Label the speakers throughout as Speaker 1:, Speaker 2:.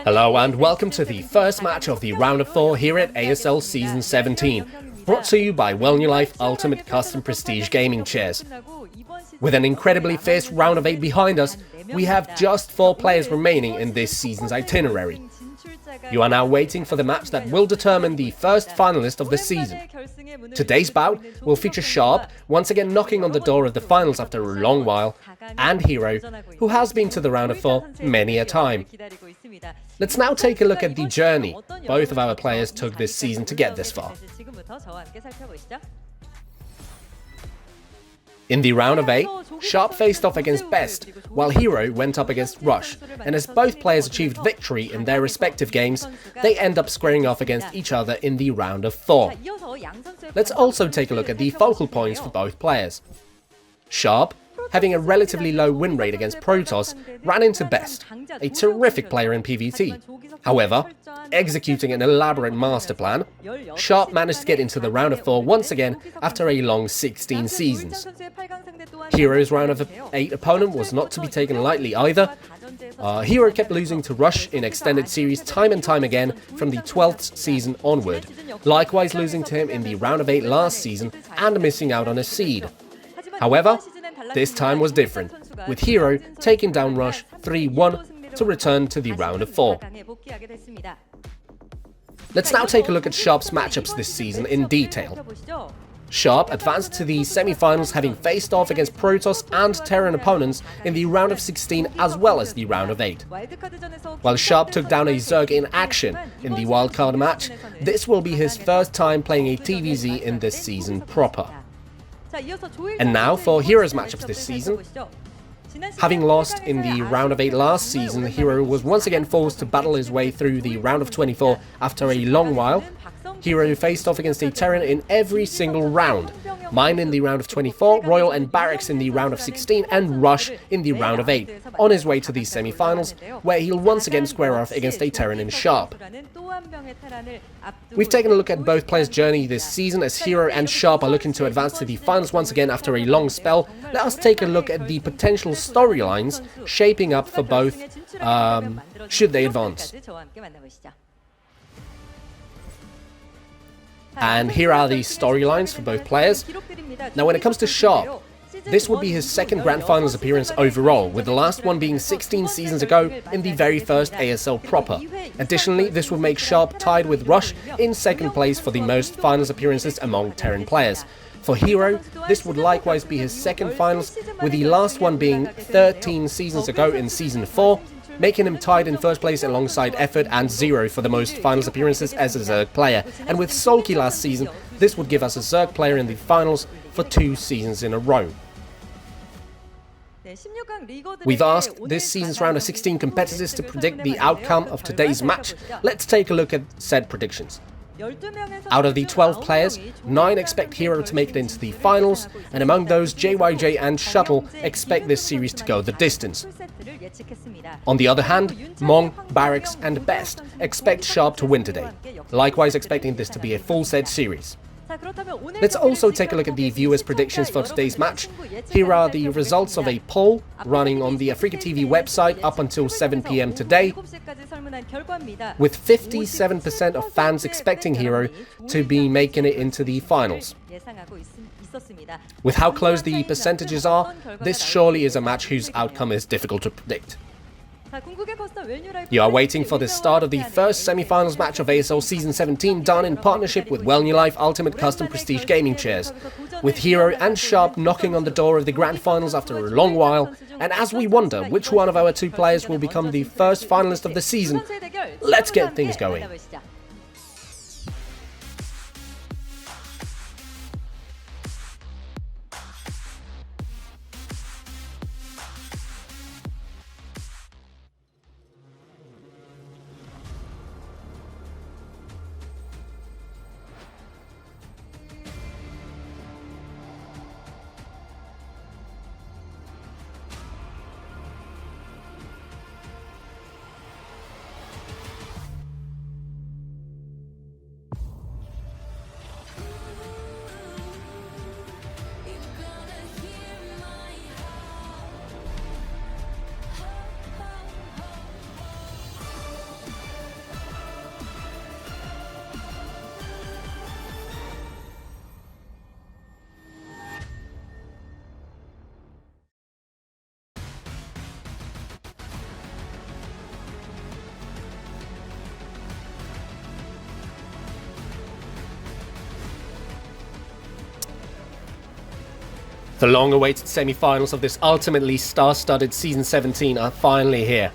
Speaker 1: Hello and welcome to the first match of the round of 4 here at ASL Season 17, brought to you by Well New Life Ultimate Custom Prestige Gaming Chairs. With an incredibly fierce round of 8 behind us, we have just 4 players remaining in this season's itinerary. You are now waiting for the match that will determine the first finalist of the season. Today's bout will feature herO, once again knocking on the door of the finals after a long while, and herO, who has been to the round of 4 many a time. Let's now take a look at the journey both of our players took this season to get this far. In the round of 8, herO faced off against Best, while herO went up against Rush, and as both players achieved victory in their respective games, they end up squaring off against each other in the round of 4. Let's also take a look at the focal points for both players. herO, having a relatively low win rate against Protoss, ran into Best, a terrific player in PvT. However, executing an elaborate master plan, herO managed to get into the round of 4 once again after a long 16 seasons. herO's round of 8 opponent was not to be taken lightly either. herO kept losing to Rush in extended series time and time again from the 12th season onward, likewise losing to him in the round of 8 last season and missing out on a seed. However, this time was different, with herO taking down Rush 3-1 to return to the round of 4. Let's now take a look at herO's matchups this season in detail. herO advanced to the semi-finals, having faced off against Protoss and Terran opponents in the round of 16 as well as the round of 8. While herO took down a Zerg in action in the wildcard match, this will be his first time playing a TVZ in this season proper. And now for herO's matchups this season. Having lost in the round of 8 last season, herO was once again forced to battle his way through the round of 24 after a long while. herO faced off against a Terran in every single round, Mine in the round of 24, Royal and Barracks in the round of 16, and Rush in the round of 8, on his way to the semi-finals, where he'll once again square off against a Terran in herO. We've taken a look at both players' journey this season, as herO and herO are looking to advance to the finals once again after a long spell. Let us take a look at the potential storylines shaping up for both, should they advance. And here are the storylines for both players. Now when it comes to herO, this would be his second Grand Finals appearance overall, with the last one being 16 seasons ago in the very first ASL proper. Additionally, this would make herO tied with Rush in second place for the most finals appearances among Terran players. For herO, this would likewise be his second finals, with the last one being 13 seasons ago in Season 4, making him tied in first place alongside Effort and Zero for the most finals appearances as a Zerg player. And with Sulky last season, this would give us a Zerg player in the finals for 2 seasons in a row. We've asked this season's round of 16 competitors to predict the outcome of today's match. Let's take a look at said predictions. Out of the 12 players, 9 expect herO to make it into the finals, and among those, JYJ and Shuttle expect this series to go the distance. On the other hand, Mong, Barracks and Best expect herO to win today, likewise expecting this to be a full set series. Let's also take a look at the viewers' predictions for today's match. Here are the results of a poll running on the Africa TV website up until 7 PM today, with 57% of fans expecting herO to be making it into the finals. With how close the percentages are, this surely is a match whose outcome is difficult to predict. You are waiting for the start of the first semi-finals match of ASL Season 17, done in partnership with Well New Life Ultimate Custom Prestige Gaming Chairs, with herO and herO knocking on the door of the Grand Finals after a long while. And as we wonder which one of our 2 players will become the first finalist of the season, let's get things going. The long-awaited semi-finals of this ultimately star-studded Season 17 are finally here.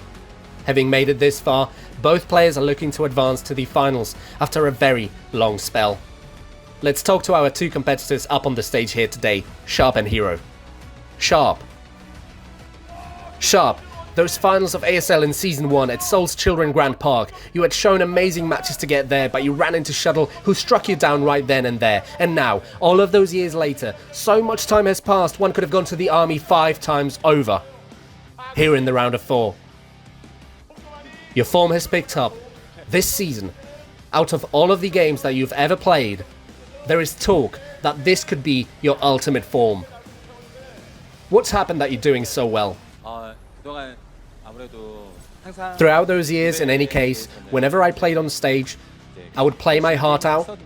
Speaker 1: Having made it this far, both players are looking to advance to the finals after a very long spell. Let's talk to our two competitors up on the stage here today, herO and herO. herO, those finals of ASL in Season 1 at Seoul's Children Grand Park, you had shown amazing matches to get there, but you ran into Shuttle, who struck you down right then and there. And now, all of those years later, so much time has passed, one could have gone to the army 5 times over. Here in the round of 4. Your form has picked up. This season, out of all of the games that you've ever played, there is talk that this could be your ultimate form. What's happened that you're doing so well? Throughout those years, in any case, whenever I played on stage, I would play my heart out,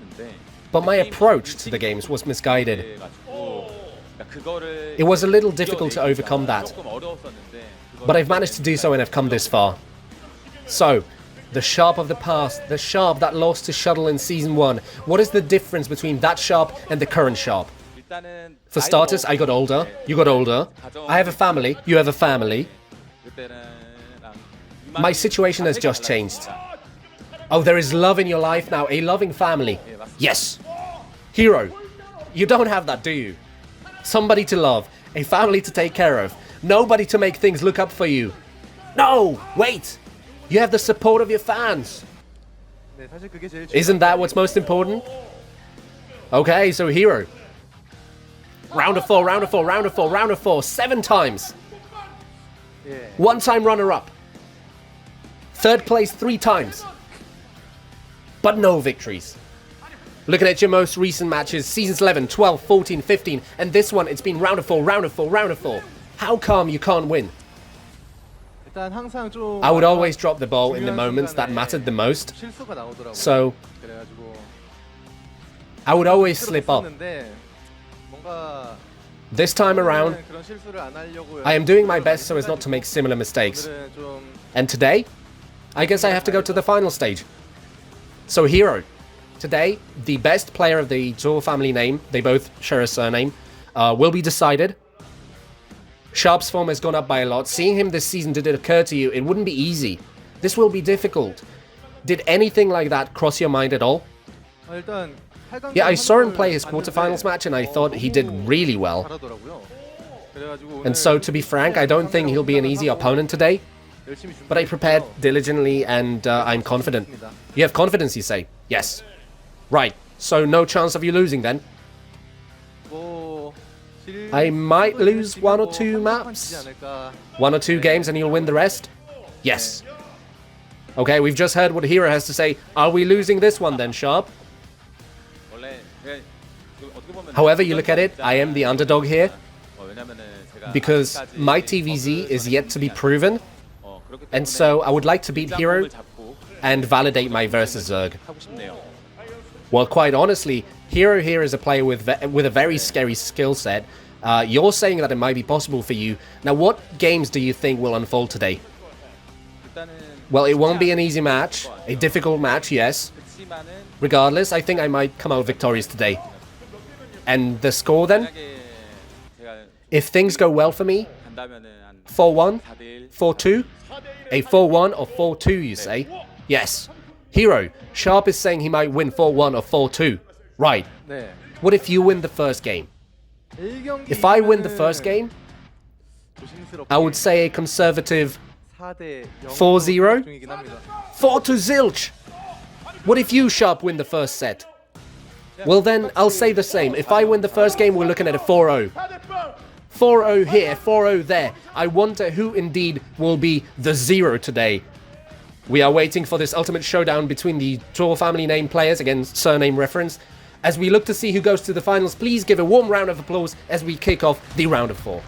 Speaker 1: but my approach to the games was misguided. It was a little difficult to overcome that, but I've managed to do so and I've come this far. So, the herO of the past, the herO that lost to Shuttle in Season 1, what is the difference between that herO and the current herO? For starters, I got older, you got older, I have a family, you have a family. My situation has just changed. Oh, there is love in your life now, a loving family. Yes. herO, you don't have that, do you? Somebody to love, a family to take care of, nobody to make things look up for you. No, wait. You have the support of your fans. Isn't that what's most important? Okay, so herO. Round of 4, round of 4, round of 4, round of 4, 7 times. 1-time runner-up. 3rd place 3 times. But no victories. Looking at your most recent matches, Seasons 11, 12, 14, 15, and this one, it's been round of 4, round of 4, round of 4. How come you can't win? I would always drop the ball in the moments that mattered the most, so I would always slip up. This time around, I am doing my best so as not to make similar mistakes. And today, I guess I have to go to the final stage. So herO, today, the best player of the Ro family name, they both share a surname, will be decided. herO's form has gone up by a lot. Seeing him this season, did it occur to you, it wouldn't be easy. This will be difficult. Did anything like that cross your mind at all? Yeah, I saw him play his quarterfinals match and I thought he did really well. And so, to be frank, I don't think he'll be an easy opponent today. But I prepared diligently and I'm confident. You have confidence, you say? Yes. Right, so no chance of you losing then? I might lose 1 or 2 maps, 1 or 2 games and you'll win the rest? Yes. Okay, we've just heard what herO has to say. Are we losing this one then, herO? However you look at it, I am the underdog here, because my TVZ is yet to be proven, and so I would like to beat herO and validate my versus Zerg. Well, quite honestly, herO here is a player with a very scary skill set. You're saying that it might be possible for you. Now, what games do you think will unfold today? Well, it won't be an easy match. A difficult match, yes. Regardless, I think I might come out victorious today. And the score then? If things go well for me, 4-1, 4-2? A 4-1 or 4-2, you say? Yes. herO, herO is saying he might win 4-1 or 4-2. Right. What if you win the first game? If I win the first game, I would say a conservative 4-0. 4-0. What if you, herO, win the first set? Well then, I'll say the same. If I win the first game, we're looking at a 4-0. 4-0 here, 4-0 there. I wonder who indeed will be the 0 today. We are waiting for this ultimate showdown between the Ro family name players, again, surname reference. As we look to see who goes to the finals, please give a warm round of applause as we kick off the round of 4.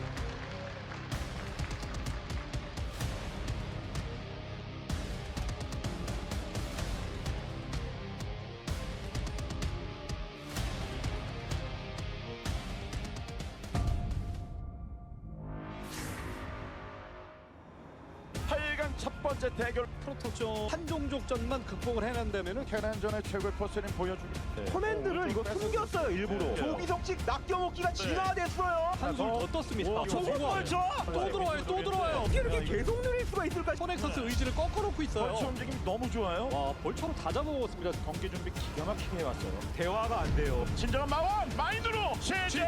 Speaker 2: 첫 번째 대결 프로토스 한종족전만 극복을 해낸다면은
Speaker 3: 캐난전의 최고의 코스는 보여주기.
Speaker 2: 커맨드를 이거 숨겨서
Speaker 3: 떴어요 일부러. 조기성식 낚여먹기가 진화됐어요.
Speaker 4: 한술 더 떴습니다.
Speaker 3: 저거 벌쳐.
Speaker 4: 또 들어와요, 또 들어와요.
Speaker 3: 이렇게 계속 느릴 수가 있을까?
Speaker 4: 코넥서스 의지를 꺾어놓고 있어요.
Speaker 2: 벌처 움직임 너무 좋아요.
Speaker 4: 와, 벌처로 다 잡아먹었습니다.
Speaker 2: 경기 준비 기가 막히게 해왔어요.
Speaker 3: 대화가 안 돼요.
Speaker 2: 진정한 마원 마인드로 시제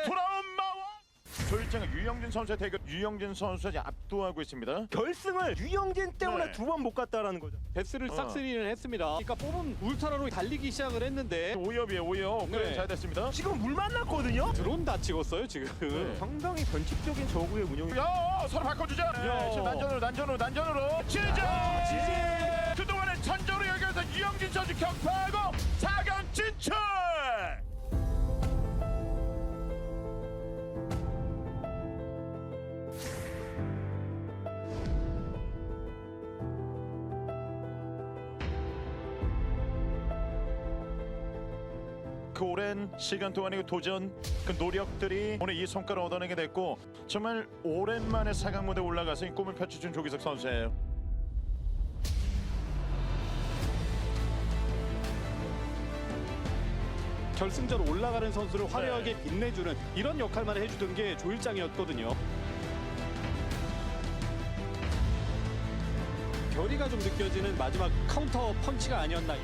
Speaker 2: 돌아온 마원. 조일장과 유영진 선수의 대결. 유영진 선수가 압도하고 있습니다.
Speaker 3: 결승을 유영진 때문에
Speaker 2: 네.
Speaker 3: 두 번 못 갔다라는 거죠.
Speaker 4: 베스를 싹쓸이를 했습니다. 그러니까 뽑은 울트라로 달리기 시작을 했는데
Speaker 2: 오엽이에요, 오엽.
Speaker 4: 네.
Speaker 2: 잘 됐습니다.
Speaker 3: 지금 물 만났거든요.
Speaker 4: 드론 다 찍었어요 지금.
Speaker 3: 상당히 변칙적인 저구의 운영이.
Speaker 2: 야, 서로 바꿔주자. 네, 지금 난전으로. 시제. 그동안의 천적으로 연결해서 유영진 선수 격파하고 4강 진출. 그 오랜 시간 동안의 그 도전, 그 노력들이 오늘 이 성과를 얻어내게 됐고 정말 오랜만에 4강 무대에 올라가서 이 꿈을 펼쳐준 조기석 선수예요.
Speaker 4: 결승전 올라가는 선수를 화려하게 빛내주는 이런 역할만 해주던 게 조일장이었거든요. 결의가 좀 느껴지는 마지막 카운터 펀치가 아니었나.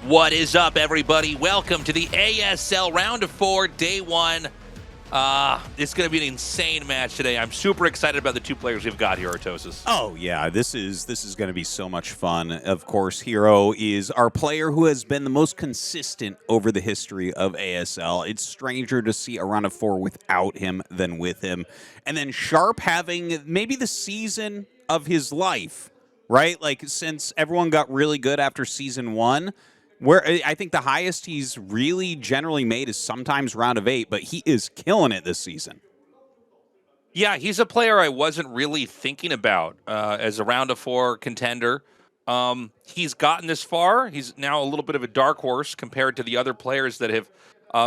Speaker 5: What is up, everybody? Welcome to the ASL Round of 4, Day 1. It's going to be an insane match today. I'm super excited about the two players we've got here, Tastosis.
Speaker 6: Oh yeah, this is going to be so much fun. Of course, herO is our player who has been the most consistent over the history of ASL. It's stranger to see a round of 4 without him than with him. And then Sharp having maybe the season of his life, right? Like, since everyone got really good after Season 1, where I think the highest he's really generally made is sometimes round of 8, but he is killing it this season.
Speaker 5: Yeah, he's a player I wasn't really thinking about as a round of 4 contender. He's gotten this far. He's now a little bit of a dark horse compared to the other players that have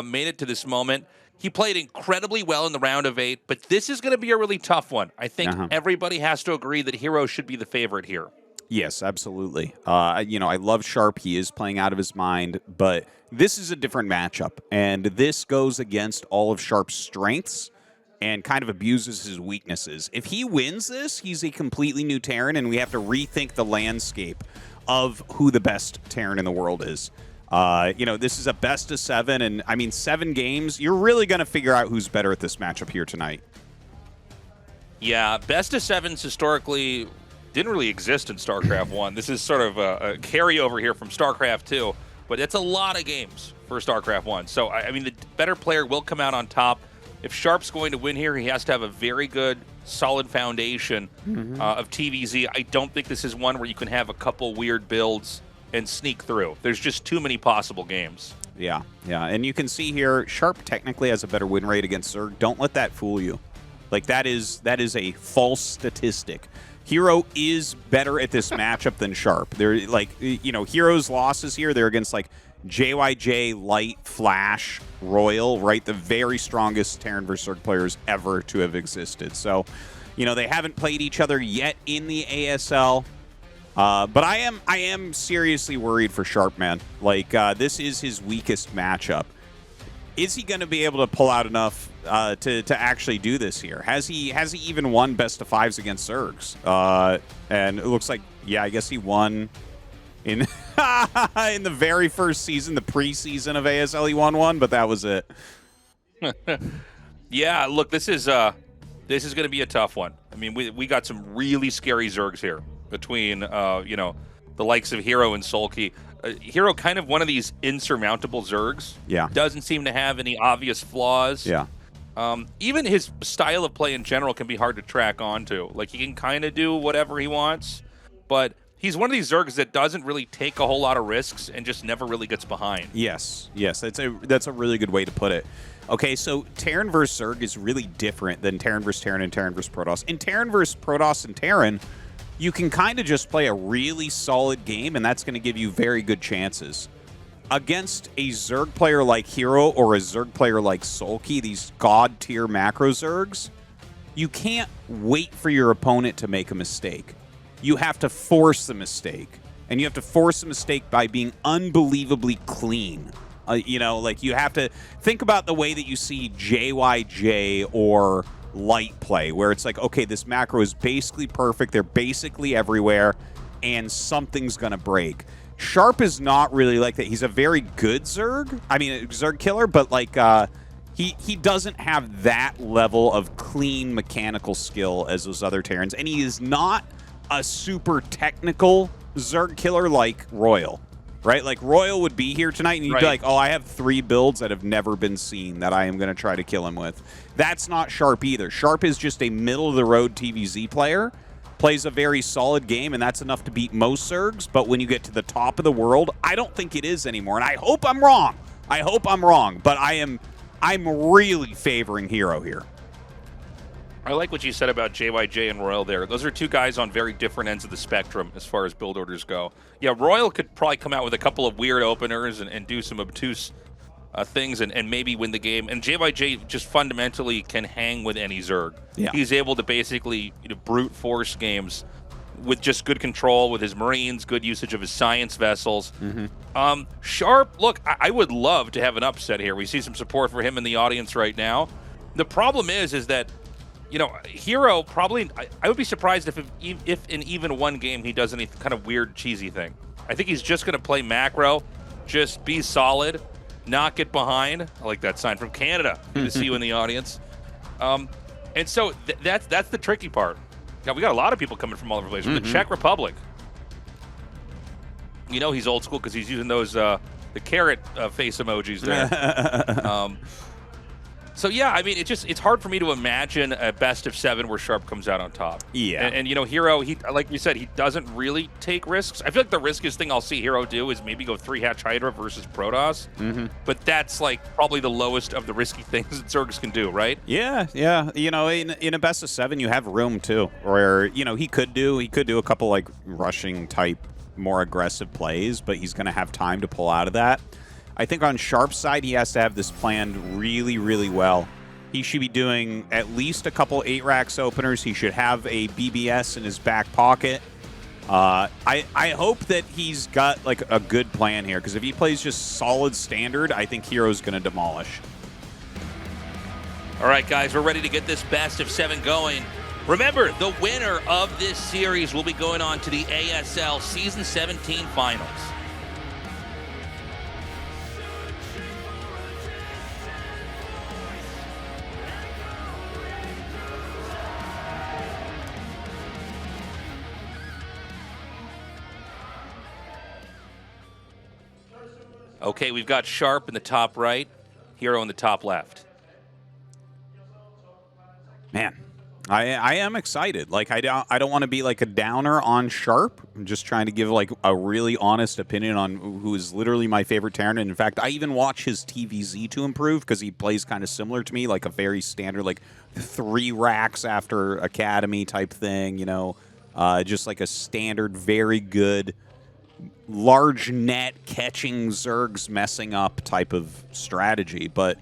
Speaker 5: made it to this moment. He played incredibly well in the round of 8, but this is going to be a really tough one. I think everybody has to agree that herO should be the favorite here.
Speaker 6: Yes, absolutely. You know, I love Sharp. He is playing out of his mind, but this is a different matchup, and this goes against all of Sharp's strengths and kind of abuses his weaknesses. If he wins this, he's a completely new Terran, and we have to rethink the landscape of who the best Terran in the world is. You know, this is a best of 7, and I mean, 7 games, you're really going to figure out who's better at this matchup here tonight.
Speaker 5: Yeah, best of 7s historically didn't really exist in StarCraft 1. This is sort of a carryover here from StarCraft 2, but it's a lot of games for StarCraft 1. So, I mean, the better player will come out on top. If Sharp's going to win here, he has to have a very good, solid foundation of TVZ. I don't think this is one where you can have a couple weird builds and sneak through. There's just too many possible games.
Speaker 6: Yeah, and you can see here, Sharp technically has a better win rate against Zerg. Don't let that fool you. Like, that is a false statistic. herO is better at this matchup than Sharp. They're like, you know, herO's losses here, they're against like JYJ, Light, Flash, Royal, right? The very strongest Terran vs. Zerg players ever to have existed. So, you know, they haven't played each other yet in the ASL. But I am seriously worried for Sharp, man. Like, this is his weakest matchup. Is he going to be able to pull out enough to actually do this here? Has he even won best of 5s against Zergs? And it looks like, yeah, I guess he won in in the very first season, the preseason of ASL. He won one, but that was it.
Speaker 5: Yeah, look, this is going to be a tough one. I mean, we got some really scary Zergs here between you know, the likes of herO and Sulky. herO kind of one of these insurmountable Zergs.
Speaker 6: Yeah.
Speaker 5: Doesn't seem to have any obvious flaws.
Speaker 6: Yeah.
Speaker 5: Even his style of play in general can be hard to track onto. Like, he can kind of do whatever he wants, but he's one of these Zergs that doesn't really take a whole lot of risks and just never really gets behind.
Speaker 6: Yes, that's a really good way to put it. Okay, so Terran vs. Zerg is really different than Terran vs. Terran and Terran vs. Protoss. In Terran vs. Protoss and Terran, you can kind of just play a really solid game, and that's going to give you very good chances. Against a Zerg player like herO or a Zerg player like Sulky, these god-tier macro Zergs, you can't wait for your opponent to make a mistake. You have to force the mistake. And you have to force the mistake by being unbelievably clean. You know, like you have to think about the way that you see JYJ or Light play, where it's like, okay, this macro is basically perfect. They're basically everywhere, and something's going to break. Sharp is not really like that. He's a very good Zerg. I mean, a Zerg killer, but like he doesn't have that level of clean mechanical skill as those other Terrans, and he is not a super technical Zerg killer like Royal, right? Like Royal would be here tonight, and you'd be like, oh, I have 3 builds that have never been seen that I am going to try to kill him with. That's not Sharp either. Sharp is just a middle-of-the-road TVZ player, plays a very solid game, and that's enough to beat most Zergs, but when you get to the top of the world, I don't think it is anymore, and I hope I'm wrong. I hope I'm wrong, but I'm really favoring herO here.
Speaker 5: I like what you said about JYJ and Royal there. Those are 2 guys on very different ends of the spectrum as far as build orders go. Yeah, Royal could probably come out with a couple of weird openers and do some obtuse things and maybe win the game. And JYJ just fundamentally can hang with any Zerg.
Speaker 6: Yeah.
Speaker 5: He's able to basically brute force games with just good control with his Marines, good usage of his science vessels. Sharp, look, I would love to have an upset here. We see some support for him in the audience right now. The problem is that, you know, herO probably, I would be surprised if in even one game he does any kind of weird, cheesy thing. I think he's just going to play macro, just be solid, not get behind. I like that sign from Canada. Good to see you in the audience. And so that's the tricky part. Now, we got a lot of people coming from all over the place. From the Czech Republic. You know he's old school because he's using those the carrot face emojis there. So yeah, I mean, it's hard for me to imagine a best of 7 where Sharp comes out on top.
Speaker 6: Yeah,
Speaker 5: and you know, herO, he, like you said, he doesn't really take risks. I feel like the riskiest thing I'll see herO do is maybe go 3-hatch Hydra versus Protoss. But that's like probably the lowest of the risky things that Zergs can do, right?
Speaker 6: Yeah. You know, in a best of 7, you have room too, where you know he could do a couple like rushing type, more aggressive plays, but he's going to have time to pull out of that. I think on Sharp's side, he has to have this planned really, really well. He should be doing at least a couple 8-racks openers. He should have a BBS in his back pocket. I hope that he's got like a good plan here, because if he plays just solid standard, I think herO's going to demolish.
Speaker 5: All right, guys, we're ready to get this best of 7 going. Remember, the winner of this series will be going on to the ASL Season 17 Finals. Okay, we've got Sharp in the top right, herO in the top left.
Speaker 6: Man, I am excited. Like I don't want to be like a downer on Sharp. I'm just trying to give like a really honest opinion on who is literally my favorite Terran. And in fact, I even watch his TVZ to improve because he plays kind of similar to me, like a very standard, like 3 racks after Academy type thing. You know, just like a standard, very good, large net catching Zergs messing up type of strategy. But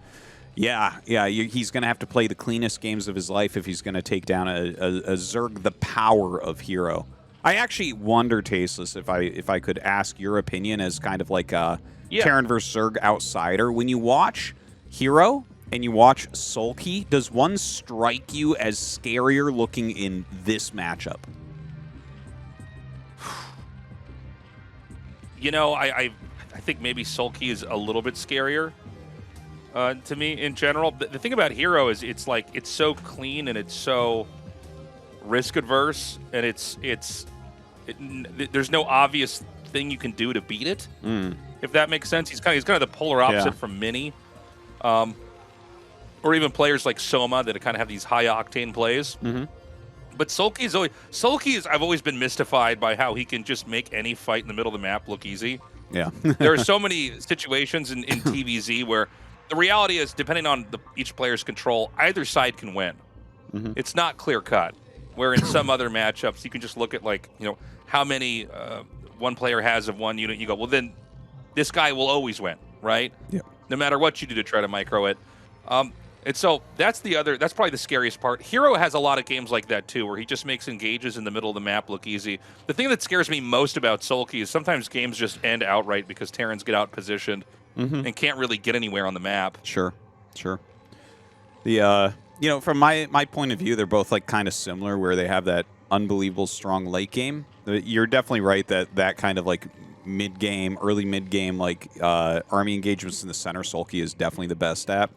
Speaker 6: yeah, he's going to have to play the cleanest games of his life if he's going to take down a Zerg the power of herO. I actually wonder, Tasteless, if I could ask your opinion as kind of like a Terran versus Zerg outsider. When you watch herO and you watch Sulky, does one strike you as scarier looking in this matchup?
Speaker 5: You know, I think maybe Sulky is a little bit scarier to me in general. The thing about herO is it's like it's so clean and it's so risk adverse, and there's no obvious thing you can do to beat it. If that makes sense, he's kind of the polar opposite from Mini, or even players like Soma that kind of have these high octane plays. But Sulky is I've always been mystified by how he can just make any fight in the middle of the map look easy.
Speaker 6: Yeah.
Speaker 5: There are so many situations in TVZ where the reality is, depending on each player's control, either side can win. It's not clear cut. Where in some other matchups, you can just look at, like, you know, how many one player has of one unit. You go, well, then this guy will always win, right?
Speaker 6: Yeah.
Speaker 5: No matter what you do to try to micro it. And so that's probably the scariest part. herO has a lot of games like that too, where he just makes engages in the middle of the map look easy. The thing that scares me most about Sulky is sometimes games just end outright because Terrans get out positioned and can't really get anywhere on the map.
Speaker 6: Sure. The you know, from my point of view, they're both like kind of similar, where they have that unbelievable strong late game. You're definitely right that kind of like mid game, early mid game, like army engagements in the center, Sulky is definitely the best at.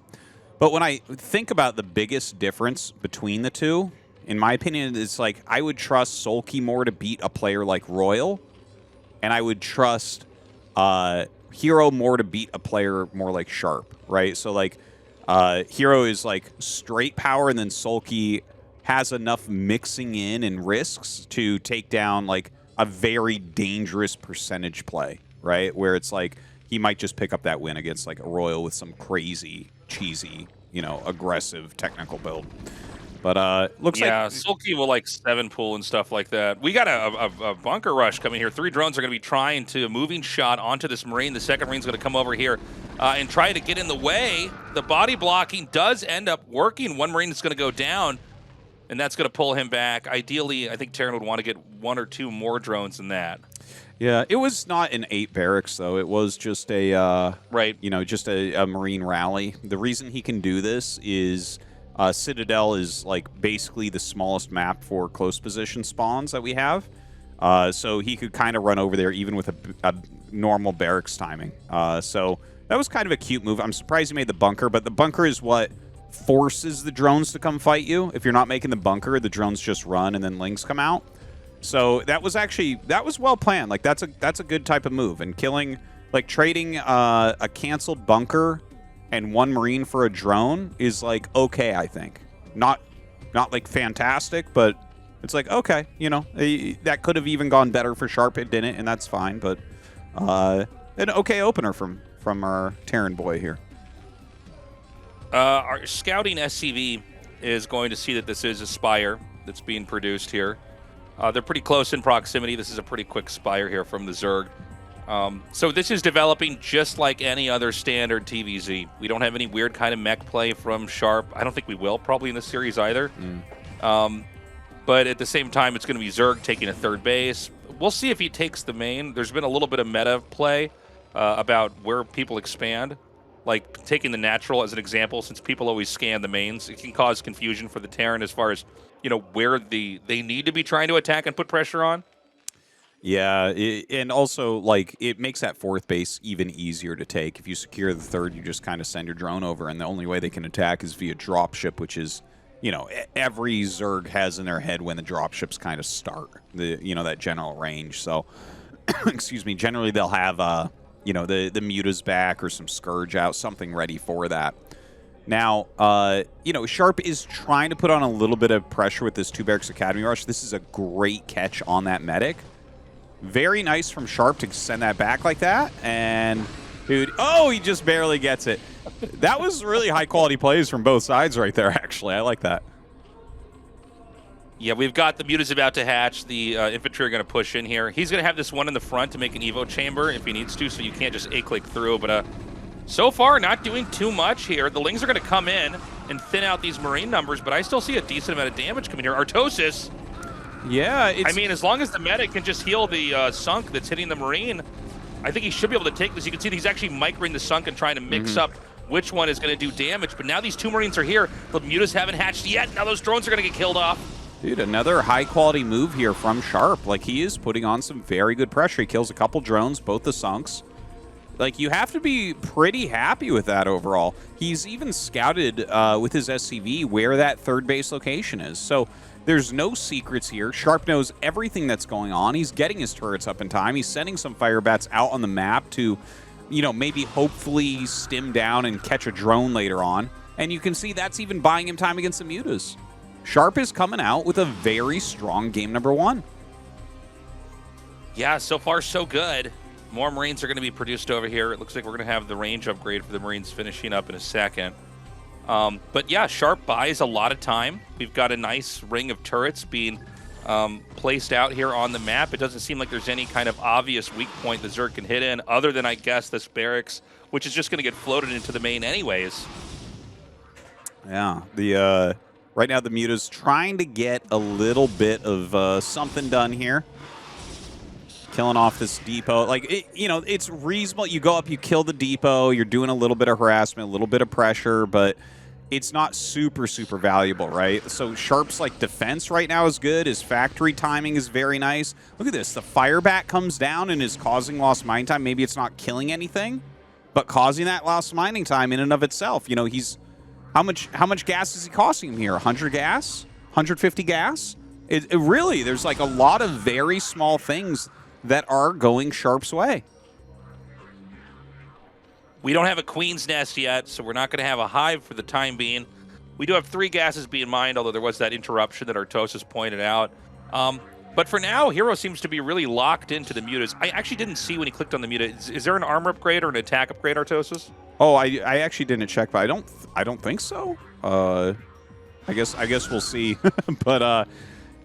Speaker 6: But when I think about the biggest difference between the two, in my opinion, it's like I would trust Sulky more to beat a player like Royal, and I would trust herO more to beat a player more like Sharp, right? So like herO is like straight power, and then Sulky has enough mixing in and risks to take down like a very dangerous percentage play, right? Where it's like he might just pick up that win against like a Royal with some crazy, cheesy, you know, aggressive technical build. But looks like
Speaker 5: Sulky will like 7 pool and stuff like that. We got a bunker rush coming here. 3 drones are going to be trying to moving shot onto this Marine. The second Marine's going to come over here and try to get in the way. The body blocking does end up working. 1 Marine is going to go down, and that's going to pull him back. Ideally, I think Terran would want to get 1 or 2 more drones than that.
Speaker 6: Yeah, it was not an 8 barracks, though. It was just a
Speaker 5: right.
Speaker 6: You know, just a Marine rally. The reason he can do this is Citadel is like basically the smallest map for close position spawns that we have. So he could kind of run over there even with a normal barracks timing. So that was kind of a cute move. I'm surprised he made the bunker, but the bunker is what forces the drones to come fight you. If you're not making the bunker, the drones just run and then lings come out. So that was well planned. Like that's a good type of move. And killing, like trading a canceled bunker and 1 Marine for a drone is like okay, I think. Not like fantastic, but it's like okay, you know, that could have even gone better for Sharp. It didn't, and that's fine. But an okay opener from our Terran boy here.
Speaker 5: Our scouting SCV is going to see that this is a Spire that's being produced here. They're pretty close in proximity. This is a pretty quick Spire here from the Zerg. So this is developing just like any other standard TVZ. We don't have any weird kind of mech play from Sharp. I don't think we will probably in this series either. But at the same time, it's going to be Zerg taking a 3rd base. We'll see if he takes the main. There's been a little bit of meta play about where people expand. Like taking the natural as an example, since people always scan the mains, it can cause confusion for the Terran as far as, you know, where they need to be trying to attack and put pressure on.
Speaker 6: Yeah, and also, like, it makes that 4th base even easier to take. If you secure the 3rd, you just kind of send your drone over, and the only way they can attack is via dropship, which is, you know, every Zerg has in their head when the dropships kind of start, you know, that general range. So, excuse me, generally they'll have, you know, the Mutas back or some Scourge out, something ready for that. Now, you know, Sharp is trying to put on a little bit of pressure with this 2 Barracks Academy rush. This is a great catch on that medic. Very nice from Sharp to send that back like that. And, dude, oh, he just barely gets it. That was really high-quality plays from both sides right there, actually. I like that.
Speaker 5: Yeah, we've got the Mutas about to hatch. The infantry are going to push in here. He's going to have this one in the front to make an Evo chamber if he needs to, so you can't just A-click through. But so far, not doing too much here. The Lings are going to come in and thin out these Marine numbers, but I still see a decent amount of damage coming here. Tastosis.
Speaker 6: Yeah,
Speaker 5: I mean, as long as the medic can just heal the sunk that's hitting the Marine, I think he should be able to take this. You can see that he's actually microing the sunk and trying to mix up which one is going to do damage. But now these 2 Marines are here. The Mutas haven't hatched yet. Now those drones are going to get killed off.
Speaker 6: Dude, another high-quality move here from Sharp. Like, he is putting on some very good pressure. He kills a couple drones, both the sunks. Like, you have to be pretty happy with that overall. He's even scouted with his SCV where that 3rd base location is. So there's no secrets here. Sharp knows everything that's going on. He's getting his turrets up in time. He's sending some fire bats out on the map to, you know, maybe hopefully stim down and catch a drone later on. And you can see that's even buying him time against the Mutas. Sharp is coming out with a very strong game number 1.
Speaker 5: Yeah, so far so good. More Marines are going to be produced over here. It looks like we're going to have the range upgrade for the Marines finishing up in a second. But yeah, Sharp buys a lot of time. We've got a nice ring of turrets being placed out here on the map. It doesn't seem like there's any kind of obvious weak point that Zerg can hit in, other than, I guess, this barracks, which is just going to get floated into the main anyways.
Speaker 6: Yeah, the right now the Muta's trying to get a little bit of something done here. Killing off this depot. Like, it's reasonable. You go up, you kill the depot, you're doing a little bit of harassment, a little bit of pressure, but it's not super, super valuable, right? So Sharp's, like, defense right now is good. His factory timing is very nice. Look at this. The firebat comes down and is causing lost mining time. Maybe it's not killing anything, but causing that lost mining time in and of itself. You know, he's... How much gas is he costing him here? 100 gas? 150 gas? It really, there's, like, a lot of very small things that are going Sharp's way.
Speaker 5: We don't have a Queen's Nest yet, so we're not going to have a hive for the time being. We do have 3 gases being mined, although there was that interruption that Tastosis pointed out. But for now, herO seems to be really locked into the mutas. I actually didn't see when he clicked on the muta. Is there an armor upgrade or an attack upgrade, Tastosis?
Speaker 6: Oh, I actually didn't check, but I don't think so. I guess we'll see. But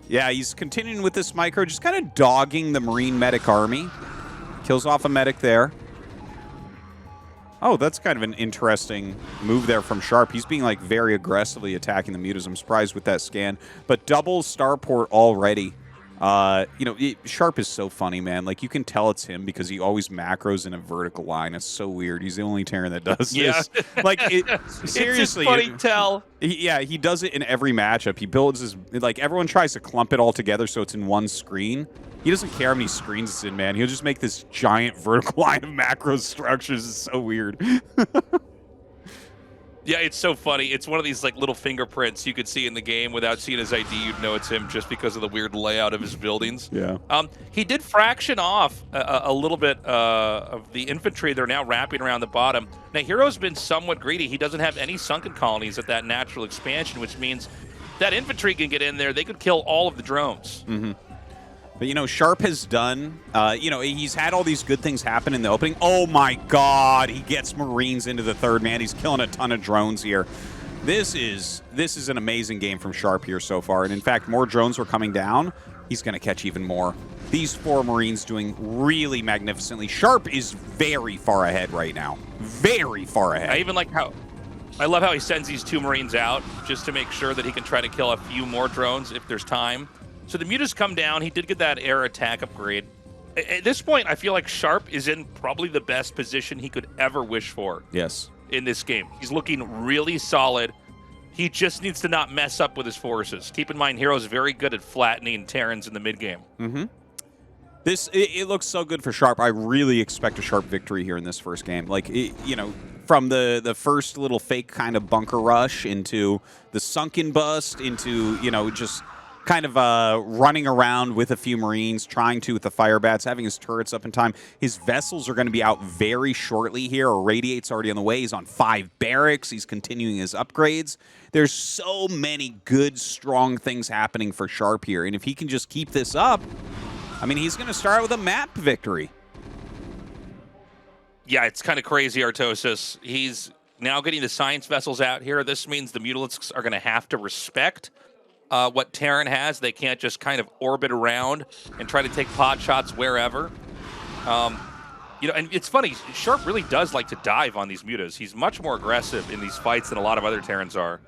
Speaker 6: yeah, he's continuing with this micro, just kind of dogging the Marine medic army. Kills off a medic there. Oh, that's kind of an interesting move there from Sharp. He's being, like, very aggressively attacking the mutas. I'm surprised with that scan. But double starport already. Sharp is so funny, man. Like, you can tell it's him because he always macros in a vertical line. It's so weird. He's the only Terran that does this. Like, seriously.
Speaker 5: It's a funny tell.
Speaker 6: He does it in every matchup. He builds his... Like, everyone tries to clump it all together so it's in one screen. He doesn't care how many screens it's in, man. He'll just make this giant vertical line of macro structures. It's so weird.
Speaker 5: Yeah, it's so funny. It's one of these, like, little fingerprints you could see in the game. Without seeing his ID, you'd know it's him just because of the weird layout of his buildings.
Speaker 6: Yeah.
Speaker 5: He did fraction off a little bit of the infantry. They're now wrapping around the bottom. Now, herO's been somewhat greedy. He doesn't have any sunken colonies at that natural expansion, which means that infantry can get in there. They could kill all of the drones.
Speaker 6: Mm-hmm. But, Sharp has done, he's had all these good things happen in the opening. Oh, my God. He gets Marines into the third man. He's killing a ton of drones here. This is an amazing game from Sharp here so far. And, in fact, more drones were coming down. He's going to catch even more. These 4 Marines doing really magnificently. Sharp is very far ahead right now. Very far ahead.
Speaker 5: I love how he sends these 2 Marines out just to make sure that he can try to kill a few more drones if there's time. So the mutas come down. He did get that air attack upgrade. At this point, I feel like Sharp is in probably the best position he could ever wish for.
Speaker 6: Yes. In
Speaker 5: this game. He's looking really solid. He just needs to not mess up with his forces. Keep in mind, herO's very good at flattening Terrans in the mid-game.
Speaker 6: Mm-hmm. It looks so good for Sharp. I really expect a Sharp victory here in this first game. Like, from the first little fake kind of bunker rush into the sunken bust into, just... kind of running around with a few Marines, trying to with the firebats, having his turrets up in time. His vessels are going to be out very shortly here. Irradiate's already on the way. He's on 5 barracks. He's continuing his upgrades. There's so many good, strong things happening for Sharp here. And if he can just keep this up, I mean, he's going to start with a map victory.
Speaker 5: Yeah, it's kind of crazy, Tastosis. He's now getting the science vessels out here. This means the Mutalisks are going to have to respect what Terran has. They can't just kind of orbit around and try to take pot shots wherever. And it's funny, Sharp really does like to dive on these mutas. He's much more aggressive in these fights than a lot of other Terrans are.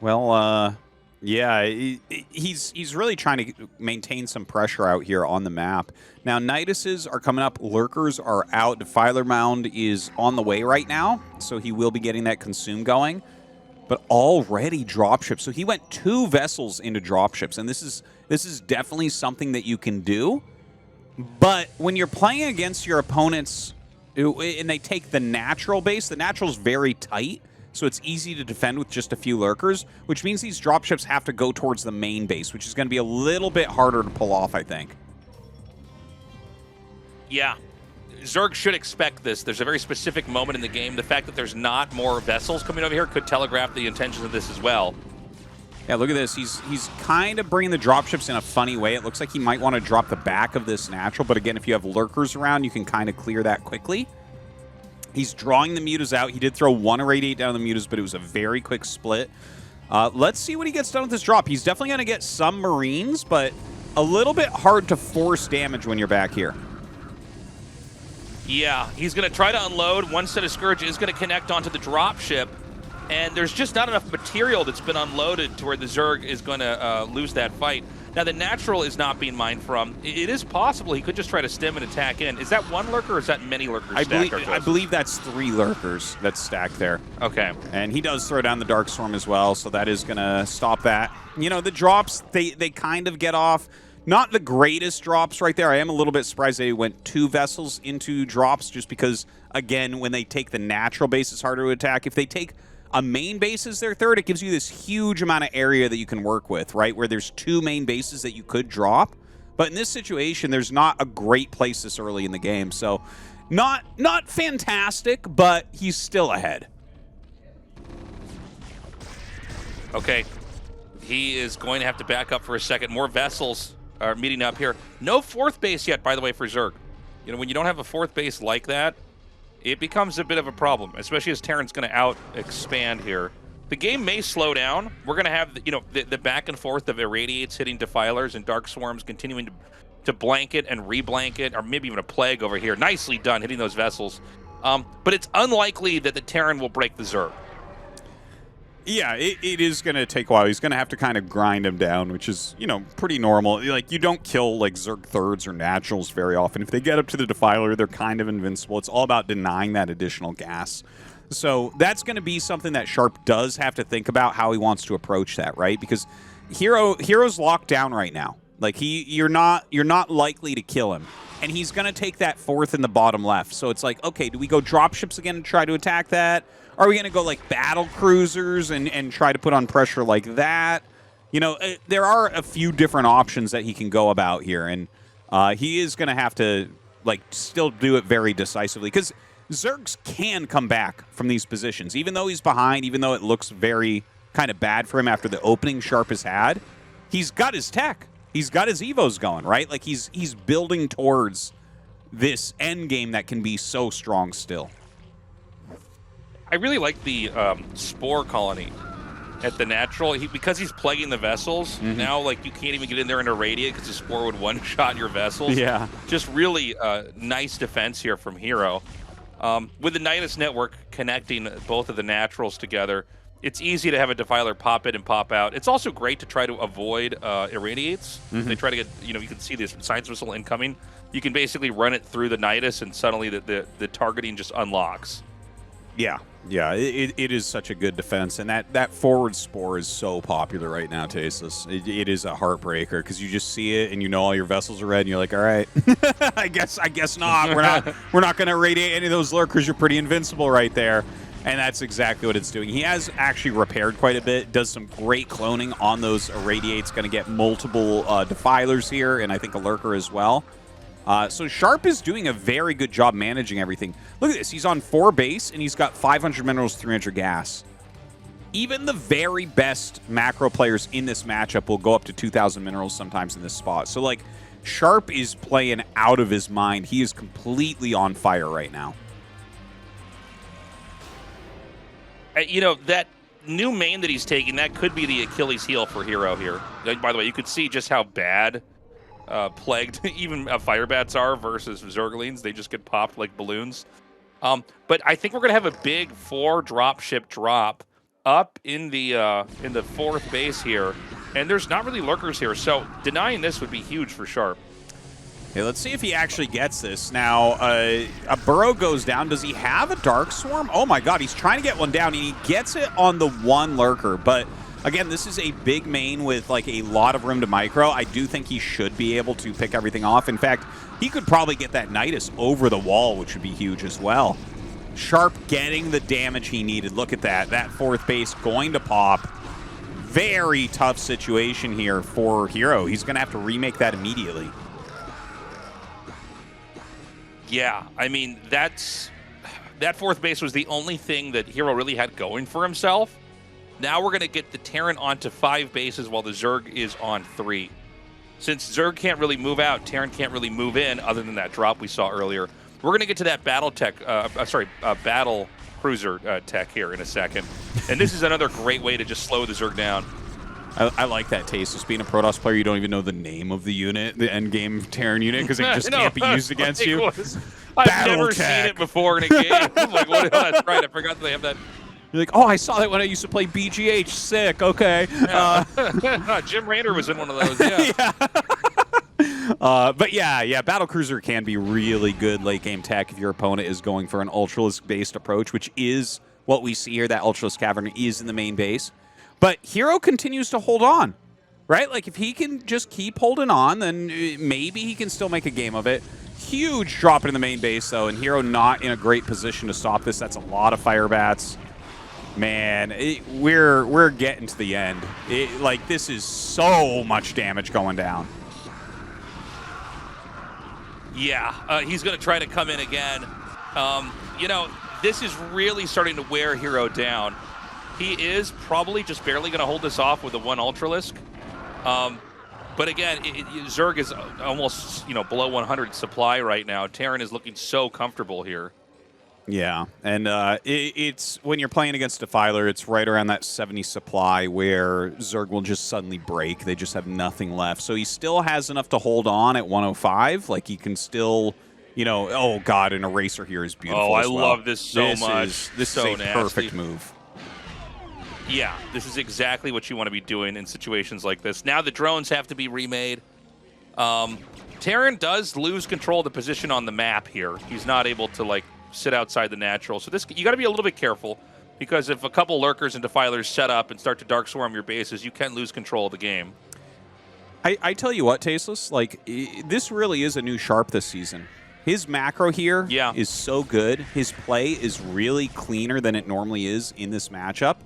Speaker 6: Well, yeah, he's really trying to maintain some pressure out here on the map. Now, Niduses are coming up. Lurkers are out. Defiler Mound is on the way right now, so he will be getting that consume going. But already dropships. So he went 2 vessels into dropships, and this is definitely something that you can do. But when you're playing against your opponents, and they take the natural base, the natural's very tight, so it's easy to defend with just a few lurkers, which means these dropships have to go towards the main base, which is going to be a little bit harder to pull off, I think.
Speaker 5: Yeah. Zerg should expect this. There's a very specific moment in the game. The fact that there's not more vessels coming over here could telegraph the intentions of this as well.
Speaker 6: Yeah, look at this. He's kind of bringing the dropships in a funny way. It looks like he might want to drop the back of this natural, but again, if you have lurkers around, you can kind of clear that quickly. He's drawing the mutas out. He did throw one irradiate down the mutas, but it was a very quick split. Let's see what he gets done with this drop. He's definitely going to get some Marines, but a little bit hard to force damage when you're back here.
Speaker 5: Yeah, he's going to try to unload. One set of Scourge is going to connect onto the dropship, and there's just not enough material that's been unloaded to where the Zerg is going to lose that fight. Now, the natural is not being mined from. It is possible he could just try to stem and attack in. Is that one lurker or is that many lurkers stacked?
Speaker 6: I believe that's 3 lurkers that's stacked there.
Speaker 5: Okay.
Speaker 6: And he does throw down the Dark Storm as well, so that is going to stop that. You know, the drops, they kind of get off. Not the greatest drops right there. I am a little bit surprised they went 2 vessels into drops just because, again, when they take the natural base, it's harder to attack. If they take a main base as their third, it gives you this huge amount of area that you can work with, right? Where there's 2 main bases that you could drop. But in this situation, there's not a great place this early in the game. So not fantastic, but he's still ahead.
Speaker 5: Okay. He is going to have to back up for a second. More vessels are meeting up here. No 4th base yet, by the way, for Zerg. You know, when you don't have a 4th base like that, it becomes a bit of a problem, especially as Terran's going to out-expand here. The game may slow down. We're going to have, the back and forth of Irradiates hitting Defilers and Dark Swarms continuing to blanket and re-blanket, or maybe even a Plague over here. Nicely done, hitting those vessels. But it's unlikely that the Terran will break the Zerg.
Speaker 6: Yeah, it is going to take a while. He's going to have to kind of grind him down, which is, pretty normal. Like, you don't kill, like, Zerg thirds or naturals very often. If they get up to the Defiler, they're kind of invincible. It's all about denying that additional gas. So that's going to be something that Sharp does have to think about how he wants to approach that, right? Because hero's locked down right now. Like, you're not likely to kill him. And he's going to take that 4th in the bottom left. So it's like, okay, do we go dropships again and try to attack that? Are we going to go like battle cruisers and try to put on pressure like that? There are a few different options that he can go about here, and he is going to have to still do it very decisively because Zergs can come back from these positions, even though he's behind, even though it looks very kind of bad for him after the opening Sharp has had. He's got his tech, he's got his evos going, right? Like he's building towards this end game that can be so strong still.
Speaker 5: I really like the Spore colony at the natural. Because he's plaguing the vessels, now you can't even get in there and irradiate because the Spore would one-shot your vessels.
Speaker 6: Yeah.
Speaker 5: Just really nice defense here from herO. With the Nidus network connecting both of the naturals together, it's easy to have a Defiler pop in and pop out. It's also great to try to avoid irradiates. They try to get, you can see this science missile incoming. You can basically run it through the Nidus and suddenly the targeting just unlocks.
Speaker 6: Yeah. Yeah, it is such a good defense, and that forward Spore is so popular right now, Tastosis. It is a heartbreaker because you just see it and you know all your vessels are red, and you're like, all right, I guess not. We're not going to irradiate any of those lurkers. You're pretty invincible right there, and that's exactly what it's doing. He has actually repaired quite a bit. Does some great cloning on those irradiates. Going to get multiple defilers here, and I think a lurker as well. So Sharp is doing a very good job managing everything. Look at this. He's on 4 base, and he's got 500 minerals, 300 gas. Even the very best macro players in this matchup will go up to 2,000 minerals sometimes in this spot. So, Sharp is playing out of his mind. He is completely on fire right now.
Speaker 5: That new main that he's taking, that could be the Achilles heel for herO here. By the way, you could see just how bad plagued even Firebats are versus Zerglings. They just get popped like balloons. But I think we're going to have a big 4 dropship drop up in the 4th base here. And there's not really lurkers here, so denying this would be huge for Sharp.
Speaker 6: Okay, let's see if he actually gets this. Now, a burrow goes down. Does he have a Dark Swarm? Oh my god, he's trying to get one down, and he gets it on the 1 lurker, but again, this is a big main with a lot of room to micro. I do think he should be able to pick everything off. In fact, he could probably get that Nidus over the wall, which would be huge as well. Sharp getting the damage he needed. Look at that. That 4th base going to pop. Very tough situation here for herO. He's going to have to remake that immediately.
Speaker 5: Yeah, I mean, that 4th base was the only thing that herO really had going for himself. Now we're going to get the Terran onto 5 bases while the Zerg is on 3. Since Zerg can't really move out, Terran can't really move in other than that drop we saw earlier. We're going to get to that battle tech, battle cruiser tech here in a second. And this is another great way to just slow the Zerg down.
Speaker 6: I like that taste. Just being a Protoss player, you don't even know the name of the unit, the end game Terran unit, because it just can't be used against you.
Speaker 5: I've never seen it before in a game. I'm like, what? Oh, that's right. I forgot they have that.
Speaker 6: You're like, oh, I saw that when I used to play BGH. Sick. Okay.
Speaker 5: Yeah. Jim Raynor was in one of those. Yeah.
Speaker 6: But yeah, Battlecruiser can be really good late game tech if your opponent is going for an Ultralisk-based approach, which is what we see here. That Ultralisk Cavern is in the main base. But herO continues to hold on, right? Like, if he can just keep holding on, then maybe he can still make a game of it. Huge drop in the main base, though, and herO not in a great position to stop this. That's a lot of fire bats. Man, we're getting to the end. Like, this is so much damage going down.
Speaker 5: Yeah, he's going to try to come in again. You know, this is really starting to wear herO down. He is probably just barely going to hold this off with the one Ultralisk. But again, Zerg is almost, below 100 supply right now. Terran is looking so comfortable here.
Speaker 6: Yeah, and it's when you're playing against Defiler, it's right around that 70 supply where Zerg will just suddenly break. They just have nothing left. So he still has enough to hold on at 105. Like, he can still, oh god, an Eraser here is beautiful.
Speaker 5: Oh, I
Speaker 6: as well.
Speaker 5: love this so much.
Speaker 6: This
Speaker 5: so
Speaker 6: is a
Speaker 5: nasty.
Speaker 6: perfect move.
Speaker 5: Yeah, this is exactly what you want to be doing in situations like this. Now the drones have to be remade. Terran does lose control of the position on the map here. He's not able to, sit outside the natural. So you got to be a little bit careful, because if a couple lurkers and defilers set up and start to dark swarm your bases, you can lose control of the game.
Speaker 6: I tell you what, Tasteless, this really is a new Sharp this season. His macro here is so good. His play is really cleaner than it normally is in this matchup.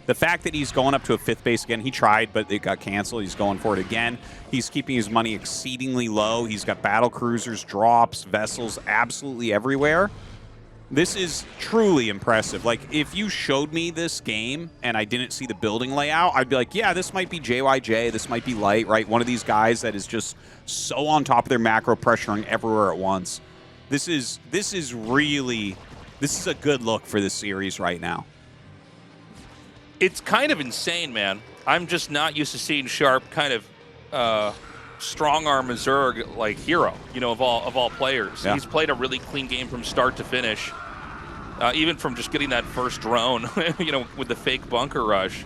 Speaker 6: The fact that he's going up to a 5th base again, he tried, but it got canceled. He's going for it again. He's keeping his money exceedingly low. He's got battle cruisers, drops, vessels, absolutely everywhere. This is truly impressive. Like, if you showed me this game and I didn't see the building layout, I'd be like, yeah, this might be JYJ, this might be Light, right? One of these guys that is just so on top of their macro, pressuring everywhere at once. This is a good look for this series right now.
Speaker 5: It's kind of insane, man. I'm just not used to seeing Sharp kind of strong-arm a Zerg like herO, of all players.
Speaker 6: Yeah.
Speaker 5: He's played a really clean game from start to finish, even from just getting that first drone, with the fake bunker rush.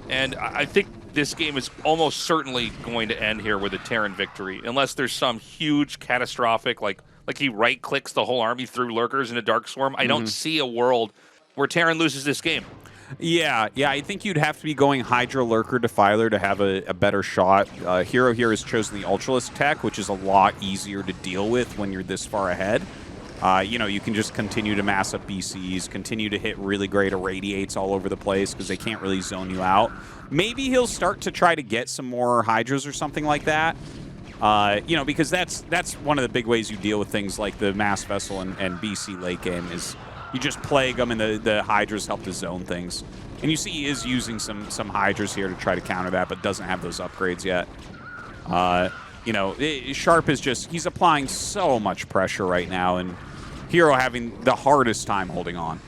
Speaker 5: And I think this game is almost certainly going to end here with a Terran victory, unless there's some huge catastrophic, like he right-clicks the whole army through lurkers into Dark Swarm. I don't see a world where Terran loses this game.
Speaker 6: Yeah, I think you'd have to be going Hydra, Lurker, Defiler to have a better shot. herO here has chosen the Ultralisk tech, which is a lot easier to deal with when you're this far ahead. You can just continue to mass up BCs, continue to hit really great irradiates all over the place because they can't really zone you out. Maybe he'll start to try to get some more Hydras or something like that. Because that's one of the big ways you deal with things like the mass vessel and BC late game is you just plague them, and the Hydras help to zone things. And you see he is using some Hydras here to try to counter that, but doesn't have those upgrades yet. Sharp is he's applying so much pressure right now, and herO having the hardest time holding on.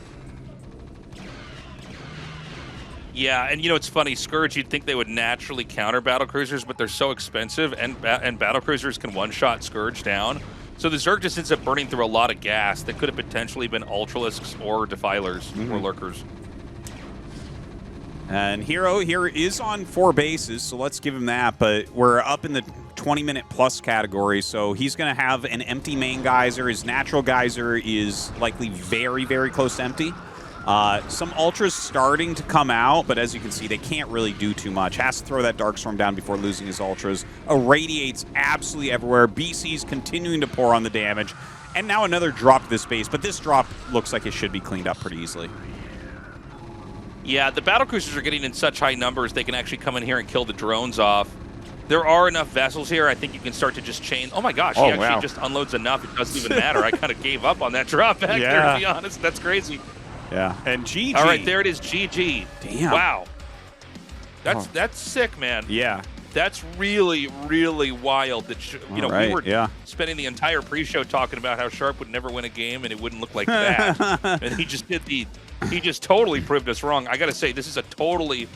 Speaker 5: Yeah, and it's funny, Scourge, you'd think they would naturally counter battlecruisers, but they're so expensive, and battlecruisers can one-shot Scourge down. So the Zerg just ends up burning through a lot of gas that could have potentially been Ultralisks or Defilers or Lurkers.
Speaker 6: And herO here is on 4 bases, so let's give him that. But we're up in the 20-minute plus category, so he's going to have an empty main geyser. His natural geyser is likely very, very close to empty. Some Ultras starting to come out, but as you can see, they can't really do too much. Has to throw that Darkstorm down before losing his Ultras. Irradiates absolutely everywhere. BC's continuing to pour on the damage. And now another drop to this base, but this drop looks like it should be cleaned up pretty easily.
Speaker 5: Yeah, the battlecruisers are getting in such high numbers, they can actually come in here and kill the drones off. There are enough vessels here. I think you can start to just chain. Oh my gosh, he actually just unloads enough. It doesn't even matter. I kind of gave up on that drop back there, to be honest. That's crazy.
Speaker 6: Yeah, and GG.
Speaker 5: All right, there it is, GG.
Speaker 6: Damn.
Speaker 5: Wow. That's sick, man.
Speaker 6: Yeah.
Speaker 5: That's really, really wild. That we were spending the entire pre-show talking about how Sharp would never win a game and it wouldn't look like that, and he just totally proved us wrong. I got to say, this is a totally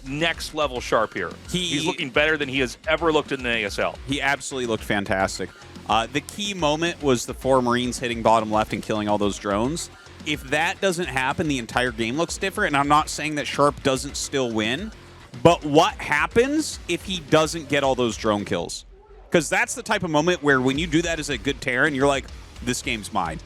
Speaker 5: next level Sharp here. He's looking better than he has ever looked in the ASL.
Speaker 6: He absolutely looked fantastic. The key moment was the 4 Marines hitting bottom left and killing all those drones. If that doesn't happen, the entire game looks different. And I'm not saying that Sharp doesn't still win, but what happens if he doesn't get all those drone kills? Because that's the type of moment where when you do that as a good Terran, you're like, this game's mine.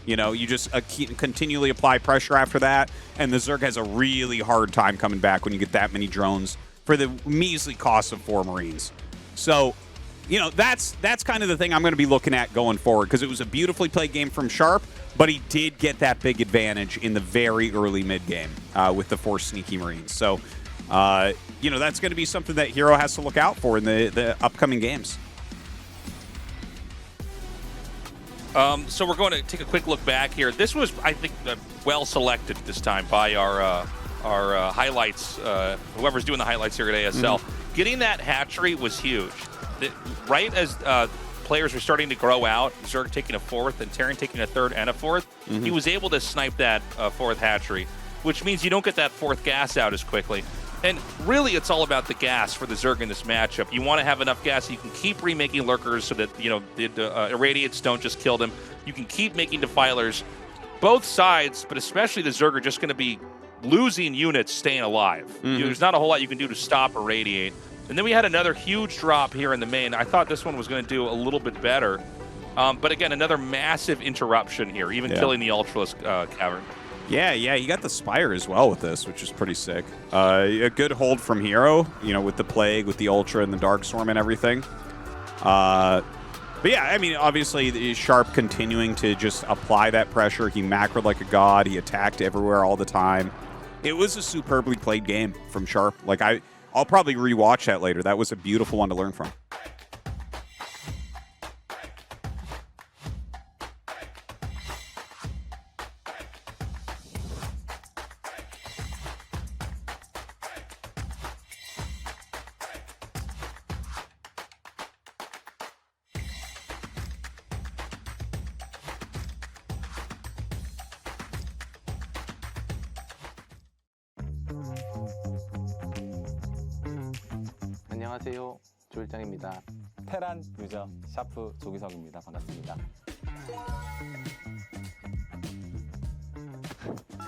Speaker 6: You know, you just continually apply pressure after that, and the Zerg has a really hard time coming back when you get that many drones for the measly cost of 4 Marines. So, you know, that's kind of the thing I'm going to be looking at going forward, because it was a beautifully played game from Sharp, but he did get that big advantage in the very early mid-game with the 4 sneaky Marines. So, you know, that's going to be something that herO has to look out for in the upcoming games.
Speaker 5: So we're going to take a quick look back here. This was, I think, well selected this time by our highlights. Whoever's doing the highlights here at ASL. Getting that hatchery was huge. Right as players were starting to grow out, Zerg taking a 4th and Terran taking a 3rd and a 4th, he was able to snipe that 4th hatchery, which means you don't get that 4th gas out as quickly. And really, it's all about the gas for the Zerg in this matchup. You want to have enough gas so you can keep remaking lurkers so that, you know, the irradiates don't just kill them. You can keep making defilers. Both sides, but especially the Zerg, are just going to be losing units staying alive. You know, there's not a whole lot you can do to stop irradiate. And then we had another huge drop here in the main. I thought this one was going to do a little bit better. But again, another massive interruption here, even killing the Ultralisk Cavern.
Speaker 6: Yeah, you got the Spire as well with this, which is pretty sick. A good hold from herO, you know, with the Plague, with the Ultra and the Darkstorm and everything. But yeah, I mean, obviously, Sharp continuing to just apply that pressure. He macroed like a god. He attacked everywhere all the time. It was a superbly played game from Sharp. Like, I'll probably rewatch that later. That was a beautiful one to learn from.
Speaker 7: 안녕하세요. 조일장입니다. 테란 유저 샤프 조기석입니다. 반갑습니다.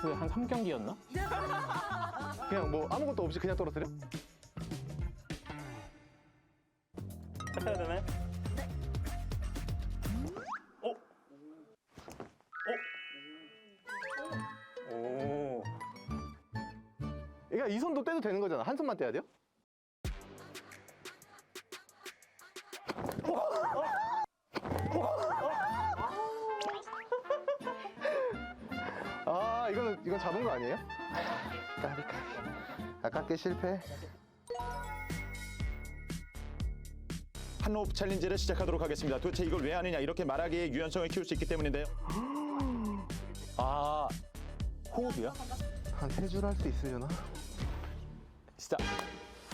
Speaker 7: 그 한 3경기였나? 그냥 뭐 아무것도 없이 그냥 떨어뜨려? 해야 되네? 네. 오. 그러니까 이 손도 떼도 되는 거잖아. 한 손만 떼야 돼요? 아, 이건 잡은 거 아니에요? 까비. 아깝게 실패.
Speaker 2: 한호흡 챌린지를 시작하도록 하겠습니다. 도대체 이걸 왜 하느냐, 이렇게 말하기에 유연성을 키울 수 있기 때문인데요.
Speaker 7: 아, 호흡이요?
Speaker 3: 한 3줄 할 수 있으려나?
Speaker 7: 시작.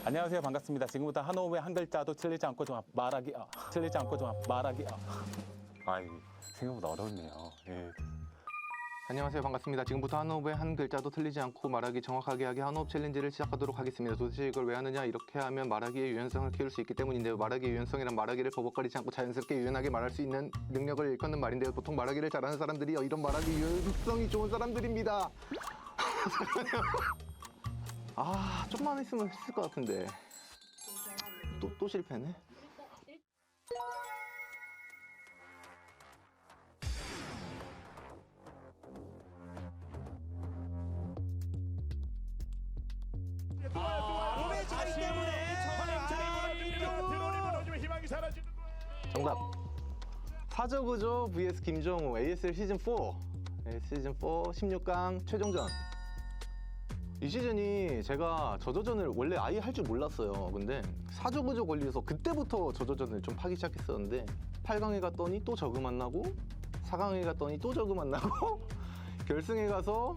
Speaker 7: 안녕하세요. 반갑습니다. 지금부터 한호흡의 한 글자도 틀리지 않고 좀 말하기. 틀리지 않고 좀 말하기. 아이, 생각보다 어렵네요. 예. 안녕하세요. 반갑습니다. 지금부터 한호흡의 한 글자도 틀리지 않고 말하기 정확하게 하기 한호흡 챌린지를 시작하도록 하겠습니다. 도대체 이걸 왜 하느냐? 이렇게 하면 말하기의 유연성을 키울 수 있기 때문인데요. 말하기의 유연성이란 말하기를 버벅거리지 않고 자연스럽게 유연하게 말할 수 있는 능력을 일컫는 말인데요. 보통 말하기를 잘하는 사람들이 이런 말하기 유연성이 좋은 사람들입니다. 아, 좀만 했으면 했을 것 같은데. 또 실패네. 정답. 사저구조 vs 김정우 ASL 시즌4 시즌4 16강 최종전. 이 시즌이 제가 저저전을 원래 아예 할 줄 몰랐어요. 근데 사저구조 걸려서 그때부터 저저전을 좀 파기 시작했었는데 8강에 갔더니 또 저그 만나고 4강에 갔더니 또 저그 만나고 결승에 가서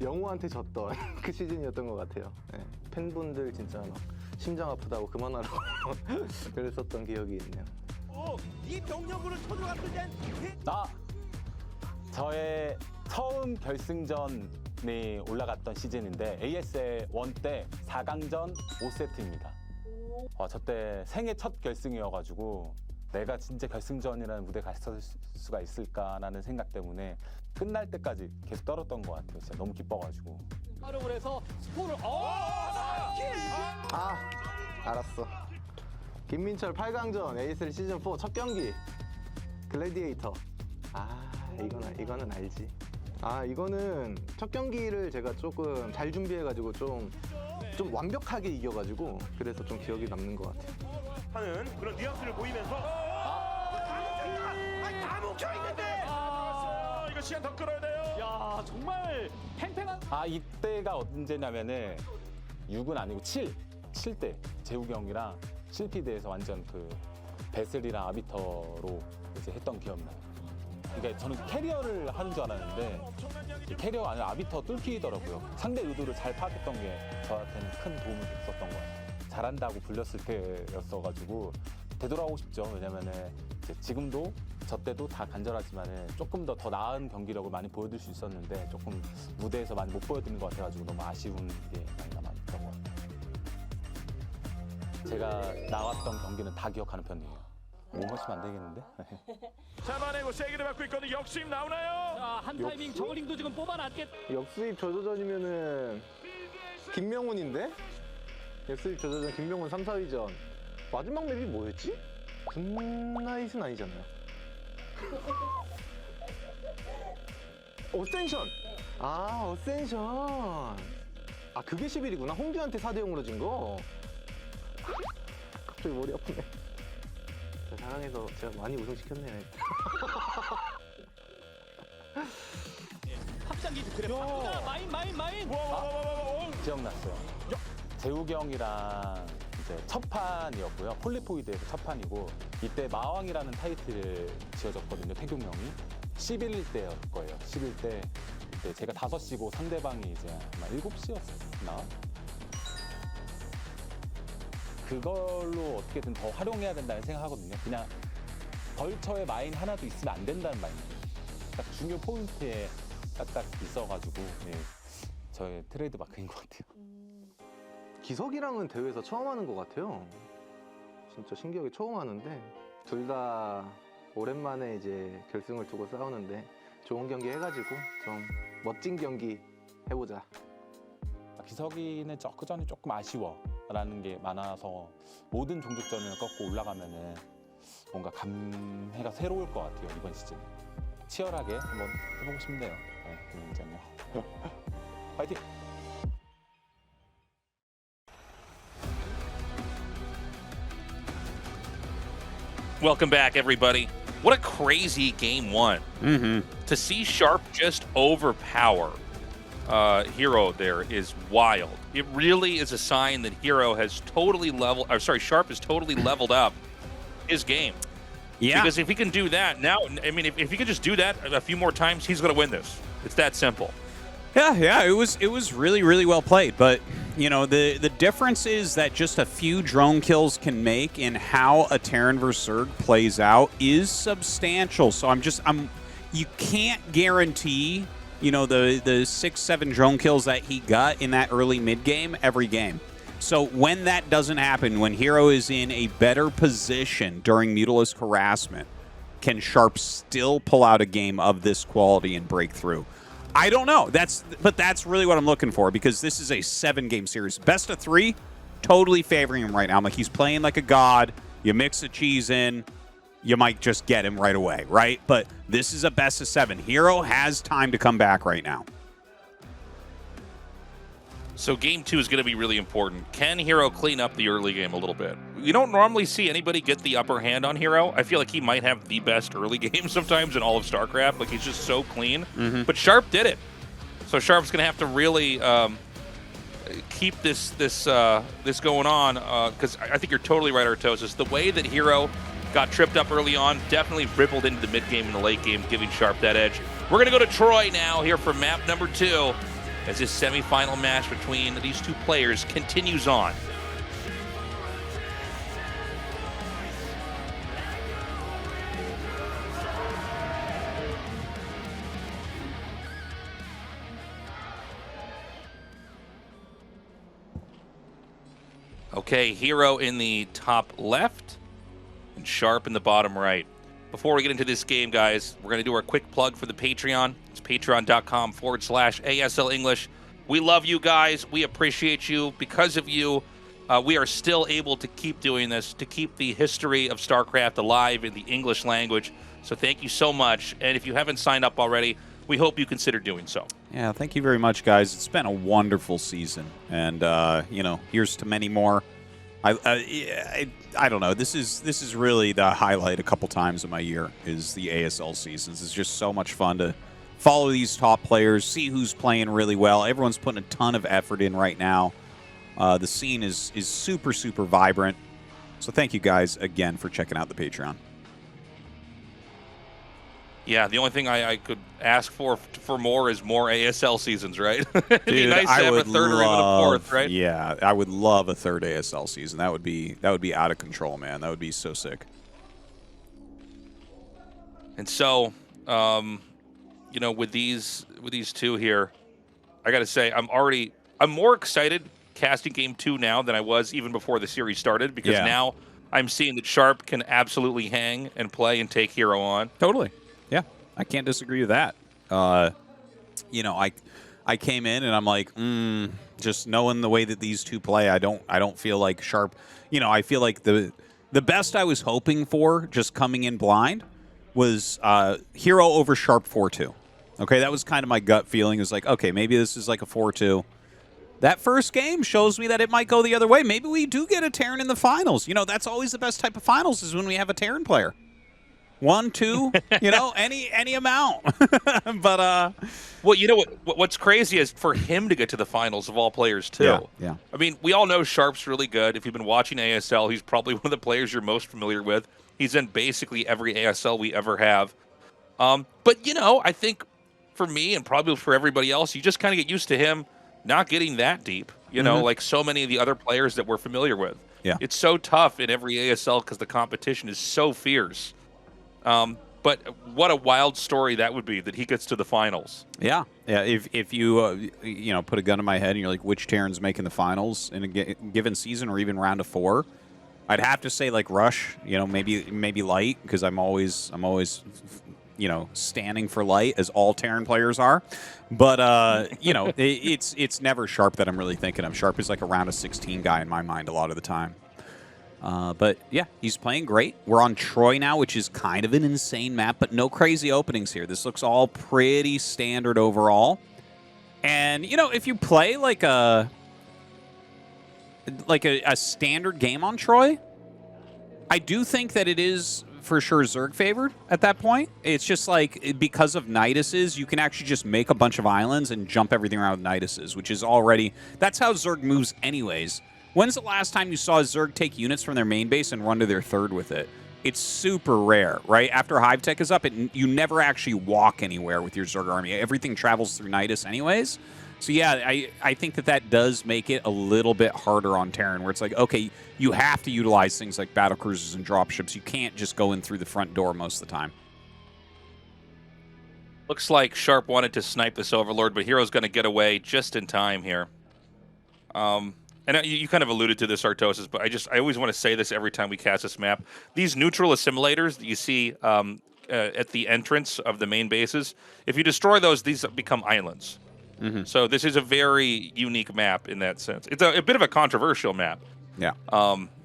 Speaker 7: 영호한테 졌던 그 시즌이었던 것 같아요. 네. 팬분들 진짜 막
Speaker 8: 심장 아프다고 그만하라고 그랬었던 기억이 있네요.
Speaker 3: 이 병력으로 쳐들어갔을 땐
Speaker 7: 저의 처음 결승전이 올라갔던 시즌인데 ASL 1 때 4강전 5세트입니다. 저때 생애 첫 결승이어가지고 내가 진짜 결승전이라는 무대에 갔을 수가 있을까라는 생각 때문에 끝날 때까지 계속 떨었던 것 같아요. 진짜 너무 기뻐가지고.
Speaker 4: 활용을 해서 스포를
Speaker 8: 알았어. 김민철 8강전 ASL 시즌 4 첫 경기 글래디에이터. 이거는 알지. 이거는 첫 경기를 제가 조금 잘 준비해가지고 좀 완벽하게 이겨가지고 그래서 좀 기억이 남는 것 같아요.
Speaker 3: 하는 그런 뉘앙스를 보이면서 다 뭉쳐있는데
Speaker 2: 이거 시간 더 끌어야 돼요.
Speaker 4: 야 정말 팽팽한
Speaker 7: 이때가 언제냐면은 6은 아니고 7때 재욱이 형이랑 실피드에서 완전 그 베슬이랑 아비터로 이제 했던 기억나요. 그러니까 저는 캐리어를 하는 줄 알았는데 캐리어가 아니라 아비터 뚫기더라고요. 상대 의도를 잘 파악했던 게 저한테는 큰 도움이 됐었던 것 같아요. 잘한다고 불렸을 때였어가지고 되돌아오고 싶죠. 왜냐면은 이제 지금도 저 때도 다 간절하지만은 조금 더 나은 경기력을 많이 보여줄 수 있었는데 조금 무대에서 많이 못 보여드린 것 같아가지고 너무 아쉬운 게 많이 남아있던 것 같아요. 제가 나왔던 경기는 다 기억하는 편이에요. 못 맞추면 안 되겠는데?
Speaker 2: 잡아내고 세기를 받고 있거든요. 역수임 나오나요?
Speaker 4: 한 타이밍 저글링도 지금 뽑아놨겠.
Speaker 8: 역수입 저조전이면은 김명훈인데? 역수입 저조전 김명훈 3, 4위전. 마지막 맵이 뭐였지? 굿나잇은 아니잖아요. 어센션! 어센션! 그게 10일이구나. 홍규한테 4대0으로 진 거. 갑자기 머리 아프네. 사랑해서 제가 많이 우승시켰네.
Speaker 4: 합장기 그래. 마인.
Speaker 7: 기억났어요. 재욱이 형이랑 이제 첫 판이었고요. 폴리포이드에서 첫 판이고 이때 마왕이라는 타이틀을 지어줬거든요. 태균 형이 11일 때였을 거예요. 11일 때 제가 5시고 상대방이 이제 아마 7시였나? 그걸로 어떻게든 더 활용해야 된다는 생각하거든요. 그냥 벌처에 마인 하나도 있으면 안 된다는 말입니다. 딱 중요 포인트에 딱딱 있어가지고 저의 트레이드 마크인 것 같아요.
Speaker 8: 기석이랑은 대회에서 처음 하는 것 같아요. 진짜 신기하게 처음 하는데 둘 다 오랜만에 이제 결승을 두고 싸우는데 좋은 경기 해가지고 좀 멋진 경기 해보자.
Speaker 7: 기석이는 그 전에 조금 아쉬워라는 게 많아서 모든 종족전을 꺾고 올라가면은 뭔가 감회가 새로울 것 같아요. 이번 시즌 치열하게 한번 해보고 싶네요. 굉장히 파이팅!
Speaker 5: Welcome back, everybody. What a crazy game one. To see Sharp just overpower herO there is wild. It really is a sign that herO has totally Sharp has totally leveled up his game.
Speaker 6: Yeah.
Speaker 5: Because if he can do that now, I mean, if he can just do that a few more times, he's going to win this. It's that simple.
Speaker 6: Yeah, it was really, really well played. But you know, the difference is that just a few drone kills can make in how a Terran vs. Zerg plays out is substantial. So you can't guarantee, you know, the 6-7 drone kills that he got in that early mid game every game. So when that doesn't happen, when herO is in a better position during Mutalisk harassment, can Sharp still pull out a game of this quality and break through? I don't know. But that's really what I'm looking for, because this is a 7-game series. Best of 3, totally favoring him right now. I'm like, he's playing like a god. You mix the cheese in, you might just get him right away, right? But this is a best of 7. herO has time to come back right now.
Speaker 5: So game 2 is going to be really important. Can herO clean up the early game a little bit? You don't normally see anybody get the upper hand on herO. I feel like he might have the best early game sometimes in all of StarCraft. Like, he's just so clean. But Sharp did it. So Sharp's going to have to really keep this going on, because I think you're totally right, Tastosis. The way that herO got tripped up early on definitely rippled into the mid game and the late game, giving Sharp that edge. We're going to go to Troy now here for map number 2. As this semifinal match between these two players continues on. Okay, herO in the top left and Sharp in the bottom right. Before we get into this game, guys, we're going to do our quick plug for the Patreon. It's patreon.com/ASL English. We love you guys. We appreciate you. Because of you, we are still able to keep doing this, to keep the history of StarCraft alive in the English language. So thank you so much. And if you haven't signed up already, we hope you consider doing so.
Speaker 6: Yeah, thank you very much, guys. It's been a wonderful season. And, you know, here's to many more. I don't know. This is really the highlight a couple times in my year is the ASL seasons. It's just so much fun to follow these top players, see who's playing really well. Everyone's putting a ton of effort in right now. The scene is super, super vibrant. So thank you guys again for checking out the Patreon.
Speaker 5: Yeah, the only thing I could ask for more is more ASL seasons, right? It'd be
Speaker 6: Dude,
Speaker 5: nice to have a third or even a fourth, right?
Speaker 6: Yeah, I would love a third ASL season. That would be out of control, man. That would be so sick.
Speaker 5: And so, you know, with these two here, I got to say, I'm more excited casting Game 2 now than I was even before the series started, because now I'm seeing that Sharp can absolutely hang and play and take herO on.
Speaker 6: Totally. Yeah, I can't disagree with that. You know, I came in and I'm like, just knowing the way that these two play, I don't feel like Sharp. You know, I feel like the best I was hoping for just coming in blind was herO over Sharp 4-2. Okay, that was kind of my gut feeling. It was like, okay, maybe this is like a 4-2. That first game shows me that it might go the other way. Maybe we do get a Terran in the finals. You know, that's always the best type of finals is when we have a Terran player. 1, 2, you know, any amount. But
Speaker 5: well, you know what's crazy is for him to get to the finals of all players too.
Speaker 6: Yeah.
Speaker 5: I mean, we all know Sharp's really good. If you've been watching ASL, he's probably one of the players you're most familiar with. He's in basically every ASL we ever have. But you know, I think for me and probably for everybody else, you just kind of get used to him not getting that deep. You know, like so many of the other players that we're familiar with.
Speaker 6: Yeah.
Speaker 5: It's so tough in every ASL because the competition is so fierce. But what a wild story that would be that he gets to the finals.
Speaker 6: Yeah. If you you know, put a gun to my head and you're like, which Terran's making the finals in a given season or even round of 4, I'd have to say like Rush. You know, maybe Light, because I'm always you know, standing for Light, as all Terran players are. But you know, it's never Sharp that I'm really thinking of. Sharp is like a round of 16 guy in my mind a lot of the time. But yeah, he's playing great. We're on Troy now, which is kind of an insane map, but no crazy openings here. This looks all pretty standard overall. And you know, if you play like a standard game on Troy, I do think that it is for sure Zerg favored at that point. It's just like, because of Niduses, you can actually just make a bunch of islands and jump everything around with Niduses, which is already, that's how Zerg moves anyways. When's the last time you saw a Zerg take units from their main base and run to their third with it? It's super rare, right? After Hive Tech is up, you never actually walk anywhere with your Zerg army. Everything travels through Nidus anyways. So yeah, I think that does make it a little bit harder on Terran, where it's like, okay, you have to utilize things like battle cruisers and dropships. You can't just go in through the front door most of the time.
Speaker 5: Looks like Sharp wanted to snipe this Overlord, but herO's going to get away just in time here. And you kind of alluded to this, Tastosis, but I always want to say this every time we cast this map. These neutral assimilators that you see at the entrance of the main bases, if you destroy those, these become islands. So this is a very unique map in that sense. It's a bit of a controversial map.
Speaker 6: Yeah.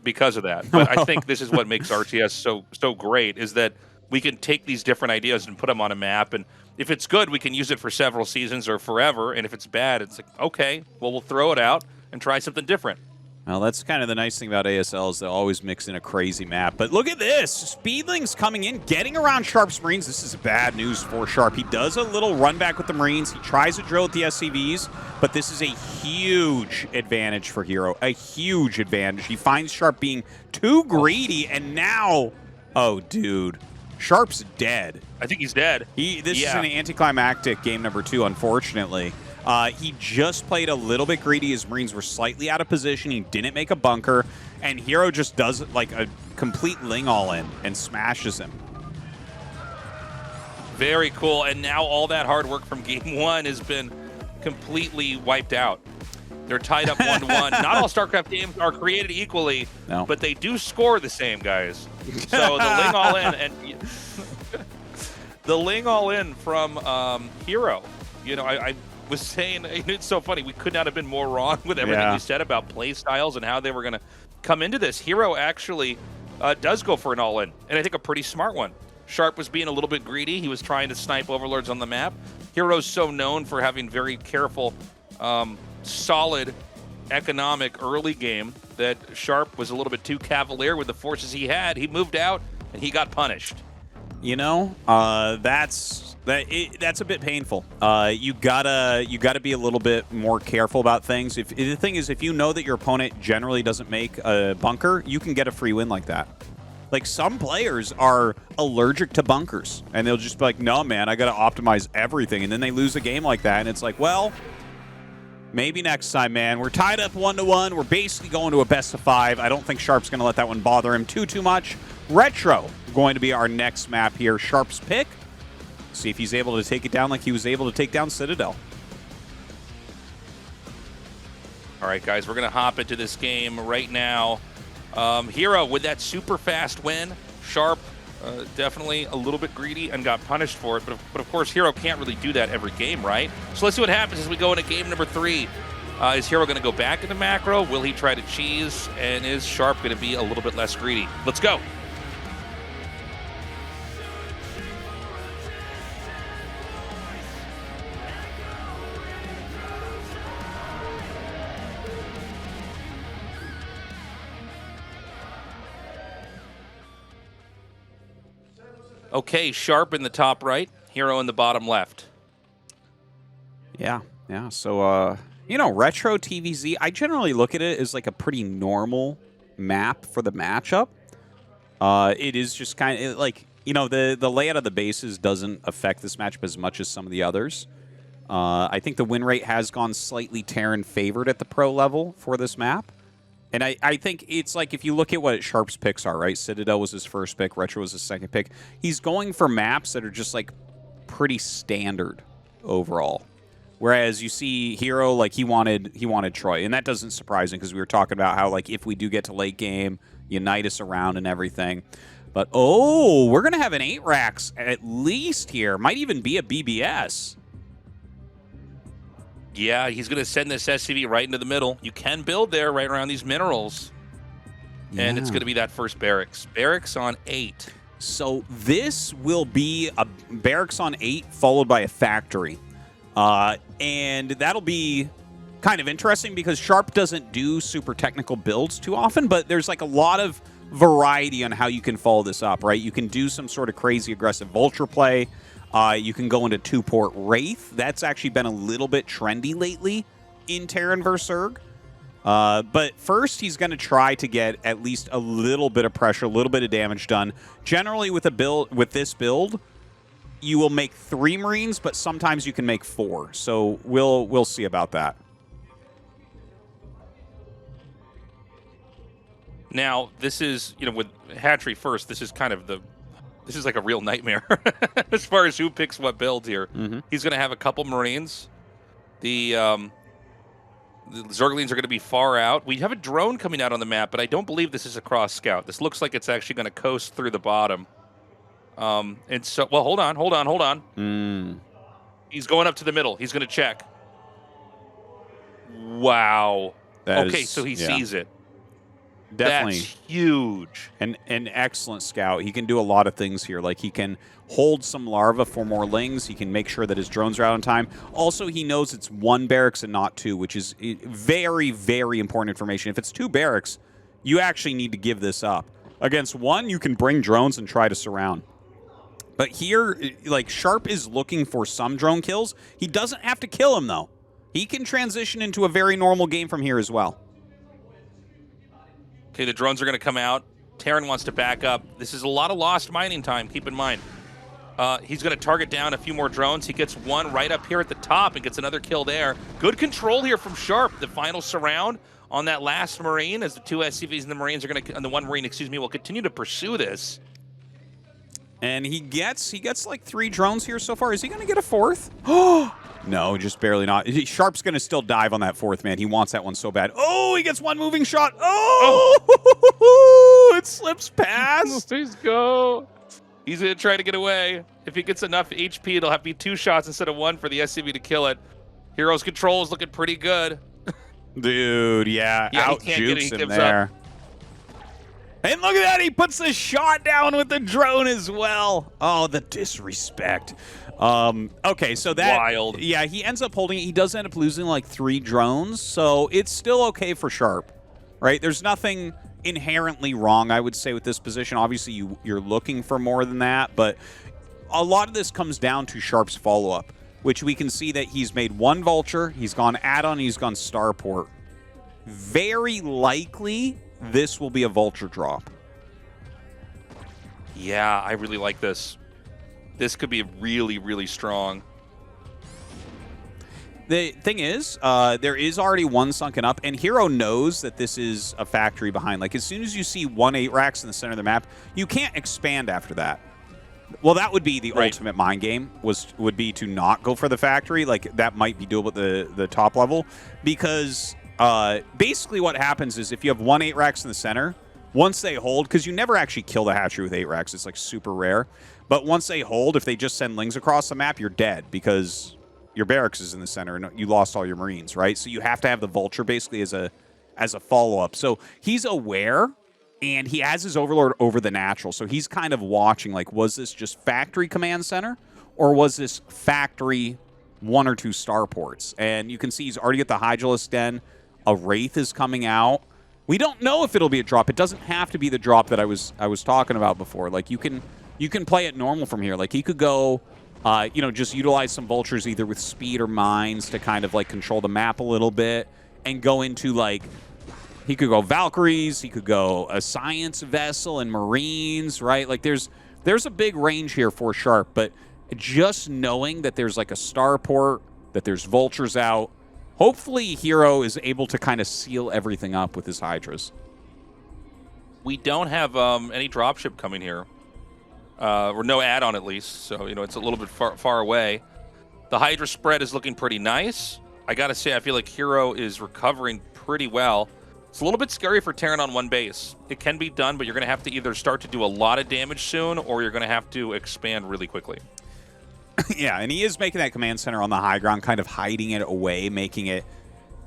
Speaker 5: Because of that. But I think this is what makes RTS so great, is that we can take these different ideas and put them on a map, and if it's good, we can use it for several seasons or forever, and if it's bad, it's like, okay, well, we'll throw it out and try something different.
Speaker 6: Well, that's kind of the nice thing about ASL, is they'll always mix in a crazy map. But look at this. Speedlings coming in, getting around Sharp's Marines. This is bad news for Sharp. He does a little run back with the Marines. He tries to drill with the SCVs, but this is a huge advantage for herO. A huge advantage. He finds Sharp being too greedy, and now, oh, dude, Sharp's dead.
Speaker 5: I think he's dead.
Speaker 6: This is an anticlimactic game number 2, unfortunately. He just played a little bit greedy. His Marines were slightly out of position. He didn't make a bunker. And herO just does like a complete ling all-in and smashes him.
Speaker 5: Very cool. And now all that hard work from Game 1 has been completely wiped out. They're tied up 1-1. Not all StarCraft games are created equally, but they do score the same, guys. So the Ling all in, and the Ling all in from herO. You know, I was saying, it's so funny, we could not have been more wrong with everything we said about play styles and how they were going to come into this. herO actually does go for an all in, and I think a pretty smart one. Sharp was being a little bit greedy. He was trying to snipe overlords on the map. herO's so known for having very careful, solid economic early game that Sharp was a little bit too cavalier with the forces he had. He moved out and he got punished.
Speaker 6: You know, that's a bit painful. You gotta be a little bit more careful about things. The thing is, if you know that your opponent generally doesn't make a bunker, you can get a free win like that. Like, some players are allergic to bunkers, and they'll just be like, no, man, I got to optimize everything. And then they lose a game like that, and it's like, well, maybe next time, man. We're tied up 1-1. We're basically going to a best-of-5. I don't think Sharp's going to let that one bother him too much. Retro going to be our next map here. Sharp's pick. See if he's able to take it down like he was able to take down Citadel.
Speaker 5: All right, guys, we're going to hop into this game right now. herO with that super fast win. Sharp definitely a little bit greedy and got punished for it. But of course, herO can't really do that every game, right? So let's see what happens as we go into game number 3. Is herO going to go back into macro? Will he try to cheese? And is Sharp going to be a little bit less greedy? Let's go. Okay, Sharp in the top right, herO in the bottom left.
Speaker 6: Yeah. So, you know, Retro TVZ, I generally look at it as like a pretty normal map for the matchup. It is just kind of like, you know, the layout of the bases doesn't affect this matchup as much as some of the others. I think the win rate has gone slightly Terran favored at the pro level for this map. And I think it's like, if you look at what Sharp's picks are, right? Citadel was his first pick. Retro was his second pick. He's going for maps that are just, like, pretty standard overall. Whereas you see herO, like, he wanted Troy. And that doesn't surprise him, because we were talking about how, like, if we do get to late game, unite us around and everything. But, oh, we're going to have an 8 racks at least here. Might even be a BBS.
Speaker 5: Yeah, he's going to send this SCV right into the middle. You can build there right around these minerals. Yeah. And it's going to be that first barracks. Barracks on 8.
Speaker 6: So this will be a barracks on 8 followed by a factory. And that'll be kind of interesting because Sharp doesn't do super technical builds too often, but there's like a lot of variety on how you can follow this up, right? You can do some sort of crazy aggressive vulture play. You can go into 2-port Wraith. That's actually been a little bit trendy lately in Terran vs. Zerg. But first, he's going to try to get at least a little bit of pressure, a little bit of damage done. Generally, with this build, you will make 3 Marines, but sometimes you can make 4. So we'll see about that.
Speaker 5: Now, this is, you know, with Hatchery first, this is kind of this is like a real nightmare as far as who picks what build here. Mm-hmm. He's going to have a couple Marines. The Zerglings are going to be far out. We have a drone coming out on the map, but I don't believe this is a cross scout. This looks like it's actually going to coast through the bottom. And so, well, hold on. He's going up to the middle. He's going to check. Wow. So he sees it.
Speaker 6: Definitely.
Speaker 5: That's huge.
Speaker 6: An excellent scout. He can do a lot of things here. Like, he can hold some larva for more lings. He can make sure that his drones are out on time. Also, he knows it's 1 barracks and not 2, which is very, very important information. If it's 2 barracks, you actually need to give this up. Against 1, you can bring drones and try to surround. But here, like, Sharp is looking for some drone kills. He doesn't have to kill him, though. He can transition into a very normal game from here as well.
Speaker 5: Okay, the drones are going to come out. Terran wants to back up. This is a lot of lost mining time, keep in mind. He's going to target down a few more drones. He gets one right up here at the top and gets another kill there. Good control here from Sharp. The final surround on that last Marine, as the 2 SCVs and the Marines are going to, and the 1 Marine, excuse me, will continue to pursue this.
Speaker 6: And he gets like 3 drones here so far. Is he going to get a 4th? Oh, No, just barely not. Sharp's going to still dive on that fourth man. He wants that one so bad. Oh, he gets one moving shot. Oh, it slips past.
Speaker 5: Please go. He's going to try to get away. If he gets enough HP, it'll have to be 2 shots instead of 1 for the SCV to kill it. herO's control is looking pretty good.
Speaker 6: Dude, yeah out jukes him there.
Speaker 5: Up.
Speaker 6: And look at that, he puts the shot down with the drone as well. Oh, the disrespect. Okay, so that...
Speaker 5: Wild.
Speaker 6: Yeah, he ends up holding it. He does end up losing like 3 drones, so it's still okay for Sharp, right? There's nothing inherently wrong, I would say, with this position. Obviously, you're looking for more than that, but a lot of this comes down to Sharp's follow-up, which we can see that he's made 1 Vulture, he's gone add-on, he's gone Starport. Very likely, this will be a Vulture drop.
Speaker 5: Yeah, I really like this. This could be really, really strong.
Speaker 6: The thing is, there is already 1 sunken up, and herO knows that this is a factory behind. Like, as soon as you see 1 8 racks in the center of the map, you can't expand after that. Well, that would be the ultimate mind game, would be to not go for the factory. Like, that might be doable at the top level, because basically what happens is if you have 1 8 racks in the center, once they hold, because you never actually kill the hatchery with 8 racks, it's like super rare, but once they hold, if they just send lings across the map, you're dead, because your barracks is in the center and you lost all your Marines, right? So you have to have the Vulture basically as a follow-up. So he's aware, and he has his Overlord over the natural. So he's kind of watching, like, was this just factory command center, or was this factory 1 or 2 starports? And you can see he's already at the Hydralisk Den. A Wraith is coming out. We don't know if it'll be a drop. It doesn't have to be the drop that I was talking about before. Like, you can play it normal from here. Like, he could go, just utilize some Vultures either with speed or mines to kind of, like, control the map a little bit and go into, like, he could go Valkyries, he could go a Science Vessel and Marines, right? Like, there's a big range here for Sharp, but just knowing that there's, like, a starport, that there's Vultures out, hopefully herO is able to kind of seal everything up with his Hydras.
Speaker 5: We don't have any dropship coming here. Or no add-on, at least, so, it's a little bit far away. The Hydra spread is looking pretty nice. I gotta say, I feel like herO is recovering pretty well. It's a little bit scary for Terran on 1 base. It can be done, but you're gonna have to either start to do a lot of damage soon, or you're gonna have to expand really quickly.
Speaker 6: Yeah, and he is making that command center on the high ground, kind of hiding it away, making it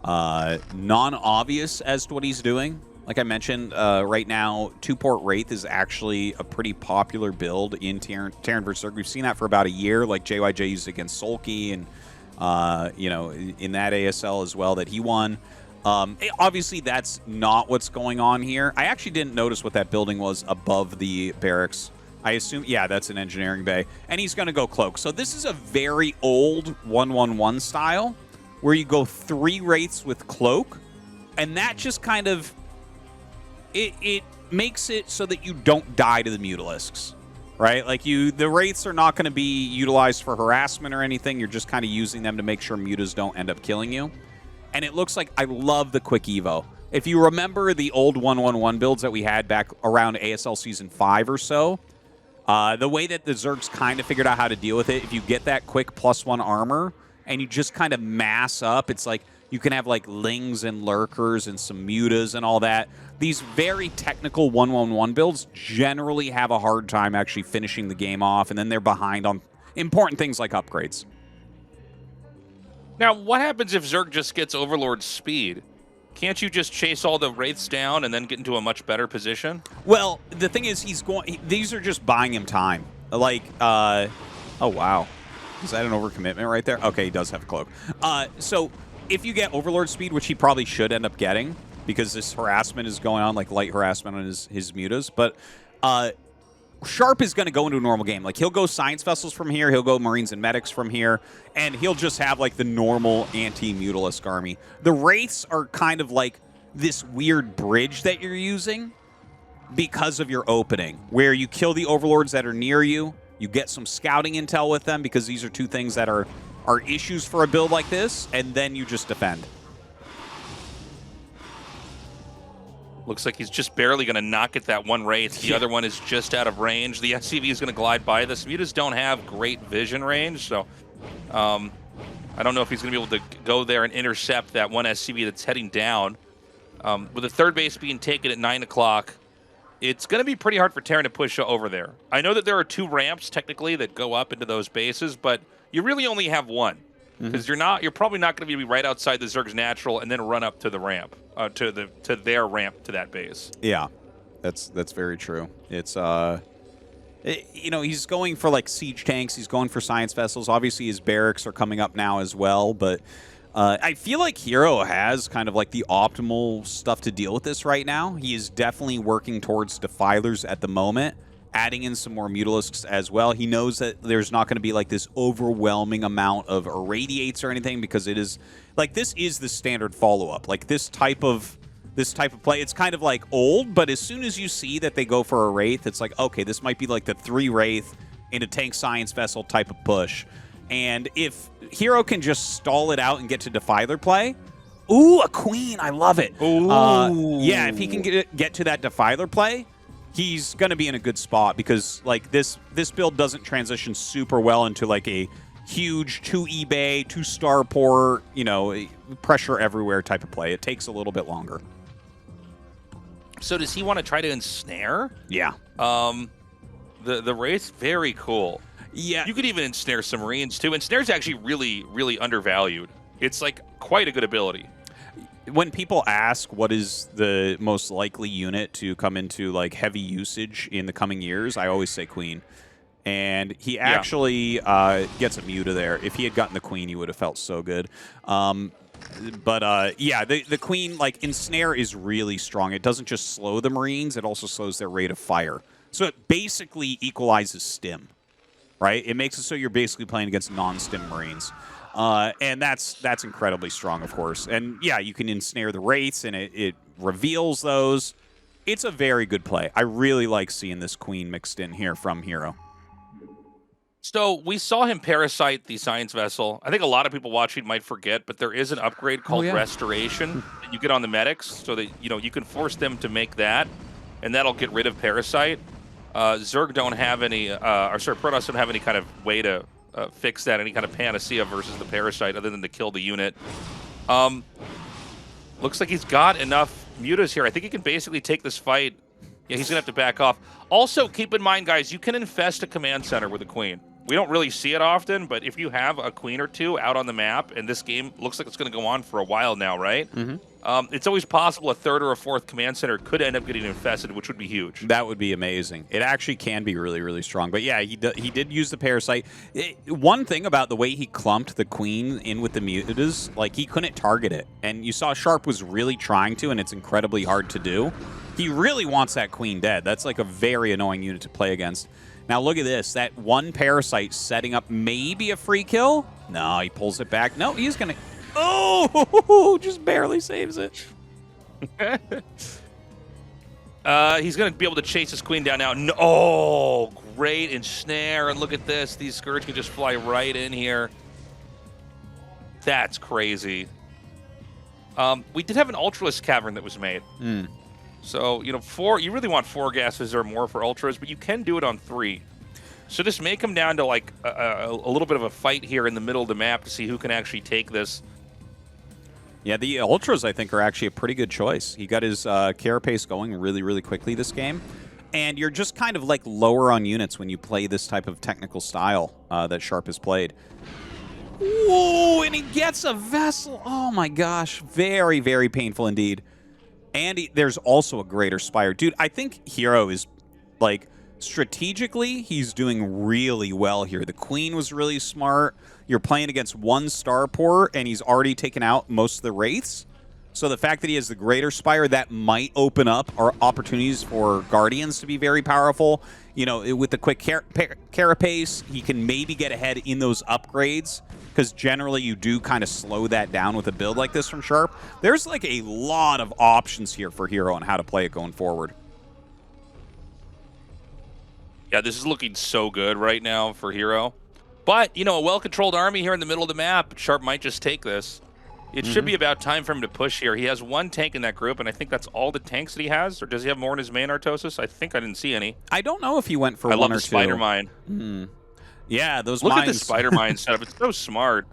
Speaker 6: non-obvious as to what he's doing. Like I mentioned, right now, 2-port Wraith is actually a pretty popular build in Terran vs. Zerg. We've seen that for about a year, like JYJ used against Sulky, and, in that ASL as well that he won. Obviously, that's not what's going on here. I actually didn't notice what that building was above the barracks. I assume, yeah, that's an engineering bay. And he's going to go Cloak. So this is a very old 1-1-1 style where you go 3 Wraiths with Cloak, and that just kind of... It makes it so that you don't die to the Mutalisks, right? Like, the Wraiths are not going to be utilized for harassment or anything. You're just kind of using them to make sure Mutas don't end up killing you. And it looks like I love the quick evo. If you remember the old 1-1-1 builds that we had back around ASL Season 5 or so, the way that the Zergs kind of figured out how to deal with it, if you get that quick +1 armor and you just kind of mass up, it's like you can have like Lings and Lurkers and some Mutas and all that. These very technical 1-1-1 builds generally have a hard time actually finishing the game off, and then they're behind on important things like upgrades.
Speaker 5: Now, what happens if Zerg just gets Overlord speed? Can't you just chase all the Wraiths down and then get into a much better position?
Speaker 6: Well, the thing is, these are just buying him time. Like, oh, wow. Is that an overcommitment right there? Okay, he does have a Cloak. So, if you get Overlord speed, which he probably should end up getting, because this harassment is going on, like light harassment on his Mutas, but Sharp is going to go into a normal game. Like, he'll go Science Vessels from here, he'll go Marines and Medics from here, and he'll just have, like, the normal anti-Mutalisk army. The Wraiths are kind of like this weird bridge that you're using because of your opening, where you kill the Overlords that are near you, you get some scouting intel with them, because these are 2 things that are issues for a build like this, and then you just defend.
Speaker 5: Looks like he's just barely going to knock at that 1 Wraith. The other one is just out of range. The SCV is going to glide by this. Mutas don't have great vision range, so I don't know if he's going to be able to go there and intercept that one SCV that's heading down. With the third base being taken at 9 o'clock, it's going to be pretty hard for Terran to push over there. I know that there are 2 ramps technically that go up into those bases, but you really only have one because you're probably not going to be right outside the Zerg's natural and then run up to the ramp to their ramp to that base.
Speaker 6: Yeah, that's very true. It's you know, he's going for like siege tanks. He's going for science vessels. Obviously, his barracks are coming up now as well, but. I feel like herO has kind of like the optimal stuff to deal with this right now. He is definitely working towards Defilers at the moment, adding in some more Mutalisks as well. He knows that there's not going to be like this overwhelming amount of Irradiates or anything because it is like this is the standard follow-up. Like this type of play, it's kind of like old, but as soon as you see that they go for a Wraith, it's like, okay, this might be like the 3 Wraith into tank science vessel type of push. And if herO can just stall it out and get to Defiler play, ooh, a Queen, I love it. Yeah, if he can get to that Defiler play, he's going to be in a good spot because like this build doesn't transition super well into like a huge 2 eBay, 2 starport, you know, pressure everywhere type of play. It takes a little bit longer.
Speaker 5: So does he want to try to ensnare?
Speaker 6: Yeah.
Speaker 5: The Wraith, very cool.
Speaker 6: Yeah.
Speaker 5: You could even ensnare some Marines, too. Ensnare's actually really, really undervalued. It's, like, quite a good ability.
Speaker 6: When people ask what is the most likely unit to come into, like, heavy usage in the coming years, I always say Queen. And he actually gets a Muta there. If he had gotten the Queen, he would have felt so good. Yeah, the Queen, like, Ensnare is really strong. It doesn't just slow the Marines, it also slows their rate of fire. So it basically equalizes stim. Right? It makes it so you're basically playing against non-stim Marines. And that's incredibly strong, of course. And yeah, you can ensnare the Wraiths, and it reveals those. It's a very good play. I really like seeing this Queen mixed in here from herO.
Speaker 5: So we saw him parasite the Science Vessel. I think a lot of people watching might forget, but there is an upgrade called Restoration that you get on the medics so that you can force them to make that, and that'll get rid of Parasite. Zerg don't have any, Protoss don't have any kind of way to fix that, any kind of panacea versus the Parasite other than to kill the unit. Looks like he's got enough mutas here. I think he can basically take this fight. Yeah, he's going to have to back off. Also, keep in mind, guys, you can infest a command center with a Queen. We don't really see it often, but if you have a Queen or 2 out on the map, and this game looks like it's going to go on for a while now, right? It's always possible a 3rd or a 4th command center could end up getting infested, which would be huge.
Speaker 6: That would be amazing. It actually can be really, really strong. But yeah, he did use the Parasite. One thing about the way he clumped the Queen in with the Mutas, like he couldn't target it. And you saw Sharp was really trying to, and it's incredibly hard to do. He really wants that Queen dead. That's like a very annoying unit to play against. Now look at this. That one Parasite setting up maybe a free kill. No, he pulls it back. No, he's going to... Oh, just barely saves it.
Speaker 5: He's going to be able to chase his Queen down now. No, oh, great ensnare. And look at this. These Scourge can just fly right in here. That's crazy. We did have an Ultralisk Cavern that was made. So, you really want 4 gases or more for Ultras, but you can do it on 3. So this may come down to like a little bit of a fight here in the middle of the map to see who can actually take this.
Speaker 6: Yeah, the Ultras, I think, are actually a pretty good choice. He got his carapace going really, really quickly this game. And you're just kind of like lower on units when you play this type of technical style that Sharp has played. Ooh, and he gets a Vessel. Oh my gosh, very, very painful indeed. And there's also a Greater Spire. Dude, I think herO is, like, strategically, he's doing really well here. The Queen was really smart. You're playing against 1 starport, and he's already taken out most of the Wraiths. So the fact that he has the Greater Spire, that might open up opportunities for Guardians to be very powerful. You know, with the quick carapace, he can maybe get ahead in those upgrades, because generally you do kind of slow that down with a build like this from Sharp. There's like a lot of options here for herO on how to play it going forward.
Speaker 5: Yeah, this is looking so good right now for herO. But, a well-controlled army here in the middle of the map. Sharp might just take this. It should be about time for him to push here. He has 1 tank in that group, and I think that's all the tanks that he has. Or does he have more in his main Artosis? I think I didn't see any.
Speaker 6: I don't know if he went for 1 or 2.
Speaker 5: I love the Spider Mine.
Speaker 6: Yeah, those
Speaker 5: Look
Speaker 6: mines.
Speaker 5: at the Spider Mine setup. It's so smart.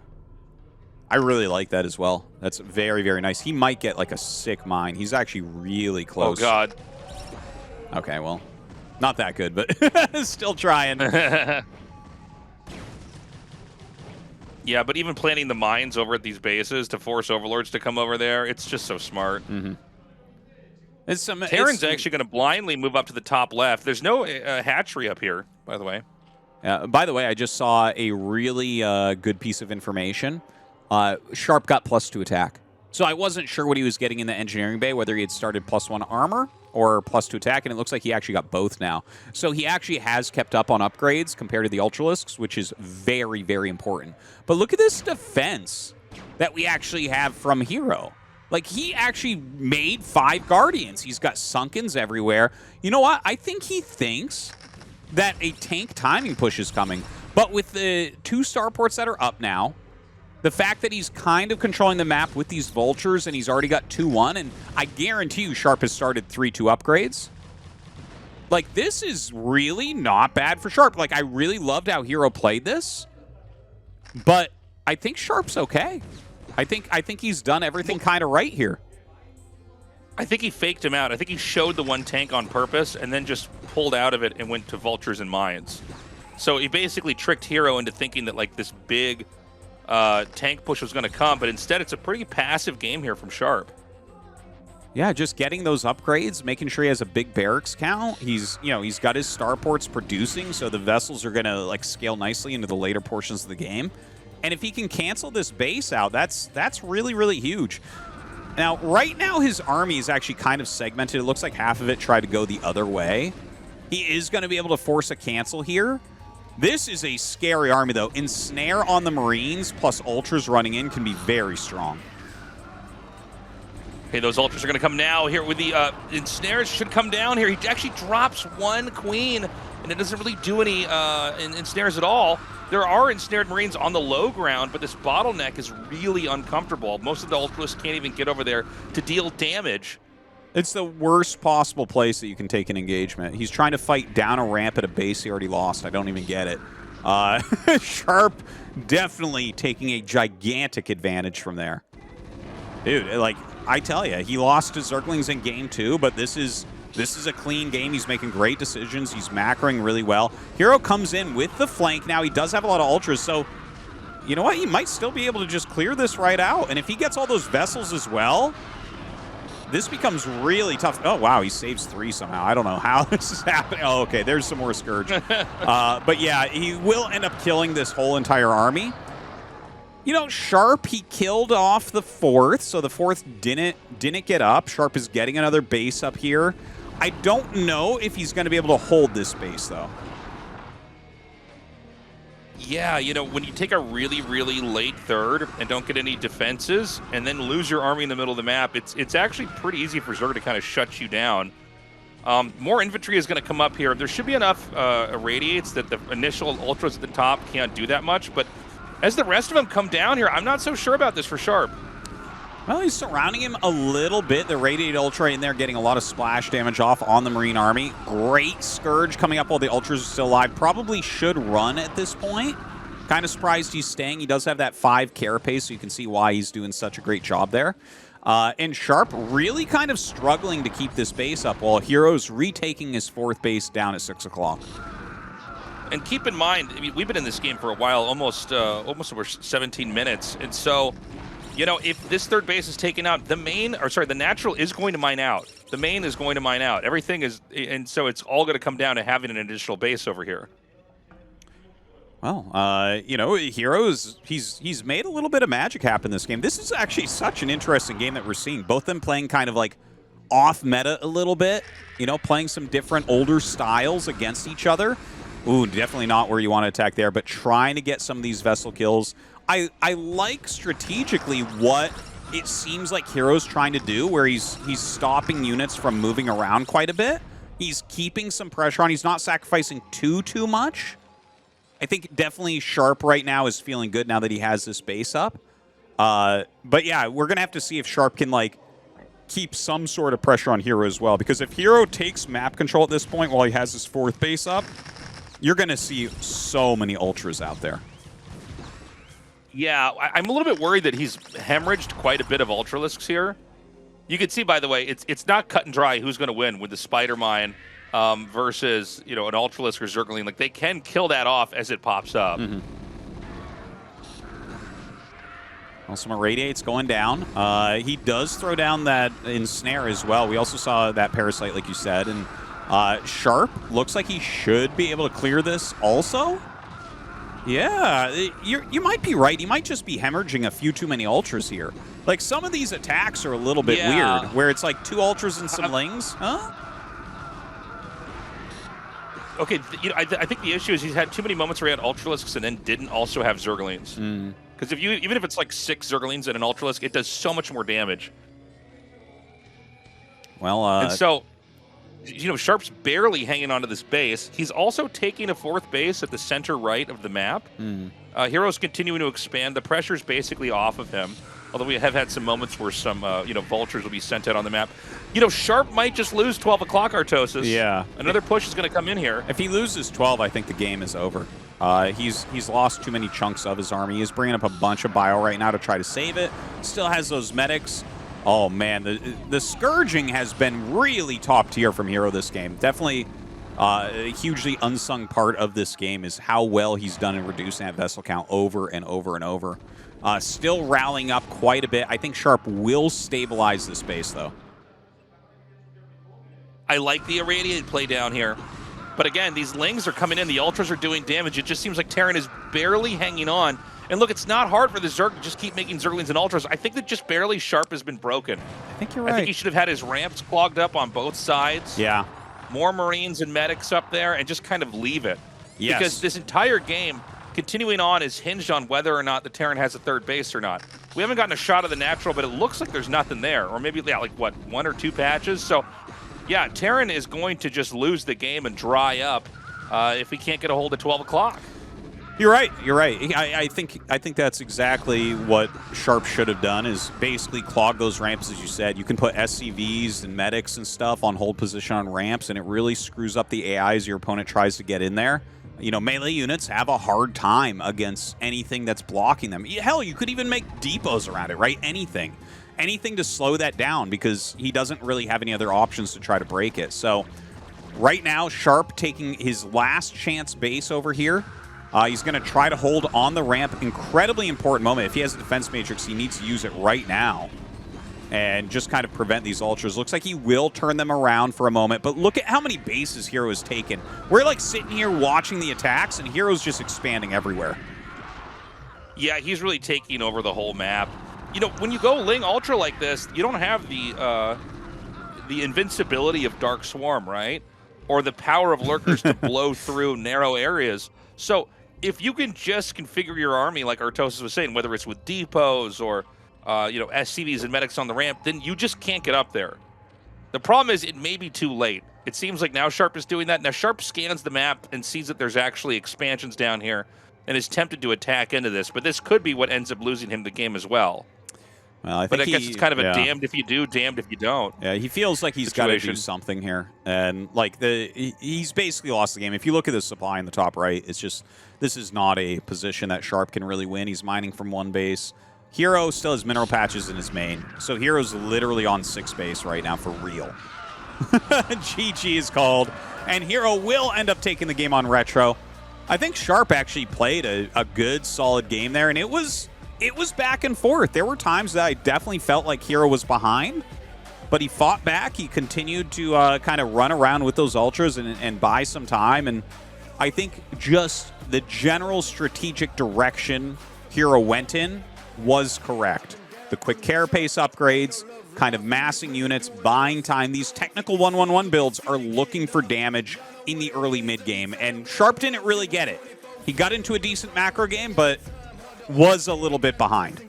Speaker 6: I really like that as well. That's very, very nice. He might get like a sick mine. He's actually really close.
Speaker 5: Oh, God.
Speaker 6: Okay, well, not that good, but still trying.
Speaker 5: Yeah, but even planting the mines over at these bases to force Overlords to come over there, it's just so smart. Terran's actually going to blindly move up to the top left. There's no hatchery up here, by the way.
Speaker 6: By the way, I just saw a really good piece of information. Sharp got +2 attack. So I wasn't sure what he was getting in the engineering bay, whether he had started +1 armor or +2 attack, and it looks like he actually got both now. So he actually has kept up on upgrades compared to the Ultralisks, which is very, very important. But look at this defense that we actually have from herO. Like, he actually made 5 Guardians. He's got Sunkens everywhere. You know what? I think he thinks that a tank timing push is coming. But with the 2 starports that are up now, the fact that he's kind of controlling the map with these vultures and he's already got 2-1, and I guarantee you Sharp has started 3-2 upgrades. Like, this is really not bad for Sharp. Like, I really loved how herO played this, but I think Sharp's okay. I think he's done everything kind of right here.
Speaker 5: I think he faked him out. I think he showed the 1 tank on purpose and then just pulled out of it and went to vultures and mines. So he basically tricked herO into thinking that, like, this big tank push was going to come, but instead it's a pretty passive game here from Sharp.
Speaker 6: Yeah, just getting those upgrades, making sure he has a big barracks count. He's got his starports producing, so the vessels are going to like scale nicely into the later portions of the game. And if he can cancel this base out, that's really, really huge. Now, right now, his army is actually kind of segmented. It looks like half of it tried to go the other way. He is going to be able to force a cancel here. This is a scary army, though. Ensnare on the Marines plus Ultras running in can be very strong.
Speaker 5: Okay, those Ultras are going to come now here with the Ensnares should come down here. He actually drops 1 Queen, and it doesn't really do any Ensnares at all. There are Ensnared Marines on the low ground, but this bottleneck is really uncomfortable. Most of the Ultras can't even get over there to deal damage.
Speaker 6: It's the worst possible place that you can take an engagement. He's trying to fight down a ramp at a base he already lost. I don't even get it. Sharp definitely taking a gigantic advantage from there. Dude, like, I tell you, he lost to Zerglings in game 2, but this is a clean game. He's making great decisions. He's macroing really well. herO comes in with the flank. Now, he does have a lot of Ultras, so you know what? He might still be able to just clear this right out. And if he gets all those vessels as well, this becomes really tough. Oh, wow, he saves 3 somehow. I don't know how this is happening. Oh, okay, there's some more Scourge. But yeah, he will end up killing this whole entire army. You know, Sharp, he killed off the 4th, so the 4th didn't get up. Sharp is getting another base up here. I don't know if he's going to be able to hold this base, though.
Speaker 5: Yeah, you know, when you take a really, really late 3rd and don't get any defenses and then lose your army in the middle of the map, it's actually pretty easy for Zerg to kind of shut you down. More infantry is going to come up here. There should be enough irradiates that the initial Ultras at the top can't do that much, but as the rest of them come down here, I'm not so sure about this for Sharp.
Speaker 6: Well, he's surrounding him a little bit. The Radiated Ultra in there getting a lot of splash damage off on the Marine Army. Great Scourge coming up while the Ultras are still alive. Probably should run at this point. Kind of surprised he's staying. He does have that 5 carapace, so you can see why he's doing such a great job there. And Sharp really kind of struggling to keep this base up while herO's retaking his 4th base down at 6 o'clock.
Speaker 5: And keep in mind, I mean, we've been in this game for a while, almost over 17 minutes, and so, you know, if this 3rd base is taken out, the natural is going to mine out. The main is going to mine out. Everything is, and so it's all going to come down to having an additional base over here.
Speaker 6: Well, you know, herO's, he's made a little bit of magic happen this game. This is actually such an interesting game that we're seeing. Both them playing kind of like off meta a little bit, you know, playing some different older styles against each other. Ooh, definitely not where you want to attack there, but trying to get some of these vessel kills. I like strategically what it seems like herO's trying to do, where he's stopping units from moving around quite a bit. He's keeping some pressure on. He's not sacrificing too much. I think definitely Sharp right now is feeling good now that he has this base up. But yeah, we're going to have to see if Sharp can, like, keep some sort of pressure on herO as well. Because if herO takes map control at this point while he has his 4th base up, you're going to see so many Ultras out there.
Speaker 5: Yeah, I'm a little bit worried that he's hemorrhaged quite a bit of Ultralisks here. You can see, by the way, it's not cut and dry who's going to win with the Spider Mine versus, you know, an Ultralisk or Zergling. Like, they can kill that off as it pops up.
Speaker 6: Also, Irradiate's going down. He does throw down that Ensnare as well. We also saw that Parasite, like you said. And Sharp looks like he should be able to clear this also. Yeah, you might be right. He might just be hemorrhaging a few too many Ultras here. Like, some of these attacks are a little bit weird, where it's like 2 Ultras and some Lings. Huh?
Speaker 5: Okay, you know, I think the issue is he's had too many moments where he had Ultralisks and then didn't also have Zerglings. Because even if it's like 6 Zerglings and an Ultralisk, it does so much more damage.
Speaker 6: Well,
Speaker 5: and so, you know, Sharp's barely hanging onto this base. He's also taking a 4th base at the center right of the map. herO's continuing to expand. The pressure's basically off of him. Although we have had some moments where some, you know, vultures will be sent out on the map. You know, Sharp might just lose 12 o'clock Artosis.
Speaker 6: Yeah.
Speaker 5: Another push is going to come in here.
Speaker 6: If he loses 12, I think the game is over. He's lost too many chunks of his army. He's bringing up a bunch of bio right now to try to save it. Still has those medics. Oh, man, the Scourging has been really top tier from herO this game. Definitely a hugely unsung part of this game is how well he's done in reducing that vessel count over and over and over. Still rallying up quite a bit. I think Sharp will stabilize this base, though.
Speaker 5: I like the irradiated play down here. But again, these Lings are coming in. The Ultras are doing damage. It just seems like Terran is barely hanging on. And look, it's not hard for the Zerg to just keep making Zerglings and Ultras. I think that just barely Sharp has been broken.
Speaker 6: I think you're right.
Speaker 5: I think he should have had his ramps clogged up on both sides.
Speaker 6: Yeah.
Speaker 5: More Marines and medics up there and just kind of leave it.
Speaker 6: Yes.
Speaker 5: Because this entire game, continuing on, is hinged on whether or not the Terran has a 3rd base or not. We haven't gotten a shot of the natural, but it looks like there's nothing there. Or maybe, yeah, like, what, 1 or 2 patches? So, yeah, Terran is going to just lose the game and dry up if we can't get a hold of 12 o'clock.
Speaker 6: You're right. You're right. I think that's exactly what Sharp should have done, is basically clog those ramps, as you said. You can put SCVs and medics and stuff on hold position on ramps, and it really screws up the AI as your opponent tries to get in there. You know, melee units have a hard time against anything that's blocking them. Hell, you could even make depots around it, right? Anything. Anything to slow that down, because he doesn't really have any other options to try to break it. So right now, Sharp taking his last chance base over here. He's going to try to hold on the ramp. Incredibly important moment. If he has a defense matrix, he needs to use it right now and just kind of prevent these Ultras. Looks like he will turn them around for a moment, but look at how many bases herO has taken. We're like sitting here watching the attacks, and herO's just expanding everywhere.
Speaker 5: Yeah, he's really taking over the whole map. You know, when you go Ling Ultra like this, you don't have the invincibility of Dark Swarm, right? Or the power of Lurkers to blow through narrow areas. So if you can just configure your army like Artosis was saying, whether it's with depots or you know, SCVs and medics on the ramp, then you just can't get up there. The problem is it may be too late. It seems like now Sharp is doing that. Now Sharp scans the map and sees that there's actually expansions down here and is tempted to attack into this, but this could be what ends up losing him the game as well.
Speaker 6: Well, I
Speaker 5: guess it's kind of a damned if you do, damned if you don't.
Speaker 6: Yeah, he feels like he's got to do something here. And like he's basically lost the game. If you look at the supply in the top right, it's just, this is not a position that Sharp can really win. He's mining from 1 base. herO still has mineral patches in his main. So herO's literally on 6 base right now for real. GG is called. And herO will end up taking the game on retro. I think Sharp actually played a good, solid game there, and it was back and forth. There were times that I definitely felt like herO was behind, but he fought back. He continued to kind of run around with those Ultras and buy some time. And I think just the general strategic direction herO went in was correct. The quick carapace upgrades, kind of massing units, buying time. These technical 1-1-1 builds are looking for damage in the early mid-game, and Sharp didn't really get it. He got into a decent macro game, but was a little bit behind.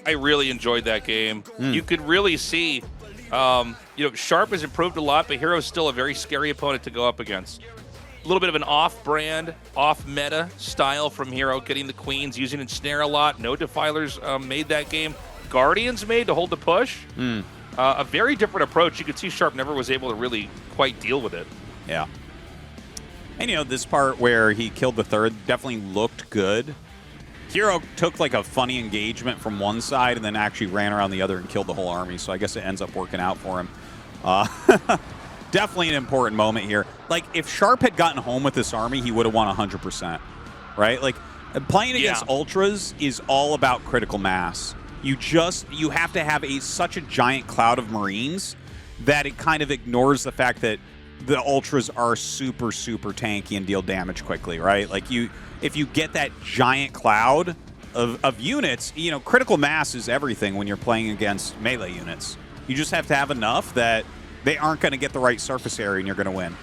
Speaker 5: I really enjoyed that game. You could really see, you know, Sharp has improved a lot, but herO's still a very scary opponent to go up against. A little bit of an off-brand, off-meta style from herO, getting the Queens, using Ensnare a lot. No Defilers made that game. Guardians made to hold the push. A very different approach. You could see Sharp never was able to really quite deal with it.
Speaker 6: Yeah. And, you know, this part where he killed the third definitely looked good. herO took like a funny engagement from one side and then actually ran around the other and killed the whole army. So I guess it ends up working out for him. Definitely an important moment here. Like, if Sharp had gotten home with this army, he would have won 100%. Right? Like, playing against Ultras is all about critical mass. You have to have such a giant cloud of Marines that it kind of ignores the fact that the Ultras are super, super tanky and deal damage quickly, right? Like, if you get that giant cloud of units, you know, critical mass is everything when you're playing against melee units. You just have to have enough that they aren't going to get the right surface area and you're going to win.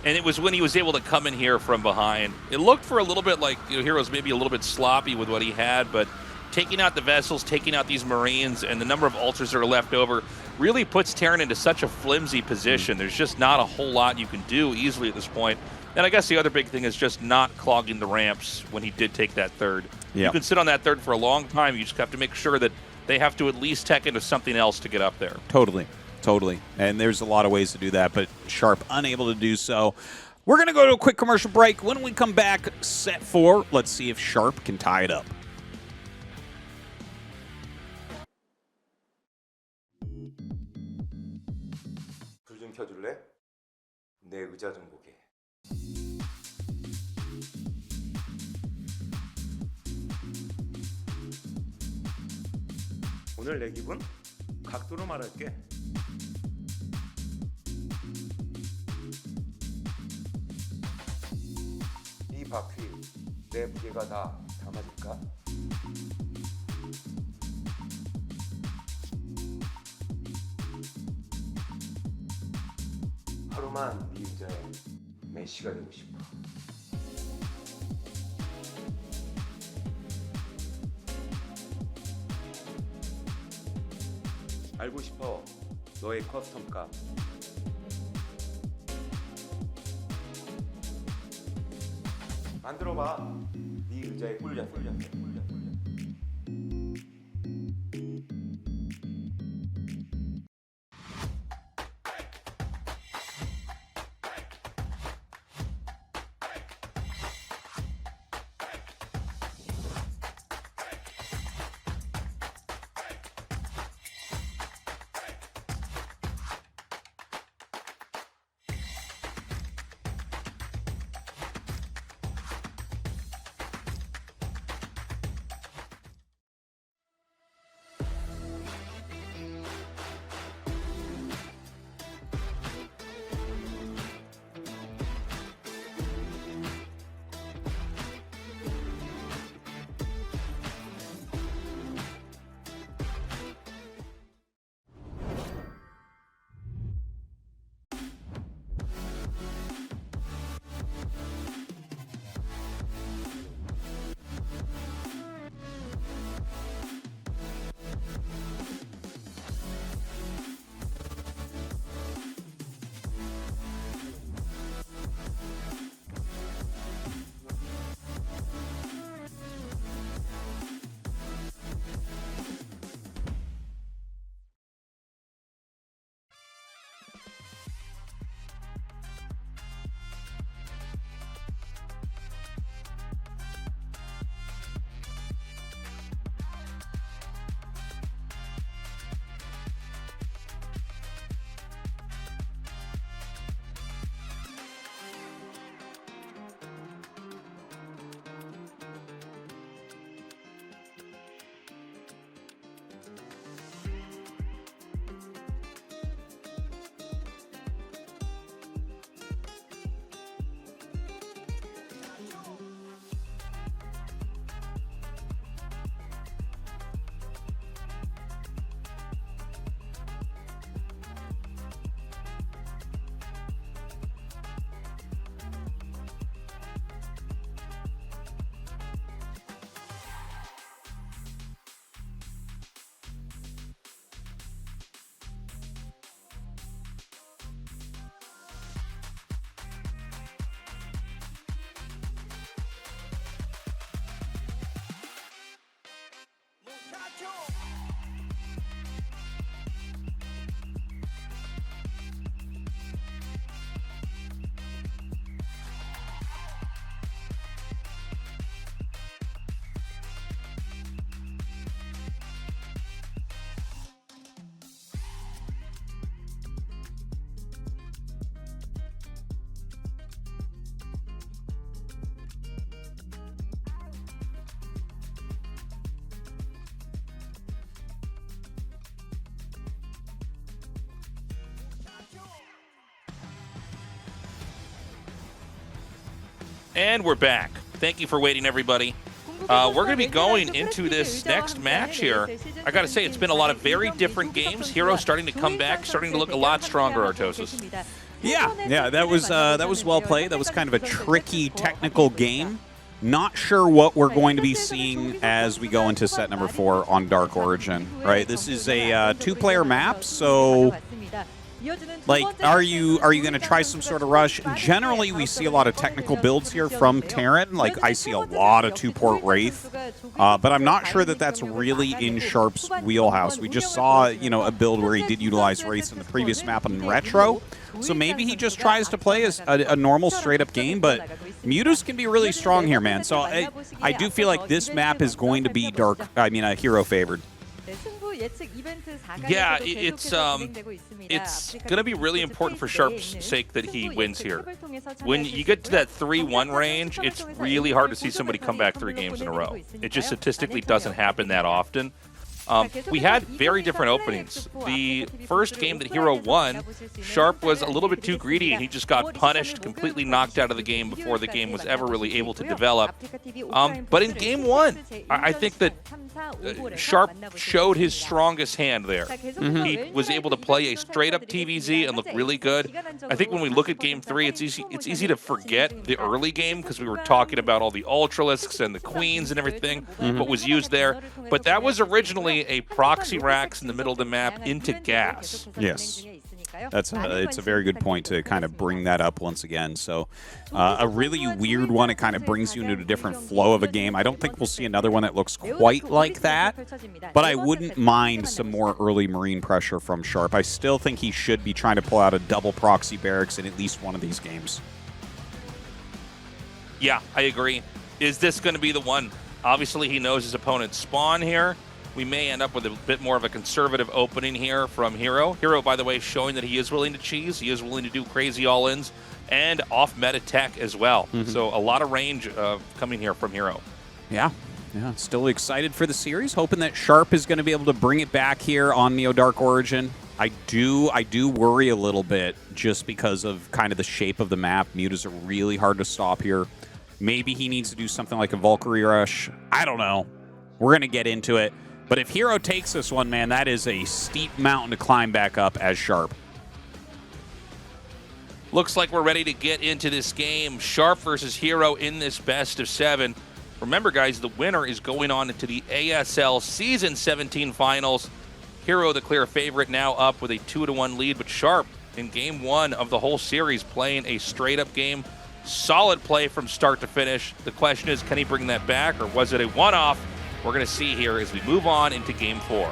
Speaker 5: And it was when he was able to come in here from behind. It looked for a little bit like, you know, herO's maybe a little bit sloppy with what he had, but taking out the vessels, taking out these Marines, and the number of Ultras that are left over really puts Terran into such a flimsy position. There's just not a whole lot you can do easily at this point. And I guess the other big thing is just not clogging the ramps when he did take that third.
Speaker 6: Yep.
Speaker 5: You can sit on that third for a long time. You just have to make sure that they have to at least tech into something else to get up there.
Speaker 6: Totally. And there's a lot of ways to do that, but Sharp unable to do so. We're going to go to a quick commercial break. When we come back, set 4, let's see if Sharp can tie it up.
Speaker 9: 불 좀 켜줄래? 내 의자 좀 보게. 오늘 내 기분? 각도로 말할게. 이 바퀴 내 무게가 다 담아질까? 하루만 네 의자에 메시가 되고 싶어. 알고 싶어 너의 커스텀 값. 만들어봐. 네 의자에 꿀려.
Speaker 5: And we're back. Thank you for waiting, everybody. We're going to be going into this next match here. I got to say, it's been a lot of very different games. herO starting to come back, starting to look a lot stronger, Tastosis.
Speaker 6: Yeah, that was well played. That was kind of a tricky technical game. Not sure what we're going to be seeing as we go into set number 4 on Dark Origin, right? This is a 2-player map, so like, are you going to try some sort of rush? Generally, we see a lot of technical builds here from Terran. Like, I see a lot of 2-port Wraith, but I'm not sure that that's really in Sharp's wheelhouse. We just saw, you know, a build where he did utilize Wraiths in the previous map on Retro, so maybe he just tries to play as a normal straight-up game, but Mutas can be really strong here, man. So I do feel like this map is going to be herO favored.
Speaker 5: Yeah, it's going to be really important for Sharp's sake that he wins here. When you get to that 3-1 range, it's really hard to see somebody come back 3 games in a row. It just statistically doesn't happen that often. We had very different openings. The first game that herO won, Sharp was a little bit too greedy, and he just got punished, completely knocked out of the game before the game was ever really able to develop. But in game 1, I think that Sharp showed his strongest hand there. He was able to play a straight-up TVZ and look really good. I think when we look at game 3, it's easy to forget the early game because we were talking about all the Ultralisks and the Queens and everything, what was used there. But that was originally a proxy racks in the middle of the map into gas.
Speaker 6: Yes. It's a very good point to kind of bring that up once again. So a really weird one. It kind of brings you into a different flow of a game. I don't think we'll see another one that looks quite like that, but I wouldn't mind some more early Marine pressure from Sharp. I still think he should be trying to pull out a double proxy barracks in at least one of these games.
Speaker 5: Yeah, I agree. Is this going to be the one? Obviously, he knows his opponent's spawn here. We may end up with a bit more of a conservative opening here from herO. herO, by the way, showing that he is willing to cheese. He is willing to do crazy all-ins and off-meta tech as well. So a lot of range coming here from herO.
Speaker 6: Yeah, still excited for the series. Hoping that Sharp is going to be able to bring it back here on Neo Dark Origin. I do worry a little bit just because of kind of the shape of the map. Mutas are really hard to stop here. Maybe he needs to do something like a Valkyrie Rush. I don't know. We're going to get into it. But if herO takes this one, man, that is a steep mountain to climb back up as Sharp.
Speaker 5: Looks like we're ready to get into this game. Sharp versus herO in this best of 7. Remember, guys, the winner is going on into the ASL Season 17 Finals. herO, the clear favorite, now up with a 2-1 lead, but Sharp in game 1 of the whole series playing a straight-up game. Solid play from start to finish. The question is, can he bring that back, or was it a one-off? We're going to see here as we move on into game 4.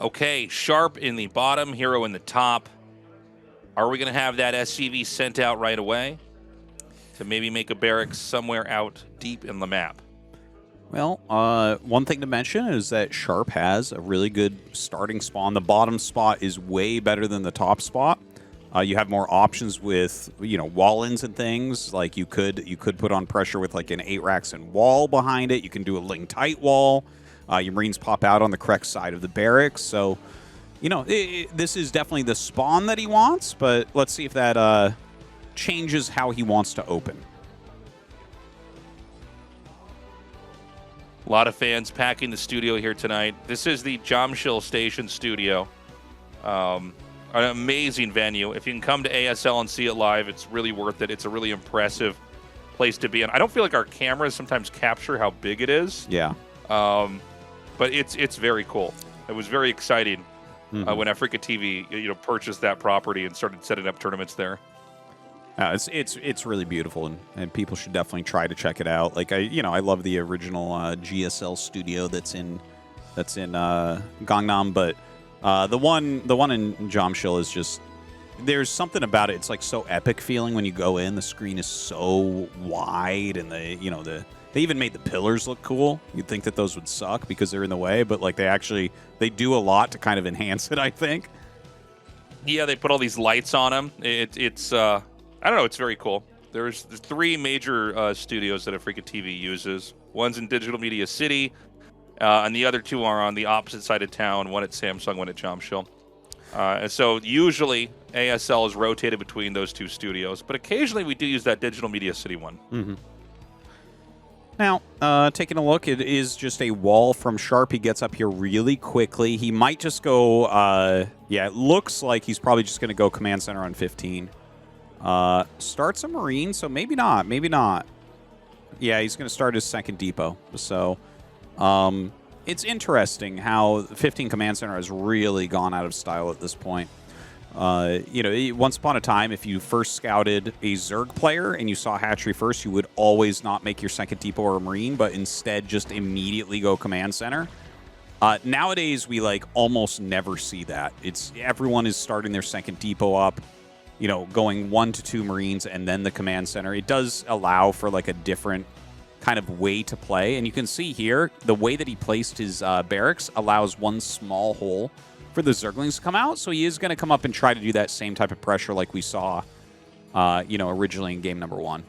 Speaker 5: Okay, Sharp in the bottom, herO in the top. Are we going to have that SCV sent out right away to maybe make a barracks somewhere out deep in the map?
Speaker 6: Well, one thing to mention is that Sharp has a really good starting spawn. The bottom spot is way better than the top spot. You have more options with, you know, wall-ins and things. Like you could put on pressure with like an 8 racks and wall behind it. You can do a ling tight wall. Your Marines pop out on the correct side of the barracks. So, you know, this is definitely the spawn that he wants, but let's see if that changes how he wants to open.
Speaker 5: A lot of fans packing the studio here tonight. This is the Jamshil Station studio. An amazing venue. If you can come to ASL and see it live, it's really worth it. It's a really impressive place to be in. I don't feel like our cameras sometimes capture how big it is.
Speaker 6: Yeah.
Speaker 5: But it's very cool. It was very exciting when Africa TV purchased that property and started setting up tournaments there.
Speaker 6: It's really beautiful, and people should definitely try to check it out. Like I love the original GSL studio that's in Gangnam, but the one in Jamshil is just, there's something about it. It's like so epic feeling when you go in. The screen is so wide, and the They even made the pillars look cool. You'd think that those would suck because they're in the way, but like they do a lot to kind of enhance it, I think.
Speaker 5: Yeah, they put all these lights on them. It's I don't know, it's very cool. There's 3 major studios that a freaking TV uses. One's in Digital Media City, and the other 2 are on the opposite side of town, one at Samsung, one at Jamshil. And so usually ASL is rotated between those 2 studios, but occasionally we do use that Digital Media City one.
Speaker 6: Mm-hmm. Now, taking a look, it is just a wall from Sharp. He gets up here really quickly. He might just go, yeah, it looks like he's probably just going to go Command Center on 15. Starts a Marine, so maybe not, maybe not. Yeah, he's going to start his second depot. So, it's interesting how 15 Command Center has really gone out of style at this point. You know, once upon a time, if you first scouted a Zerg player and you saw Hatchery first, you would always not make your second depot or a Marine, but instead just immediately go Command Center. Nowadays, we like almost never see that. Everyone is starting their second depot up, you know, going 1 to 2 Marines and then the Command Center. It does allow for like a different kind of way to play, and you can see here the way that he placed his barracks allows one small hole for the Zerglings to come out, so he is going to come up and try to do that same type of pressure like we saw, you know, originally in game number 1.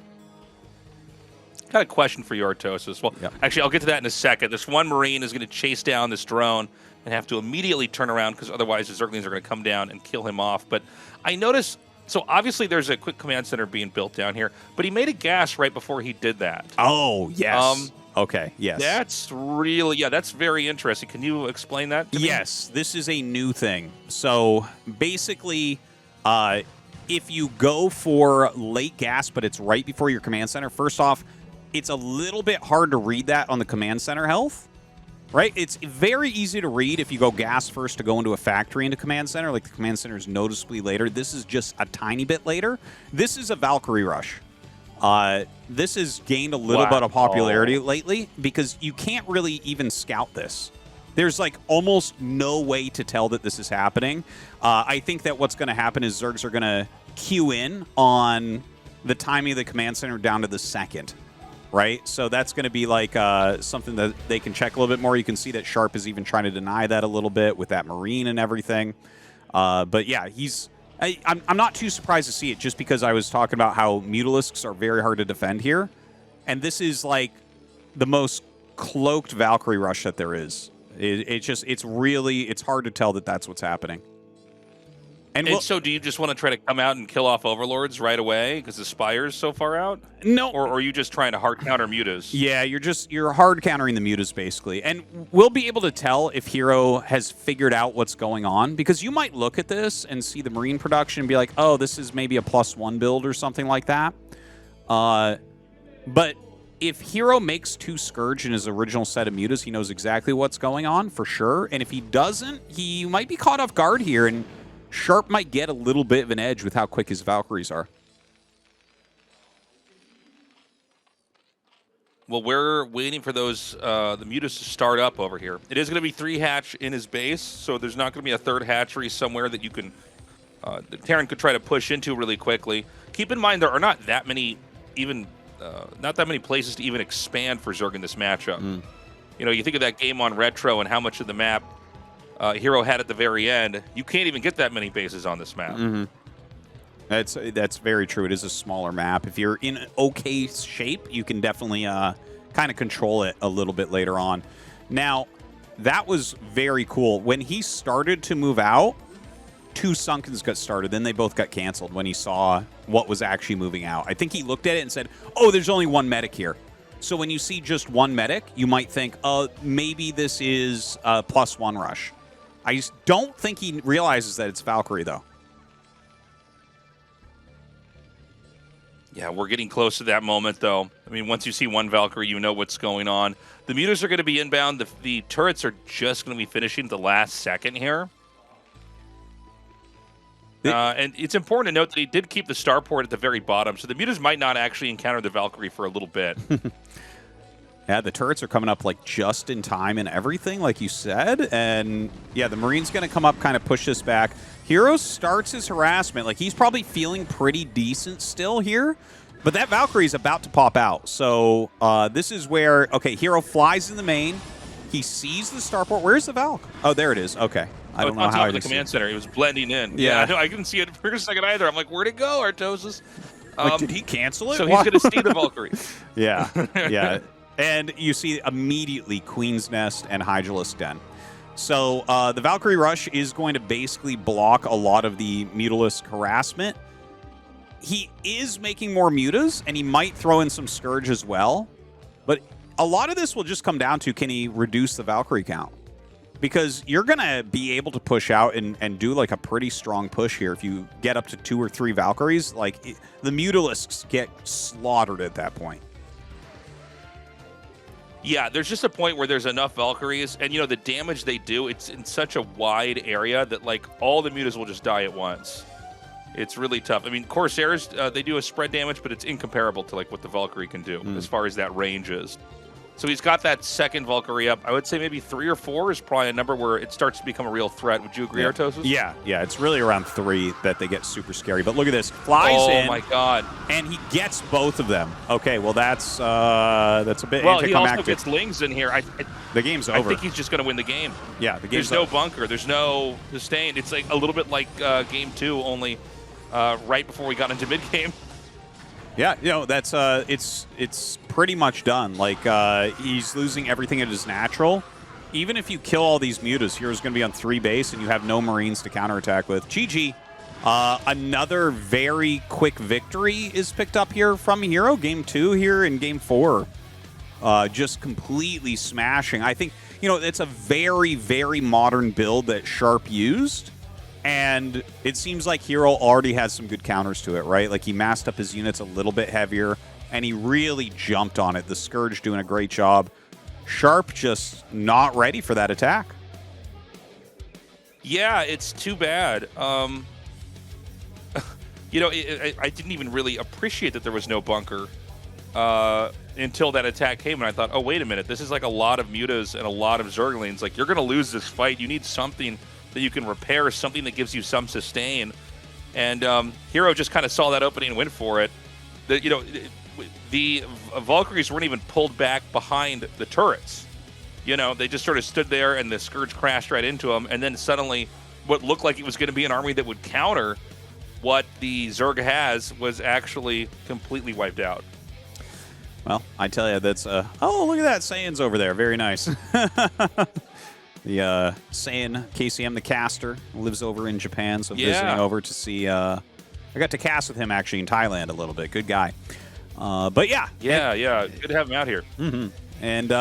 Speaker 5: Got a question for you, Tastosis. Well, actually, I'll get to that in a second. This one Marine is going to chase down this drone and have to immediately turn around because otherwise the Zerglings are going to come down and kill him off. But I noticed, so obviously there's a quick command center being built down here, but he made a gas right before he did that.
Speaker 6: Oh, yes. Okay, yes.
Speaker 5: That's really, yeah, that's very interesting. Can you explain that to me?
Speaker 6: Yes, this is a new thing. So basically, if you go for late gas, but it's right before your command center, first off, it's a little bit hard to read that on the command center health, right? It's very easy to read if you go gas first to go into a factory into command center. Like the command center is noticeably later. This is just a tiny bit later. This is a Valkyrie rush. This has gained a little bit of popularity lately because you can't really even scout this. There's like almost no way to tell that this is happening. I think that what's going to happen is Zergs are going to queue in on the timing of the command center down to the second, right? So that's going to be like something that they can check a little bit more. You can see that Sharp is even trying to deny that a little bit with that Marine and everything. But yeah, I'm not too surprised to see it just because I was talking about how Mutalisks are very hard to defend here. And this is like the most cloaked Valkyrie rush that there is. It's hard to tell that that's what's happening.
Speaker 5: And so do you just want to try to come out and kill off Overlords right away because the Spire's so far out?
Speaker 6: No.
Speaker 5: Or are you just trying to hard counter Mutas?
Speaker 6: Yeah, you're hard countering the Mutas, basically. And we'll be able to tell if herO has figured out what's going on, because you might look at this and see the Marine production and be like, oh, this is maybe a +1 build or something like that. But if herO makes 2 Scourge in his original set of Mutas, he knows exactly what's going on, for sure. And if he doesn't, he might be caught off guard here, and Sharp might get a little bit of an edge with how quick his Valkyries are.
Speaker 5: Well, we're waiting for those the Mutas to start up over here. It is going to be 3 hatch in his base, so there's not going to be a 3rd hatchery somewhere that you can Terran could try to push into really quickly. Keep in mind there are not that many places to even expand for Zerg in this matchup. You know, you think of that game on Retro and how much of the map herO had at the very end. You can't even get that many bases on this map.
Speaker 6: That's very true. It is a smaller map. If you're in okay shape, you can definitely kind of control it a little bit later on. Now, that was very cool. When he started to move out, 2 Sunkens got started. Then they both got canceled when he saw what was actually moving out. I think he looked at it and said, oh, there's only 1 medic here. So when you see just 1 medic, you might think, maybe this is a +1 rush. I just don't think he realizes that it's Valkyrie, though.
Speaker 5: Yeah, we're getting close to that moment, though. I mean, once you see 1 Valkyrie, you know what's going on. The Mutas are going to be inbound. The turrets are just going to be finishing the last second here. And it's important to note that he did keep the starport at the very bottom, so the Mutas might not actually encounter the Valkyrie for a little bit.
Speaker 6: Yeah, the turrets are coming up like just in time and everything, like you said. And yeah, the Marine's going to come up, kind of push this back. herO starts his harassment. Like, he's probably feeling pretty decent still here. But that Valkyrie is about to pop out. So this is where, okay, herO flies in the main. He sees the starport. Where's the Valk? Oh, there it is. Okay. I don't know
Speaker 5: on
Speaker 6: how
Speaker 5: top
Speaker 6: I
Speaker 5: of the
Speaker 6: didn't
Speaker 5: command
Speaker 6: see
Speaker 5: center. It was blending in.
Speaker 6: Yeah.
Speaker 5: I couldn't see it for a second either. I'm like, where'd it go, Artosis?
Speaker 6: Like, did he cancel it?
Speaker 5: So he's going to see the Valkyrie.
Speaker 6: Yeah, yeah. And you see immediately Queen's Nest and Hydralisk Den. So the Valkyrie Rush is going to basically block a lot of the Mutalisk harassment. He is making more Mutas, and he might throw in some Scourge as well. But a lot of this will just come down to, can he reduce the Valkyrie count? Because you're going to be able to push out and do like a pretty strong push here. If you get up to 2 or 3 Valkyries, like the Mutalisks get slaughtered at that point.
Speaker 5: Yeah, there's just a point where there's enough Valkyries, and the damage they do, it's in such a wide area that like all the Mutas will just die at once. It's really tough. I mean, Corsairs, they do a spread damage, but it's incomparable to like what the Valkyrie can do as far as that range is. So he's got that second Valkyrie up. I would say maybe 3 or 4 is probably a number where it starts to become a real threat. Would you agree, Artosis?
Speaker 6: Yeah, it's really around 3 that they get super scary. But look at this. Flies in.
Speaker 5: Oh, my God.
Speaker 6: And he gets both of them. Okay, well, that's a bit
Speaker 5: anticlimactic. He also
Speaker 6: anticlimactic.
Speaker 5: gets Lings in here.
Speaker 6: The game's over.
Speaker 5: I think he's just going to win the game.
Speaker 6: Yeah, the game's
Speaker 5: There's no
Speaker 6: over.
Speaker 5: bunker. There's no sustain. It's like a little bit like Game 2, only right before we got into mid-game.
Speaker 6: Yeah, that's it's pretty much done. Like he's losing everything at his natural. Even if you kill all these Mutas, hero's going to be on 3 base, and you have no Marines to counterattack with. GG. Another very quick victory is picked up here from herO. Game 2 here in Game 4. Just completely smashing. I think, it's a very, very modern build that Sharp used. And it seems like herO already has some good counters to it, right? Like he masked up his units a little bit heavier, and he really jumped on it. The Scourge doing a great job. Sharp just not ready for that attack.
Speaker 5: Yeah, it's too bad. I didn't even really appreciate that there was no bunker until that attack came, and I thought, oh, wait a minute. This is like a lot of Mutas and a lot of Zerglings. Like, you're going to lose this fight. You need something that you can repair, something that gives you some sustain. And herO just kind of saw that opening and went for it. The Valkyries weren't even pulled back behind the turrets. They just sort of stood there, and the Scourge crashed right into them. And then suddenly, what looked like it was going to be an army that would counter what the Zerg has was actually completely wiped out.
Speaker 6: Well, I tell you, that's oh, look at that, Saiyan's over there. Very nice. The Saiyan KCM, the caster, lives over in Japan, so visiting over to see. I got to cast with him actually in Thailand a little bit. Good guy. But yeah,
Speaker 5: good to have him out here.
Speaker 6: And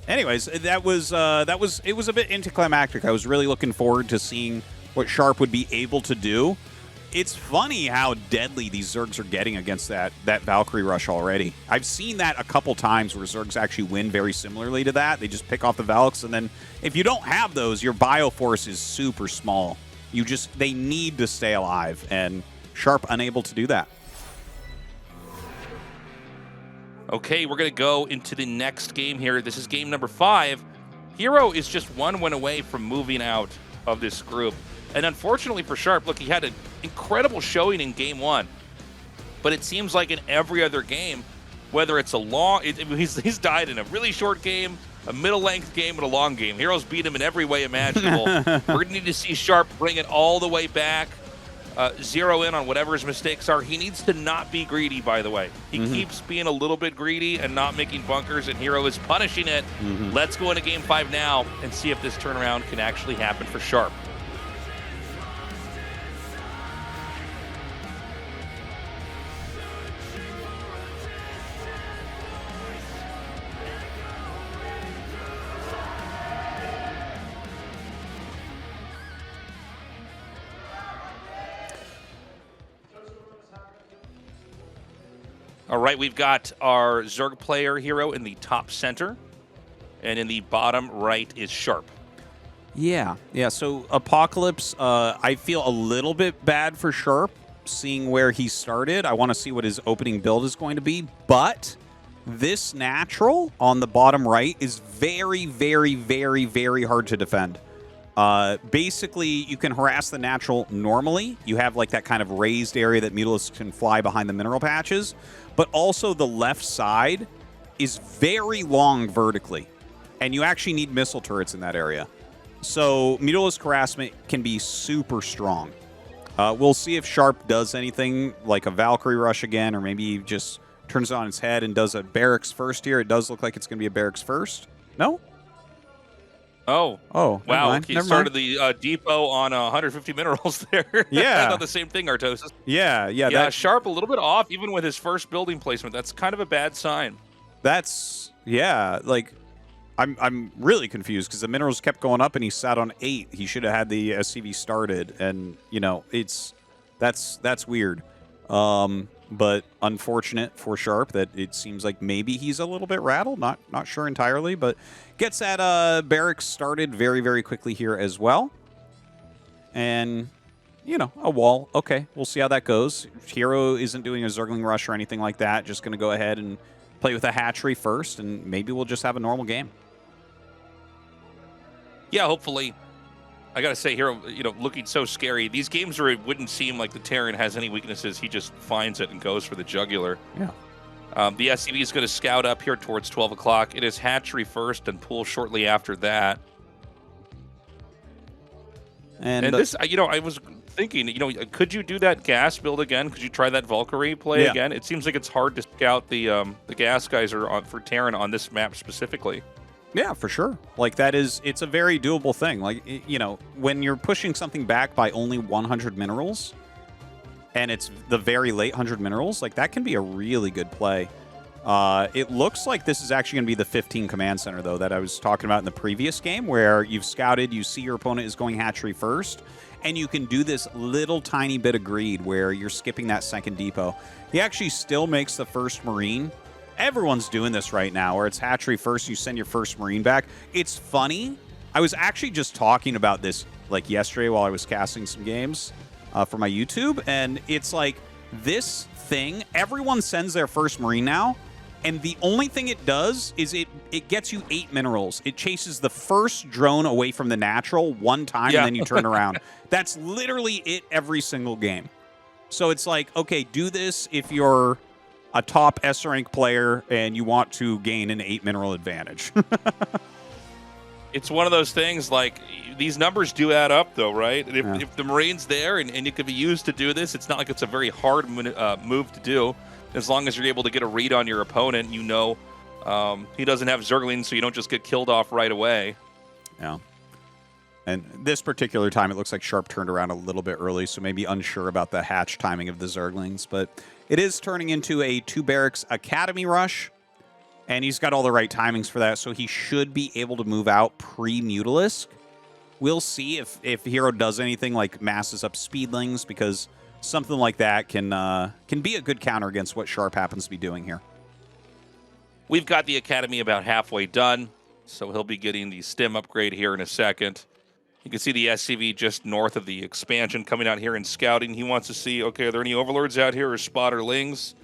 Speaker 6: anyways, it was a bit anticlimactic. I was really looking forward to seeing what Sharp would be able to do. It's funny how deadly these Zergs are getting against that Valkyrie Rush already. I've seen that a couple times where Zergs actually win very similarly to that. They just pick off the Valks, and then if you don't have those, your Bioforce is super small. They need to stay alive, and Sharp unable to do that.
Speaker 5: Okay, we're going to go into the next game here. This is game number 5. herO is just 1 win away from moving out of this group. And unfortunately for Sharp, look, he had an incredible showing in Game 1. But it seems like in every other game, whether it's a long... he's died in a really short game, a middle-length game, and a long game. herO's beat him in every way imaginable. We're going to need to see Sharp bring it all the way back, zero in on whatever his mistakes are. He needs to not be greedy, by the way. He keeps being a little bit greedy and not making bunkers, and herO is punishing it. Let's go into Game 5 now and see if this turnaround can actually happen for Sharp. All right, we've got our Zerg player herO in the top center, and in the bottom right is Sharp.
Speaker 6: Yeah. So Apocalypse, I feel a little bit bad for Sharp, seeing where he started. I want to see what his opening build is going to be, but this natural on the bottom right is very, very, very, very hard to defend. Basically, you can harass the natural normally. You have like that kind of raised area that Mutalisks can fly behind the mineral patches. But also the left side is very long vertically. And you actually need missile turrets in that area. So Mutalisk harassment can be super strong. We'll see if Sharp does anything like a Valkyrie rush again, or maybe he just turns it on its head and does a barracks first here. It does look like it's going to be a barracks first. No?
Speaker 5: Oh.
Speaker 6: Oh,
Speaker 5: wow. He started the depot on 150 minerals there.
Speaker 6: Yeah.
Speaker 5: I thought the same thing, Tastosis.
Speaker 6: Yeah.
Speaker 5: Sharp a little bit off, even with his first building placement. That's kind of a bad sign.
Speaker 6: That's, yeah, like, I'm really confused because the minerals kept going up and he sat on 8. He should have had the SCV started, and you know that's weird. But unfortunate for Sharp that it seems like maybe he's a little bit rattled. Not sure entirely, but gets that barracks started very quickly here as well. And you know, a wall. Okay, we'll see how that goes. herO isn't doing a Zergling rush or anything like that. Just going to go ahead and play with a hatchery first, and maybe we'll just have a normal game.
Speaker 5: Yeah, hopefully. I gotta say, herO, you know, looking so scary. These games where it wouldn't seem like the Terran has any weaknesses, he just finds it and goes for the jugular.
Speaker 6: Yeah.
Speaker 5: The SCV is going to scout up here towards 12 o'clock. It is hatchery first and pool shortly after that. And this, you know, I was thinking, you know, could you do that gas build again? Could you try that Valkyrie play again? It seems like it's hard to scout the gas guys for Terran on this map specifically.
Speaker 6: Yeah, for sure. Like, it's a very doable thing. Like, you know, when you're pushing something back by only 100 minerals, and it's the very late 100 minerals, like, that can be a really good play. It looks like this is actually going to be the 15 command center, though, that I was talking about in the previous game, where you've scouted, you see your opponent is going hatchery first, and you can do this little tiny bit of greed where you're skipping that second depot. He actually still makes the first Marine. Everyone's doing this right now, where it's hatchery first, you send your first Marine back. It's funny. I was actually just talking about this like yesterday while I was casting some games for my YouTube, and it's like this thing, everyone sends their first Marine now, and the only thing it does is it gets you 8 minerals. It chases the first drone away from the natural one time, and then you turn around. That's literally it every single game. So it's like, okay, do this if you're a top S rank player and you want to gain an 8 mineral advantage.
Speaker 5: It's one of those things, like, these numbers do add up, though, right? And if the Marine's there and it could be used to do this, it's not like it's a very hard move to do. As long as you're able to get a read on your opponent, you know he doesn't have Zerglings, so you don't just get killed off right away.
Speaker 6: Yeah. And this particular time, it looks like Sharp turned around a little bit early, so maybe unsure about the hatch timing of the Zerglings. But it is turning into a 2 barracks academy rush, and he's got all the right timings for that, so he should be able to move out pre-Mutalisk. We'll see if herO does anything like masses up Speedlings, because something like that can be a good counter against what Sharp happens to be doing here.
Speaker 5: We've got the academy about halfway done, so he'll be getting the stem upgrade here in a second. You can see the SCV just north of the expansion coming out here and scouting. He wants to see, okay, are there any overlords out here or spotterlings?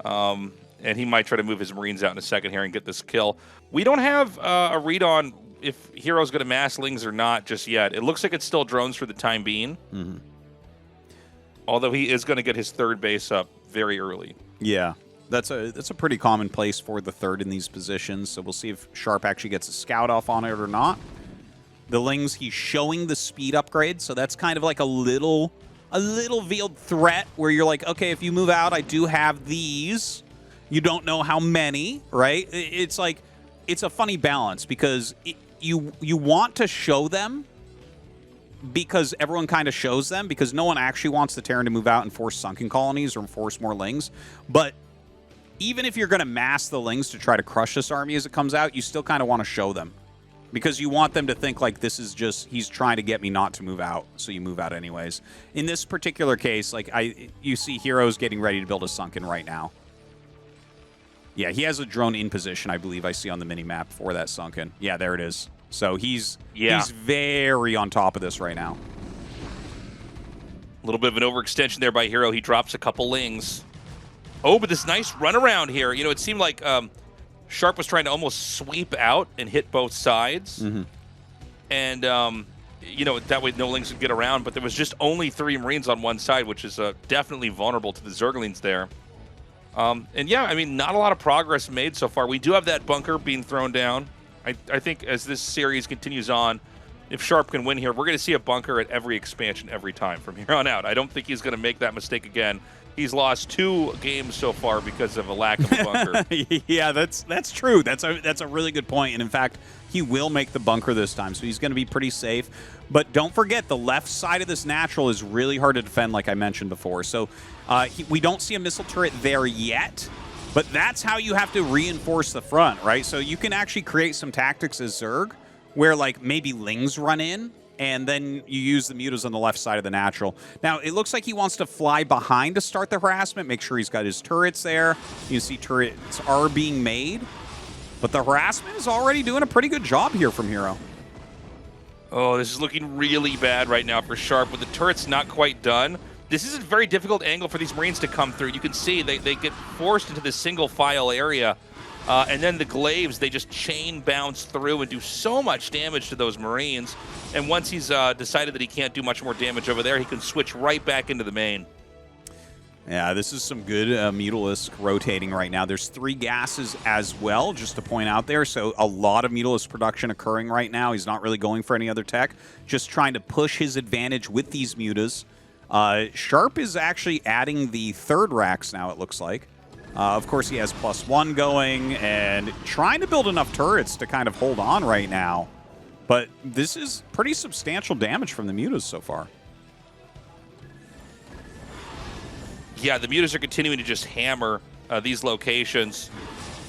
Speaker 5: And he might try to move his Marines out in a second here and get this kill. We don't have a read on if herO's going to mass lings or not just yet. It looks like it's still drones for the time being.
Speaker 6: Mm-hmm.
Speaker 5: Although he is going to get his third base up very early.
Speaker 6: Yeah, that's a pretty common place for the third in these positions. So we'll see if Sharp actually gets a scout off on it or not. The lings, he's showing the speed upgrade, so that's kind of like a little veiled threat where you're like, okay, if you move out, I do have these. You don't know how many, right? It's like, it's a funny balance because you want to show them because everyone kind of shows them because no one actually wants the Terran to move out and force sunken colonies or force more lings. But even if you're going to mass the lings to try to crush this army as it comes out, you still kind of want to show them. Because you want them to think like this is just, he's trying to get me not to move out, so you move out anyways. In this particular case, like you see hero's getting ready to build a sunken right now. Yeah, he has a drone in position, I believe I see on the mini-map for that sunken. Yeah, there it is. So he's very on top of this right now.
Speaker 5: A little bit of an overextension there by herO. He drops a couple lings. Oh, but this nice run around here. You know, it seemed like Sharp was trying to almost sweep out and hit both sides.
Speaker 6: Mm-hmm.
Speaker 5: And you know, that way no Lings would get around, but there was just only 3 Marines on one side, which is definitely vulnerable to the Zerglings there. And yeah, I mean, not a lot of progress made so far. We do have that bunker being thrown down. I think as this series continues on, if Sharp can win here, we're going to see a bunker at every expansion every time from here on out. I don't think he's going to make that mistake again. He's lost 2 games so far because of a lack of a bunker.
Speaker 6: Yeah, that's true. That's a really good point. And in fact, he will make the bunker this time, so he's going to be pretty safe. But don't forget, the left side of this natural is really hard to defend, like I mentioned before. So we don't see a missile turret there yet, but that's how you have to reinforce the front, right? So you can actually create some tactics as Zerg, where like maybe Lings run in, and then you use the mutas on the left side of the natural. Now, it looks like he wants to fly behind to start the harassment, make sure he's got his turrets there. You see turrets are being made, but the harassment is already doing a pretty good job here from herO.
Speaker 5: Oh, this is looking really bad right now for Sharp. With the turrets not quite done, this is a very difficult angle for these Marines to come through. You can see they get forced into this single file area, and then the glaives, they just chain bounce through and do so much damage to those Marines. And once he's decided that he can't do much more damage over there, he can switch right back into the main.
Speaker 6: Yeah, this is some good Mutalisk rotating right now. There's 3 gases as well, just to point out there. So a lot of Mutalisk production occurring right now. He's not really going for any other tech, just trying to push his advantage with these mutas. Sharp is actually adding the 3rd racks now, it looks like. Of course, he has +1 going and trying to build enough turrets to kind of hold on right now. But this is pretty substantial damage from the mutas so far.
Speaker 5: Yeah, the mutas are continuing to just hammer these locations.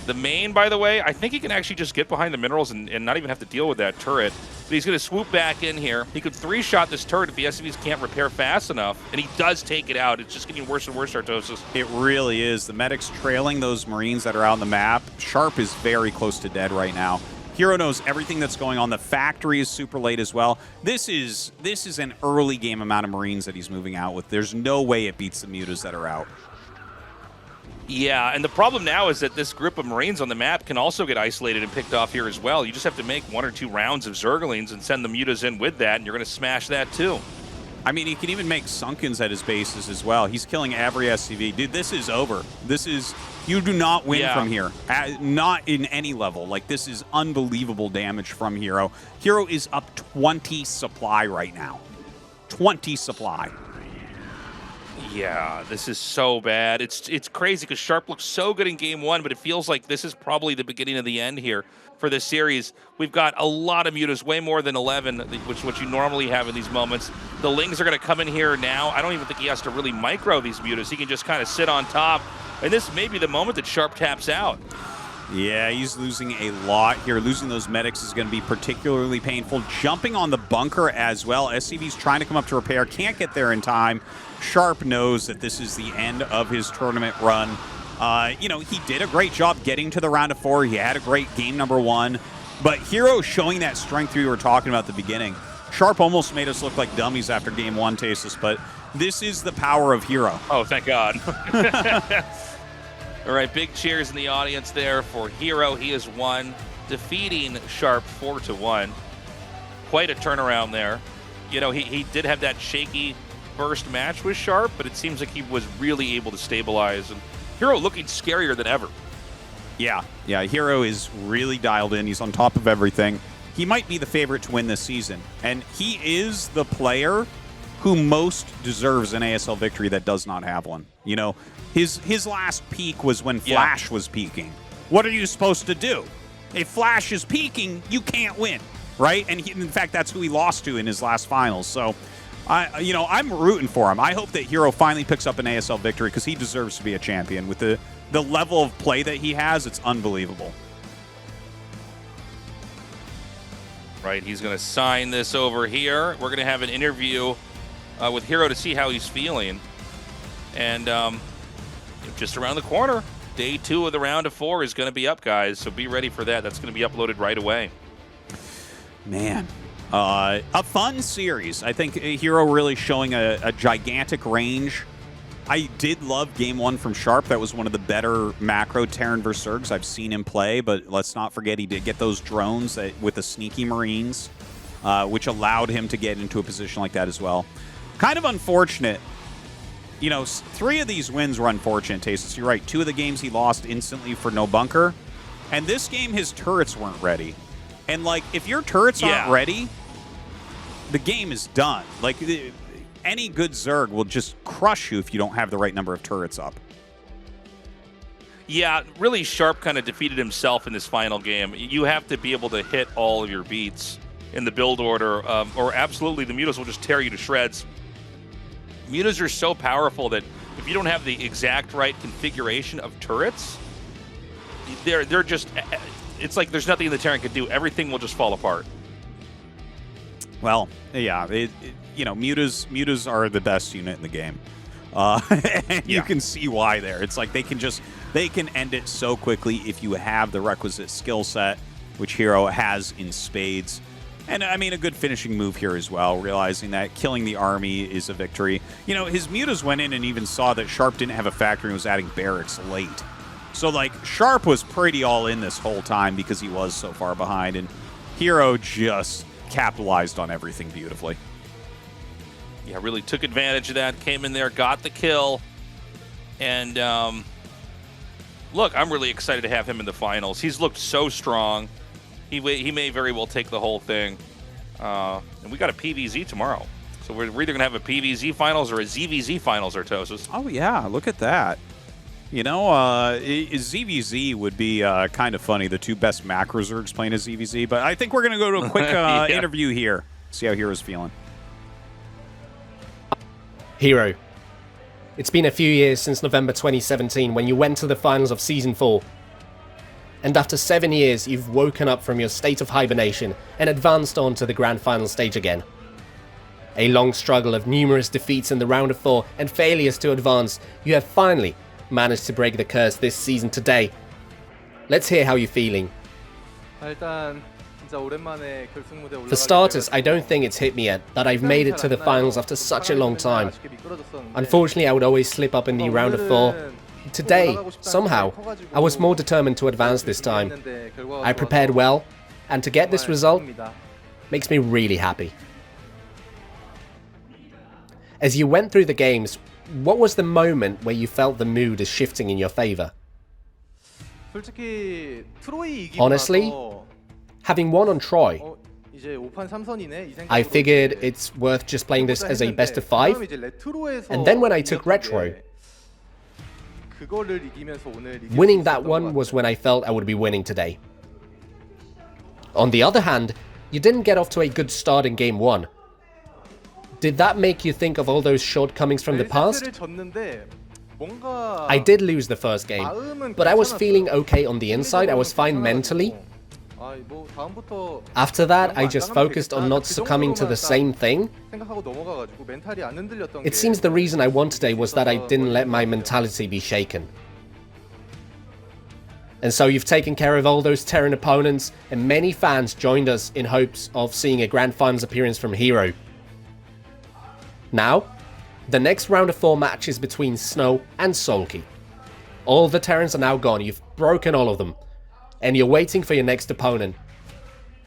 Speaker 5: The main, by the way, I think he can actually just get behind the minerals and not even have to deal with that turret. But he's going to swoop back in here. He could 3-shot this turret if the SCVs can't repair fast enough, and he does take it out. It's just getting worse and worse, Tastosis.
Speaker 6: It really is. The medic's trailing those Marines that are out on the map. Sharp is very close to dead right now. herO knows everything that's going on. The factory is super late as well. This is an early game amount of Marines that he's moving out with. There's no way it beats the mutas that are out.
Speaker 5: Yeah, and the problem now is that this group of Marines on the map can also get isolated and picked off here as well. You just have to make 1 or 2 rounds of Zerglings and send the mutas in with that, and you're going to smash that too.
Speaker 6: I mean, he can even make Sunkens at his bases as well. He's killing every SCV. Dude, this is over. This is... You do not win from here. Not in any level. Like, this is unbelievable damage from herO. herO is up 20 supply right now. 20 supply.
Speaker 5: Yeah, this is so bad. It's crazy because Sharp looks so good in game 1, but it feels like this is probably the beginning of the end here for this series. We've got a lot of mutas, way more than 11, which is what you normally have in these moments. The Lings are going to come in here now. I don't even think he has to really micro these mutas. He can just kind of sit on top, and this may be the moment that Sharp taps out.
Speaker 6: Yeah, he's losing a lot here. Losing those medics is going to be particularly painful. Jumping on the bunker as well. SCV's trying to come up to repair, can't get there in time. Sharp knows that this is the end of his tournament run. You know, he did a great job getting to the round of 4. He had a great game number 1. But herO showing that strength we were talking about at the beginning. Sharp almost made us look like dummies after game 1, Tastosis, but this is the power of herO.
Speaker 5: Oh, thank God. All right, big cheers in the audience there for herO. He has won, defeating Sharp 4-1. Quite a turnaround there. You know, he did have that shaky first match with Sharp, but it seems like he was really able to stabilize. And herO looking scarier than ever.
Speaker 6: Yeah, herO is really dialed in. He's on top of everything. He might be the favorite to win this season. And he is the player who most deserves an ASL victory that does not have one. You know, his last peak was when Flash was peaking. What are you supposed to do? If Flash is peaking, you can't win, right? And in fact, that's who he lost to in his last finals. So, I'm rooting for him. I hope that herO finally picks up an ASL victory because he deserves to be a champion. With the level of play that he has, it's unbelievable.
Speaker 5: Right, he's going to sign this over here. We're going to have an interview with herO to see how he's feeling. And just around the corner, day 2 of the round of 4 is going to be up, guys. So be ready for that. That's going to be uploaded right away.
Speaker 6: Man. A fun series. I think herO really showing a gigantic range. I did love game 1 from Sharp. That was one of the better macro Terran vs. Zergs I've seen him play, but let's not forget he did get those drones with the sneaky Marines. which allowed him to get into a position like that as well. Kind of unfortunate. You know, 3 of these wins were unfortunate, Tastosis. You're right. 2 of the games he lost instantly for no bunker. And this game, his turrets weren't ready. And, like, if your turrets aren't ready, the game is done. Like, any good Zerg will just crush you if you don't have the right number of turrets up.
Speaker 5: Yeah, really Sharp kind of defeated himself in this final game. You have to be able to hit all of your beats in the build order, or absolutely the Mutas will just tear you to shreds. Mutas are so powerful that if you don't have the exact right configuration of turrets, they're just, it's like there's nothing the Terran can do. Everything will just fall apart.
Speaker 6: Well, yeah, you know, Mutas are the best unit in the game. And you can see why there. It's like they can end it so quickly if you have the requisite skill set, which herO has in spades. And, I mean, a good finishing move here as well, realizing that killing the army is a victory. You know, his Mutas went in and even saw that Sharp didn't have a factory and was adding barracks late. So, like, Sharp was pretty all in this whole time because he was so far behind, and herO just capitalized on everything beautifully.
Speaker 5: Yeah, really took advantage of that, came in there, got the kill. And, look, I'm really excited to have him in the finals. He's looked so strong. He may very well take the whole thing. And we got a PVZ tomorrow. So we're either going to have a PVZ finals or a ZVZ finals, Tastosis.
Speaker 6: Oh, yeah, look at that. You know, ZVZ would be kind of funny, the 2 best macro Zergs playing as ZVZ. But I think we're going to go to a quick interview here. See how herO's feeling.
Speaker 1: herO, it's been a few years since November 2017 when you went to the finals of Season 4. And after 7 years, you've woken up from your state of hibernation and advanced on to the grand final stage again. A long struggle of numerous defeats in the round of 4 and failures to advance, you have finally managed to break the curse this season today. Let's hear how you're feeling. For starters, I don't think it's hit me yet that I've made it to the finals after such a long time. Unfortunately, I would always slip up in the round of 4. Today, somehow, I was more determined to advance this time. I prepared well, and to get this result makes me really happy. As you went through the games, what was the moment where you felt the mood is shifting in your favor? Honestly, having won on Troy, I figured it's worth just playing this as a best of 5, and then when I took Retro, winning that one was when I felt I would be winning today. On the other hand, you didn't get off to a good start in Game 1. Did that make you think of all those shortcomings from the past? I did lose the first game, but I was feeling okay on the inside. I was fine mentally. After that, I just focused on not succumbing to the same thing. It seems the reason I won today was that I didn't let my mentality be shaken. And so you've taken care of all those Terran opponents, and many fans joined us in hopes of seeing a Grand Finals appearance from herO. Now, the next round of 4 match is between Snow and Sulky. All the Terrans are now gone, you've broken all of them, and you're waiting for your next opponent.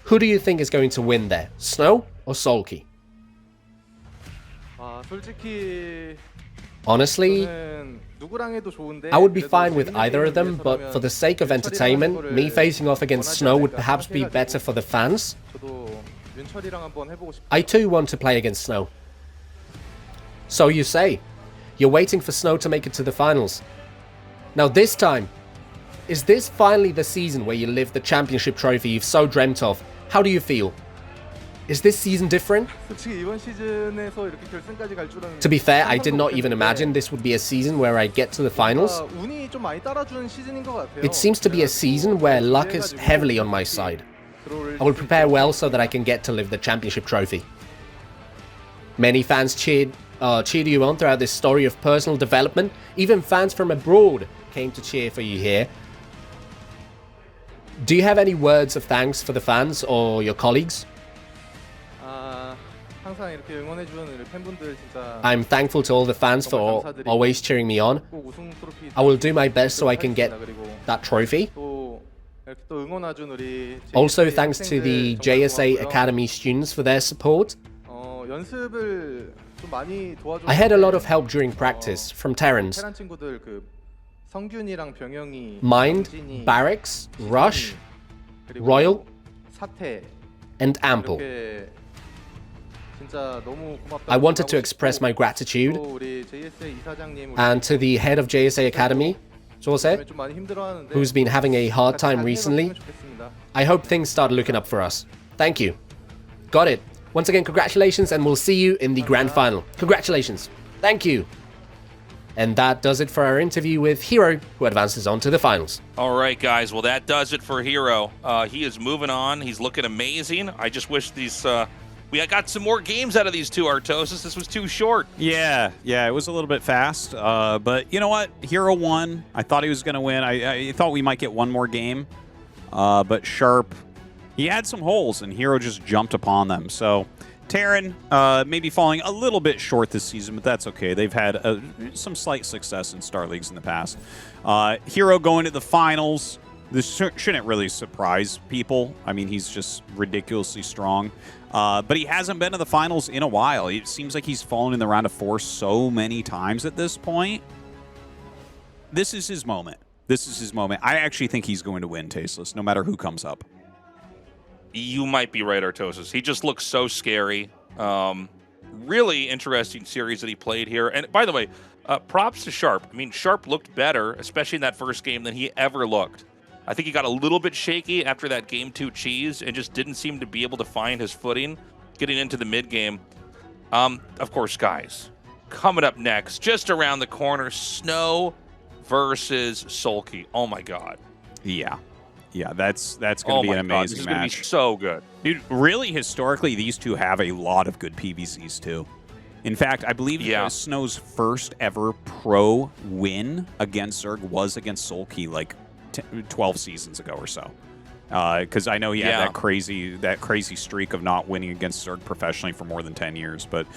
Speaker 1: Who do you think is going to win there, Snow or Sulky? Honestly, I would be fine with either of them, but for the sake of entertainment, me facing off against Snow would perhaps be better for the fans. I too want to play against Snow. So you say, you're waiting for Snow to make it to the finals. Now this time, is this finally the season where you lift the championship trophy you've so dreamt of? How do you feel? Is this season different? To be fair, I did not even imagine this would be a season where I get to the finals. It seems to be a season where luck is heavily on my side. I will prepare well so that I can get to lift the championship trophy. Many fans cheered you on throughout this story of personal development. Even fans from abroad came to cheer for you here. Do you have any words of thanks for the fans or your colleagues? I'm thankful to all the fans for always cheering me on. I will do my best so I can get that trophy.
Speaker 8: 이렇게 또 응원해준 우리
Speaker 1: Also,
Speaker 8: JSA
Speaker 1: thanks to the
Speaker 8: 학생들 정말
Speaker 1: JSA
Speaker 8: 고맙고요.
Speaker 1: Academy students for their support.
Speaker 8: 연습을 좀 많이 도와줬는데
Speaker 1: I had a lot of help during practice from Terrans,
Speaker 8: 테란 친구들 그 성균이랑 병영이,
Speaker 1: Mind,
Speaker 8: 영진이,
Speaker 1: Barracks,
Speaker 8: 시선이,
Speaker 1: Rush,
Speaker 8: 그리고
Speaker 1: Royal,
Speaker 8: 사태
Speaker 1: and Ample.
Speaker 8: 이렇게 진짜 너무 고맙다고
Speaker 1: I wanted to
Speaker 8: 하고
Speaker 1: express
Speaker 8: 싶고,
Speaker 1: my gratitude,
Speaker 8: 또 우리 JSA 이사장님
Speaker 1: and to the head of JSA Academy, Jose,
Speaker 8: 좀 많이 힘들어하는데
Speaker 1: who's been having a hard
Speaker 8: 같이
Speaker 1: time
Speaker 8: 잘
Speaker 1: recently.
Speaker 8: 해봤으면 좋겠습니다.
Speaker 1: I hope things start looking up for us. Thank you. Got it. Once again, congratulations, and we'll see you in the grand final. Congratulations. Thank you. And that does it for our interview with herO, who advances on to the finals.
Speaker 5: All right, guys. Well, that does it for herO. He is moving on. He's looking amazing. I just wish these... we got some more games out of these two, Tastosis. This was too short.
Speaker 6: Yeah, it was a little bit fast. But you know what? herO won. I thought he was going to win. I thought we might get one more game. But Sharp, he had some holes, and herO just jumped upon them. So Terran maybe falling a little bit short this season, but that's okay. They've had some slight success in Star Leagues in the past. herO going to the finals. This shouldn't really surprise people. I mean, he's just ridiculously strong. But he hasn't been to the finals in a while. It seems like he's fallen in the round of 4 so many times at this point. This is his moment. This is his moment. I actually think he's going to win, Tasteless, no matter who comes up.
Speaker 5: You might be right, Tastosis. He just looks so scary. Really interesting series that he played here. And by the way, props to Sharp. I mean, Sharp looked better, especially in that first game, than he ever looked. I think he got a little bit shaky after that game 2 cheese and just didn't seem to be able to find his footing getting into the mid game. Of course, guys, coming up next, just around the corner, Snow versus Sulky. Oh my God.
Speaker 6: Yeah, that's going to be an amazing
Speaker 5: This is
Speaker 6: match.
Speaker 5: going to be so good.
Speaker 6: Dude, really, historically, these two have a lot of good PVCs, too. In fact, I believe Snow's first ever pro win against Zerg was against Sulky, like 12 seasons ago or so. Because I know he had that crazy streak of not winning against Zerg professionally for more than 10 years. But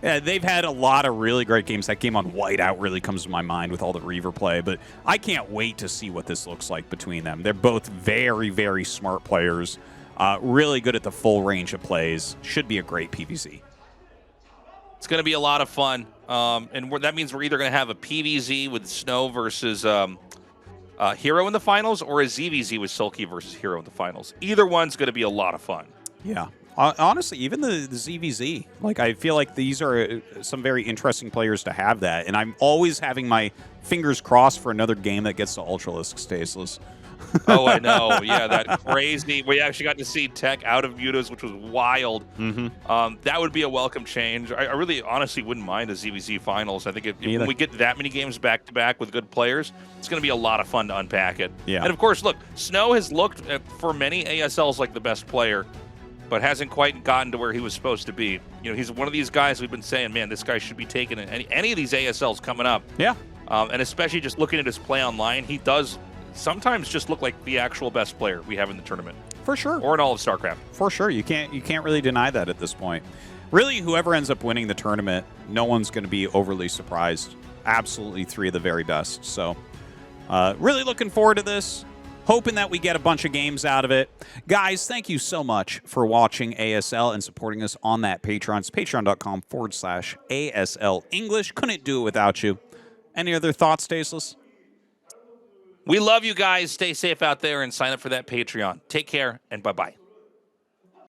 Speaker 6: they've had a lot of really great games. That game on Whiteout really comes to my mind with all the Reaver play. But I can't wait to see what this looks like between them. They're both very, very smart players. Really good at the full range of plays. Should be a great PvZ.
Speaker 5: It's going to be a lot of fun. And that means we're either going to have a PvZ with Snow versus... herO in the finals, or a ZVZ with Sulky versus herO in the finals. Either one's going to be a lot of fun.
Speaker 6: Yeah. Honestly, even the ZVZ. Like, I feel like these are some very interesting players to have that. And I'm always having my fingers crossed for another game that gets to Ultralisk Staseless.
Speaker 5: Oh, I know. Yeah, that crazy. We actually got to see Tech out of Mutas, which was wild. That would be a welcome change. I really, honestly, wouldn't mind a ZVZ finals. I think when we get that many games back-to-back with good players, it's going to be a lot of fun to unpack it.
Speaker 6: Yeah.
Speaker 5: And, of course, look, Snow has looked, for many ASLs, like the best player, but hasn't quite gotten to where he was supposed to be. You know, he's one of these guys we've been saying, man, this guy should be taken in any of these ASLs coming up.
Speaker 6: Yeah.
Speaker 5: And especially just looking at his play online, he does sometimes just look like the actual best player we have in the tournament.
Speaker 6: For sure.
Speaker 5: Or in all of StarCraft.
Speaker 6: For sure. You can't really deny that at this point. Really, whoever ends up winning the tournament, no one's going to be overly surprised. Absolutely 3 of the very best. So, really looking forward to this. Hoping that we get a bunch of games out of it. Guys, thank you so much for watching ASL and supporting us on that Patreon. It's patreon.com/ASL English. Couldn't do it without you. Any other thoughts, Tasteless?
Speaker 5: We love you guys. Stay safe out there and sign up for that Patreon. Take care and bye-bye.